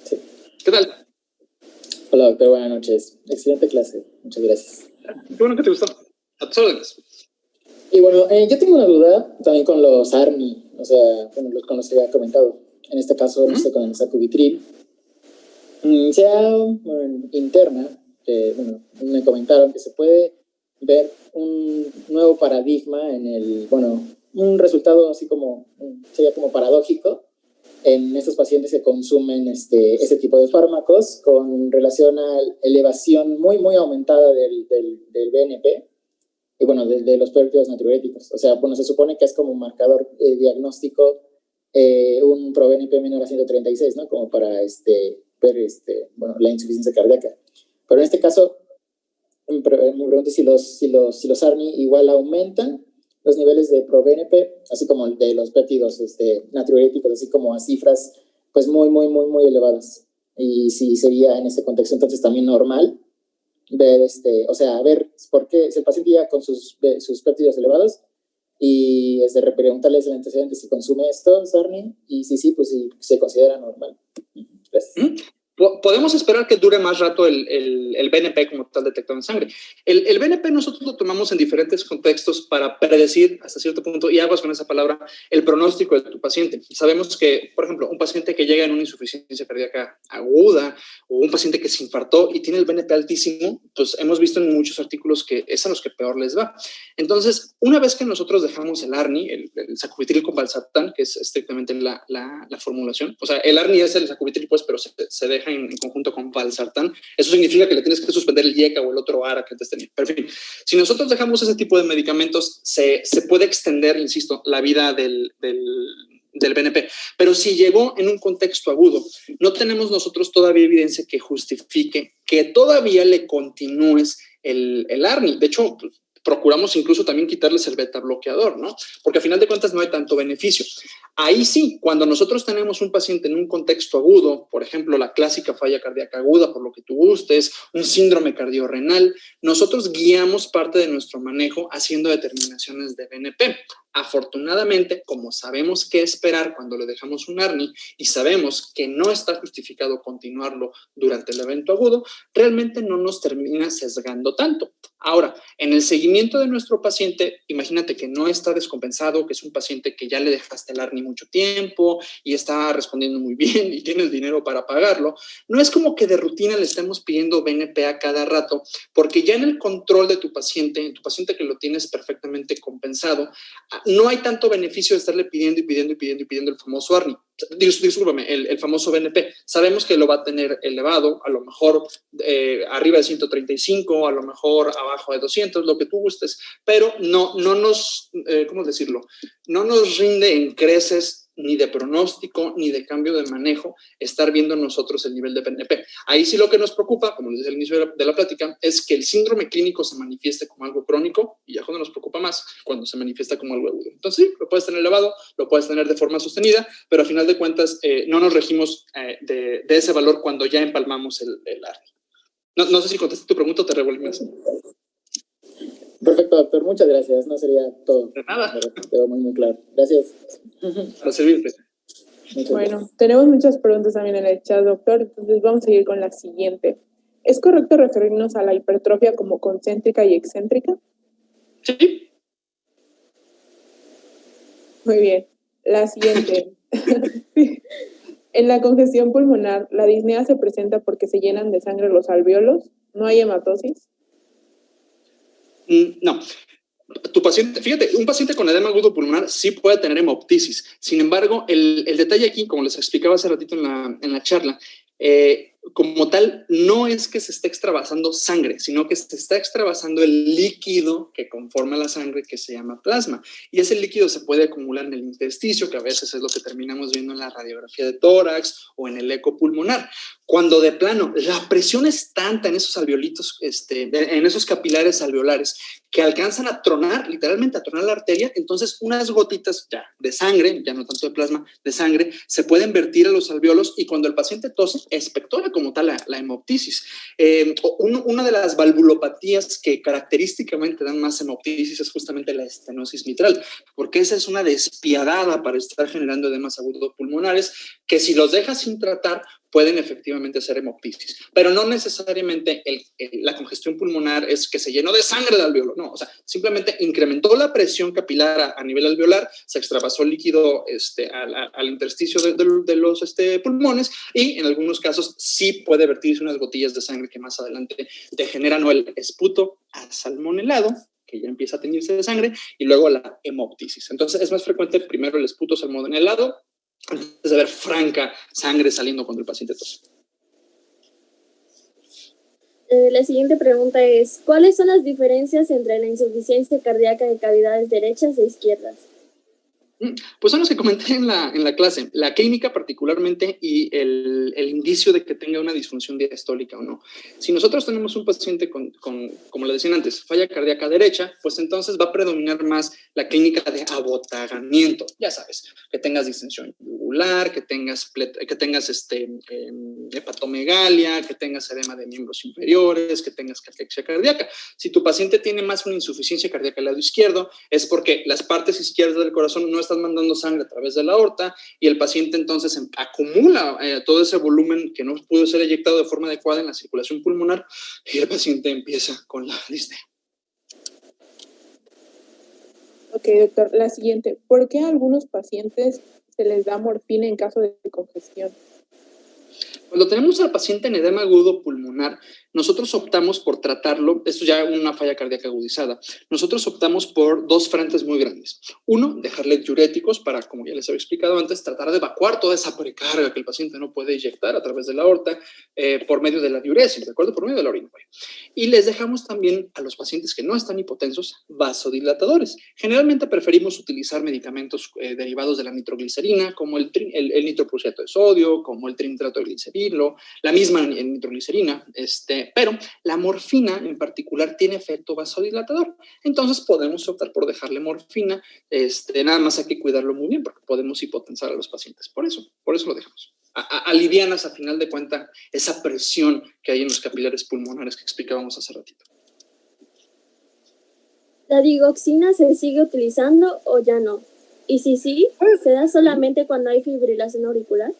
Sí. ¿Qué tal? Hola, doctor. Buenas noches. Excelente clase. Muchas gracias. Qué bueno que te gustó. A tus órdenes. Y bueno, yo tengo una duda también con los ARNI, o sea, con los que había comentado. En este caso, no sé, con el sacubitril. Interna, me comentaron que se puede ver un nuevo paradigma en un resultado así como, sería como paradójico, en estos pacientes que consumen este tipo de fármacos con relación a elevación muy, muy aumentada del BNP y de los péptidos natriuréticos. O sea, se supone que es como un marcador diagnóstico un ProBNP menor a 136, ¿no? Como para ver la insuficiencia cardíaca. Pero en este caso, me pregunto si los ARNI igual aumentan los niveles de ProBNP, así como de los péptidos natriuréticos, así como a cifras pues muy, muy, muy, muy elevadas. Y si sería en este contexto entonces también normal ver, ver por qué, si el paciente ya con sus péptidos elevados, y preguntarles el antecedente si consume esto, ARNI, y sí, pues si se considera normal. Gracias. Podemos esperar que dure más rato el BNP como tal detectado en sangre. El BNP nosotros lo tomamos en diferentes contextos para predecir hasta cierto punto, y aguas con esa palabra, el pronóstico de tu paciente. Sabemos que, por ejemplo, un paciente que llega en una insuficiencia cardíaca aguda o un paciente que se infartó y tiene el BNP altísimo, pues hemos visto en muchos artículos que es a los que peor les va. Entonces, una vez que nosotros dejamos el ARNI, el sacubitril con valsartán, que es estrictamente la formulación, o sea, el ARNI es el sacubitril, pues, pero se deja en conjunto con valsartán. Eso significa que le tienes que suspender el IECA o el otro ARA que antes tenía. Pero en fin, si nosotros dejamos ese tipo de medicamentos, se puede extender, insisto, la vida del BNP. Pero si llegó en un contexto agudo, no tenemos nosotros todavía evidencia que justifique que todavía le continúes el ARNI. De hecho, procuramos incluso también quitarles el beta bloqueador, ¿no? Porque a final de cuentas no hay tanto beneficio. Ahí sí, cuando nosotros tenemos un paciente en un contexto agudo, por ejemplo, la clásica falla cardíaca aguda, por lo que tú gustes, un síndrome cardiorrenal, nosotros guiamos parte de nuestro manejo haciendo determinaciones de BNP. Afortunadamente, como sabemos qué esperar cuando le dejamos un ARNI y sabemos que no está justificado continuarlo durante el evento agudo, realmente no nos termina sesgando tanto. Ahora, en el seguimiento de nuestro paciente, imagínate que no está descompensado, que es un paciente que ya le dejaste el ARNI mucho tiempo y está respondiendo muy bien y tiene el dinero para pagarlo. No es como que de rutina le estemos pidiendo BNP a cada rato, porque ya en el control de tu paciente que lo tienes perfectamente compensado, no hay tanto beneficio de estarle pidiendo el famoso ARNI. Discúlpame, el famoso BNP. Sabemos que lo va a tener elevado, a lo mejor arriba de 135, a lo mejor abajo de 200, lo que tú gustes, pero no nos, ¿cómo decirlo? No nos rinde en creces ni de pronóstico, ni de cambio de manejo, estar viendo nosotros el nivel de PNP. Ahí sí lo que nos preocupa, como les dije al inicio de la plática, es que el síndrome clínico se manifieste como algo crónico, y ya cuando nos preocupa más, cuando se manifiesta como algo agudo. Entonces sí, lo puedes tener elevado, lo puedes tener de forma sostenida, pero a final de cuentas no nos regimos de ese valor cuando ya empalmamos el ARNI. No sé si contesté tu pregunta o te revolví más. Perfecto, doctor. Muchas gracias. No sería todo. De nada. Quedó muy claro. Gracias. Para servirte. Bueno, tenemos muchas preguntas también en el chat, doctor, entonces vamos a seguir con la siguiente. ¿Es correcto referirnos a la hipertrofia como concéntrica y excéntrica? Sí. Muy bien. La siguiente. En la congestión pulmonar, ¿la disnea se presenta porque se llenan de sangre los alvéolos? ¿No hay hematosis? No. Tu paciente, fíjate, un paciente con edema agudo pulmonar sí puede tener hemoptisis. Sin embargo, el detalle aquí, como les explicaba hace ratito en la charla, como tal, no es que se esté extravasando sangre, sino que se está extravasando el líquido que conforma la sangre, que se llama plasma. Y ese líquido se puede acumular en el intersticio, que a veces es lo que terminamos viendo en la radiografía de tórax o en el eco pulmonar. Cuando de plano la presión es tanta en esos alveolitos, en esos capilares alveolares, que alcanzan a tronar, literalmente a tronar la arteria, entonces unas gotitas ya de sangre, ya no tanto de plasma, de sangre, se pueden vertir a los alveolos y cuando el paciente tose, expectora como tal la hemoptisis. Una de las valvulopatías que característicamente dan más hemoptisis es justamente la estenosis mitral, porque esa es una despiadada para estar generando edemas agudos pulmonares que si los dejas sin tratar, pueden efectivamente hacer hemoptisis, pero no necesariamente la congestión pulmonar es que se llenó de sangre de alveolo, no, o sea, simplemente incrementó la presión capilar a nivel alveolar, se extravasó el líquido al intersticio de los pulmones y en algunos casos sí puede vertirse unas gotillas de sangre que más adelante te generan el esputo asalmonelado, que ya empieza a teñirse de sangre, y luego la hemoptisis. Entonces es más frecuente primero el esputo salmonelado antes de ver franca sangre saliendo cuando el paciente tose. La siguiente pregunta es, ¿cuáles son las diferencias entre la insuficiencia cardíaca de cavidades derechas e izquierdas? Pues son los que comenté en la clase, la clínica particularmente y el indicio de que tenga una disfunción diastólica o no. Si nosotros tenemos un paciente con, como le decían antes, falla cardíaca derecha, pues entonces va a predominar más la clínica de abotagamiento. Ya sabes, que tengas distensión yugular, que tengas hepatomegalia, que tengas edema de miembros inferiores, que tengas cachexia cardíaca. Si tu paciente tiene más una insuficiencia cardíaca al lado izquierdo, es porque las partes izquierdas del corazón no están mandando sangre a través de la aorta y el paciente entonces acumula todo ese volumen que no pudo ser eyectado de forma adecuada en la circulación pulmonar y el paciente empieza con la disnea. Ok, doctor. La siguiente. ¿Por qué a algunos pacientes se les da morfina en caso de congestión? Cuando tenemos al paciente en edema agudo pulmonar, nosotros optamos por tratarlo, esto ya es una falla cardíaca agudizada, nosotros optamos por dos frentes muy grandes. Uno, dejarle diuréticos para, como ya les había explicado antes, tratar de evacuar toda esa precarga que el paciente no puede inyectar a través de la aorta por medio de la diuresis, ¿de acuerdo? Por medio de la orina. Y les dejamos también a los pacientes que no están hipotensos vasodilatadores. Generalmente preferimos utilizar medicamentos derivados de la nitroglicerina, como el nitroprusiato de sodio, como el trinitrato de glicerilo, la misma nitroglicerina, pero la morfina en particular tiene efecto vasodilatador. Entonces podemos optar por dejarle morfina, nada más hay que cuidarlo muy bien porque podemos hipotensar a los pacientes. Por eso lo dejamos. Alivianas a final de cuenta esa presión que hay en los capilares pulmonares que explicábamos hace ratito. ¿La digoxina se sigue utilizando o ya no? Y si sí, ¿se da solamente cuando hay fibrilación auricular?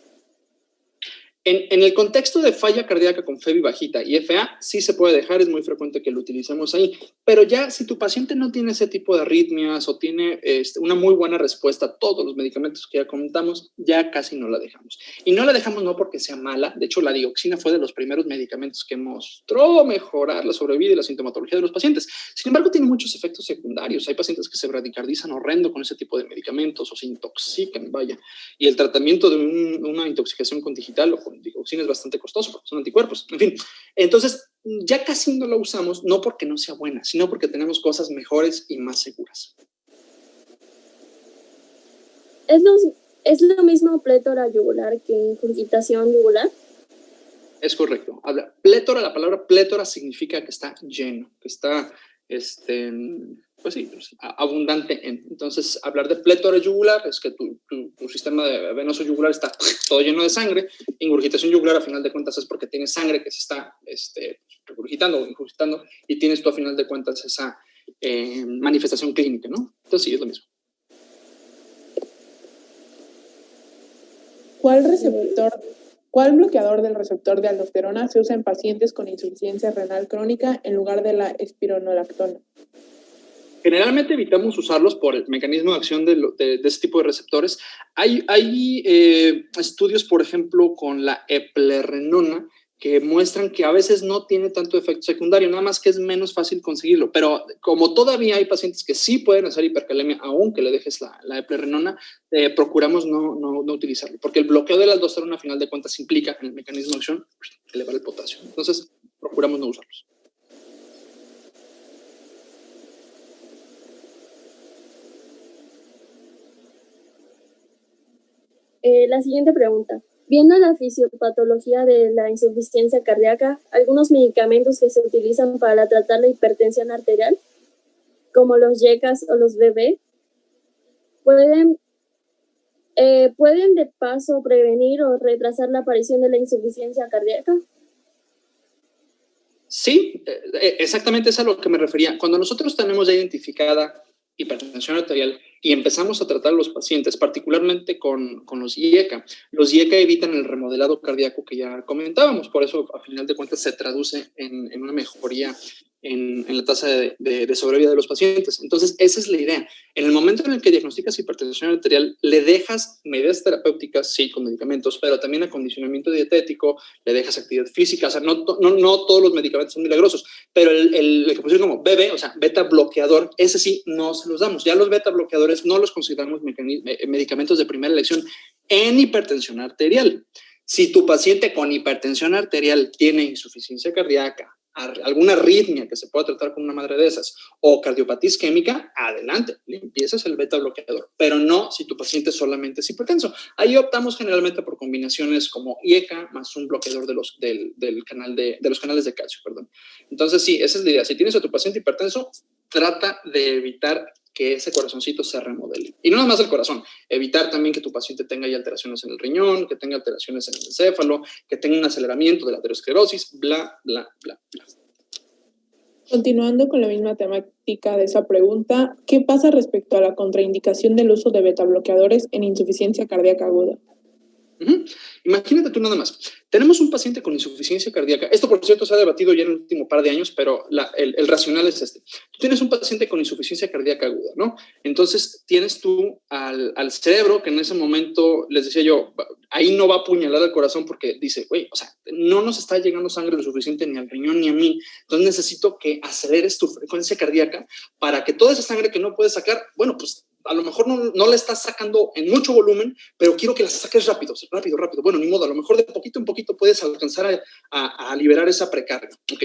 En el contexto de falla cardíaca con FEBI bajita y FA, sí se puede dejar, es muy frecuente que lo utilicemos ahí, pero ya si tu paciente no tiene ese tipo de arritmias o tiene una muy buena respuesta a todos los medicamentos que ya comentamos, ya casi no la dejamos. Y no la dejamos no porque sea mala, de hecho la digoxina fue de los primeros medicamentos que mostró mejorar la sobrevida y la sintomatología de los pacientes. Sin embargo, tiene muchos efectos secundarios. Hay pacientes que se bradicardizan horrendo con ese tipo de medicamentos o se intoxican, vaya. Y el tratamiento de una intoxicación con digital o con digoxina es bastante costoso porque son anticuerpos. En fin, entonces ya casi no la usamos, no porque no sea buena, sino porque tenemos cosas mejores y más seguras. ¿Es lo mismo plétora yugular que ingurgitación yugular? Es correcto. Plétora, la palabra plétora significa que está lleno, que está, pues sí, pues, abundante en. Entonces, hablar de plétora yugular es que tu sistema venoso yugular está todo lleno de sangre. Ingurgitación yugular, a final de cuentas, es porque tienes sangre que se está regurgitando o ingurgitando y tienes tú, a final de cuentas, esa manifestación clínica, ¿no? Entonces, sí, es lo mismo. ¿Cuál bloqueador del receptor de aldosterona se usa en pacientes con insuficiencia renal crónica en lugar de la espironolactona? Generalmente evitamos usarlos por el mecanismo de acción de ese tipo de receptores. Hay estudios, por ejemplo, con la eplerenona, que muestran que a veces no tiene tanto efecto secundario, nada más que es menos fácil conseguirlo. Pero como todavía hay pacientes que sí pueden hacer hipercalemia, aunque le dejes la eplerenona, procuramos no utilizarlo, porque el bloqueo de la aldosterona, a final de cuentas, implica en el mecanismo de acción elevar el potasio. Entonces, procuramos no usarlos. La siguiente pregunta. Viendo la fisiopatología de la insuficiencia cardíaca, algunos medicamentos que se utilizan para tratar la hipertensión arterial, como los YECAS o los BB, pueden de paso prevenir o retrasar la aparición de la insuficiencia cardíaca. Sí, exactamente es a lo que me refería. Cuando nosotros tenemos ya identificada hipertensión arterial y empezamos a tratar a los pacientes, particularmente con los IECA. Los IECA evitan el remodelado cardíaco que ya comentábamos, por eso a final de cuentas se traduce en una mejoría en la tasa de sobrevida de los pacientes. Entonces, esa es la idea. En el momento en el que diagnosticas hipertensión arterial, le dejas medidas terapéuticas, sí, con medicamentos, pero también acondicionamiento dietético, le dejas actividad física. O sea, no todos los medicamentos son milagrosos, pero el que pusieron como BB, o sea, beta bloqueador, ese sí no se los damos. Ya los beta bloqueadores no los consideramos medicamentos de primera elección en hipertensión arterial. Si tu paciente con hipertensión arterial tiene insuficiencia cardíaca, alguna arritmia que se pueda tratar con una madre de esas, o cardiopatía isquémica, adelante, le empiezas el beta bloqueador, pero no si tu paciente solamente es hipertenso. Ahí optamos generalmente por combinaciones como IECA más un bloqueador de los canales de calcio, perdón. Entonces sí, esa es la idea. Si tienes a tu paciente hipertenso, trata de evitar que ese corazoncito se remodele. Y no nada más el corazón, evitar también que tu paciente tenga ya alteraciones en el riñón, que tenga alteraciones en el encéfalo, que tenga un aceleramiento de la aterosclerosis, bla, bla, bla, bla. Continuando con la misma temática de esa pregunta, ¿qué pasa respecto a la contraindicación del uso de betabloqueadores en insuficiencia cardíaca aguda? Imagínate tú nada más. Tenemos un paciente con insuficiencia cardíaca. Esto, por cierto, se ha debatido ya en el último par de años, pero el racional es este. Tú tienes un paciente con insuficiencia cardíaca aguda, ¿no? Entonces, tienes tú al cerebro que en ese momento, les decía yo, ahí no va a apuñalar al corazón porque dice, güey, o sea, no nos está llegando sangre lo suficiente ni al riñón ni a mí. Entonces, necesito que aceleres tu frecuencia cardíaca para que toda esa sangre que no puedes sacar, bueno, pues a lo mejor no la estás sacando en mucho volumen, pero quiero que la saques rápido. Bueno, ni modo, a lo mejor de poquito en poquito puedes alcanzar a liberar esa precarga. Ok,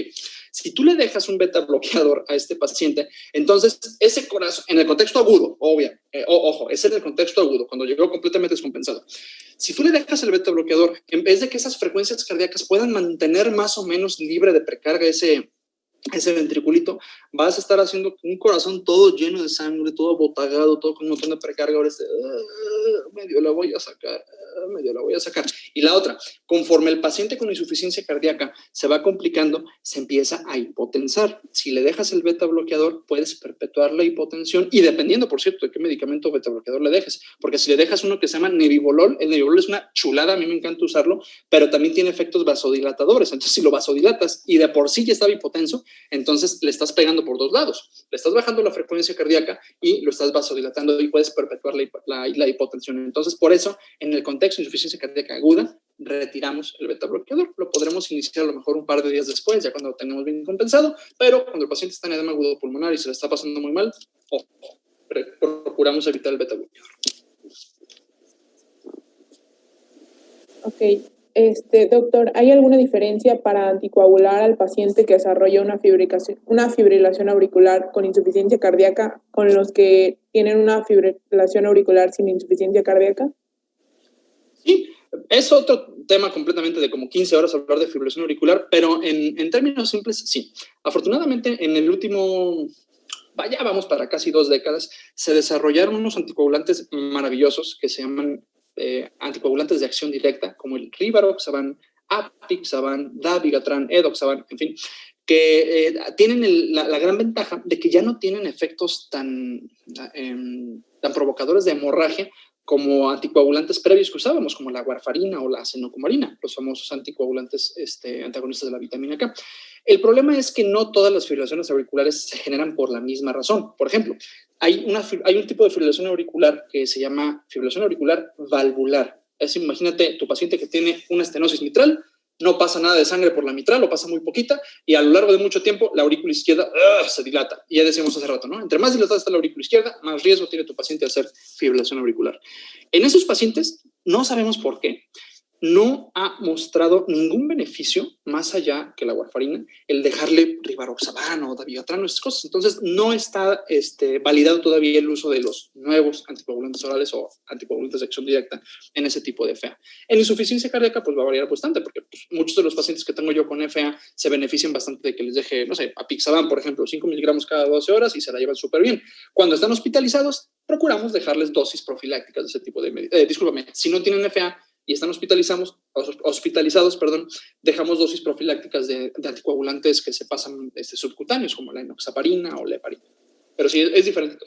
si tú le dejas un beta bloqueador a este paciente, entonces ese corazón, en el contexto agudo, ojo, es en el contexto agudo, cuando llegó completamente descompensado. Si tú le dejas el beta bloqueador, en vez de que esas frecuencias cardíacas puedan mantener más o menos libre de precarga ese ventriculito, vas a estar haciendo un corazón todo lleno de sangre, todo abotagado, todo con un montón de precarga. Ahora medio la voy a sacar. Y la otra, conforme el paciente con insuficiencia cardíaca se va complicando, se empieza a hipotensar. Si le dejas el beta bloqueador, puedes perpetuar la hipotensión, y dependiendo, por cierto, de qué medicamento beta bloqueador le dejes, porque si le dejas uno que se llama nebivolol, el nebivolol es una chulada, a mí me encanta usarlo, pero también tiene efectos vasodilatadores. Entonces, si lo vasodilatas y de por sí ya estaba hipotenso, entonces le estás pegando por dos lados. Le estás bajando la frecuencia cardíaca y lo estás vasodilatando y puedes perpetuar la hipotensión. Entonces, por eso, en el contexto de insuficiencia cardíaca aguda, retiramos el beta bloqueador. Lo podremos iniciar a lo mejor un par de días después, ya cuando lo tenemos bien compensado, pero cuando el paciente está en edema agudo pulmonar y se le está pasando muy mal, procuramos evitar el beta bloqueador. Ok. Doctor, ¿hay alguna diferencia para anticoagular al paciente que desarrolla una fibrilación auricular con insuficiencia cardíaca con los que tienen una fibrilación auricular sin insuficiencia cardíaca? Sí, es otro tema completamente de como 15 horas hablar de fibrilación auricular, pero en términos simples, sí. Afortunadamente, en el último, vaya, vamos para casi 2 décadas, se desarrollaron unos anticoagulantes maravillosos que se llaman anticoagulantes de acción directa, como el Rivaroxaban, Apixaban, Dabigatran, Edoxaban, en fin, que tienen la gran ventaja de que ya no tienen efectos tan provocadores de hemorragia como anticoagulantes previos que usábamos, como la warfarina o la cenocumarina, los famosos anticoagulantes antagonistas de la vitamina K. El problema es que no todas las fibrilaciones auriculares se generan por la misma razón. Por ejemplo, hay un tipo de fibrilación auricular que se llama fibrilación auricular valvular. Imagínate tu paciente que tiene una estenosis mitral, no pasa nada de sangre por la mitral o pasa muy poquita y a lo largo de mucho tiempo la aurícula izquierda se dilata. Y ya decíamos hace rato, ¿no? Entre más dilatada está la aurícula izquierda, más riesgo tiene tu paciente de hacer fibrilación auricular. En esos pacientes no sabemos por qué. No ha mostrado ningún beneficio más allá que la warfarina, el dejarle Rivaroxaban o Dabigatran o esas cosas. Entonces, no está validado todavía el uso de los nuevos anticoagulantes orales o anticoagulantes de acción directa en ese tipo de FA. En insuficiencia cardíaca, pues va a variar bastante, porque pues, muchos de los pacientes que tengo yo con FA se benefician bastante de que les deje, no sé, Apixaban, por ejemplo, 5 miligramos cada 12 horas y se la llevan súper bien. Cuando están hospitalizados, procuramos dejarles dosis profilácticas de ese tipo de medicamentos. Discúlpame, si no tienen FA, y están hospitalizados, dejamos dosis profilácticas de anticoagulantes que se pasan subcutáneos, como la enoxaparina o la heparina. Pero sí, es diferente.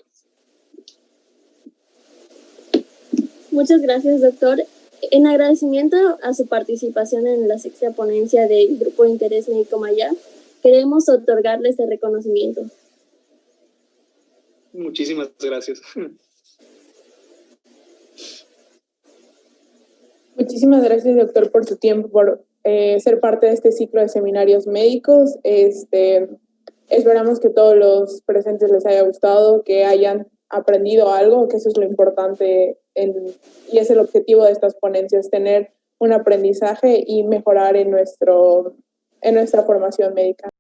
Muchas gracias, doctor. En agradecimiento a su participación en la sexta ponencia del Grupo de Interés Médico Maya, queremos otorgarle este reconocimiento. Muchísimas gracias. Muchísimas gracias, doctor, por su tiempo, por ser parte de este ciclo de seminarios médicos. Esperamos que todos los presentes les haya gustado, que hayan aprendido algo, que eso es lo importante y es el objetivo de estas ponencias, tener un aprendizaje y mejorar en nuestra formación médica.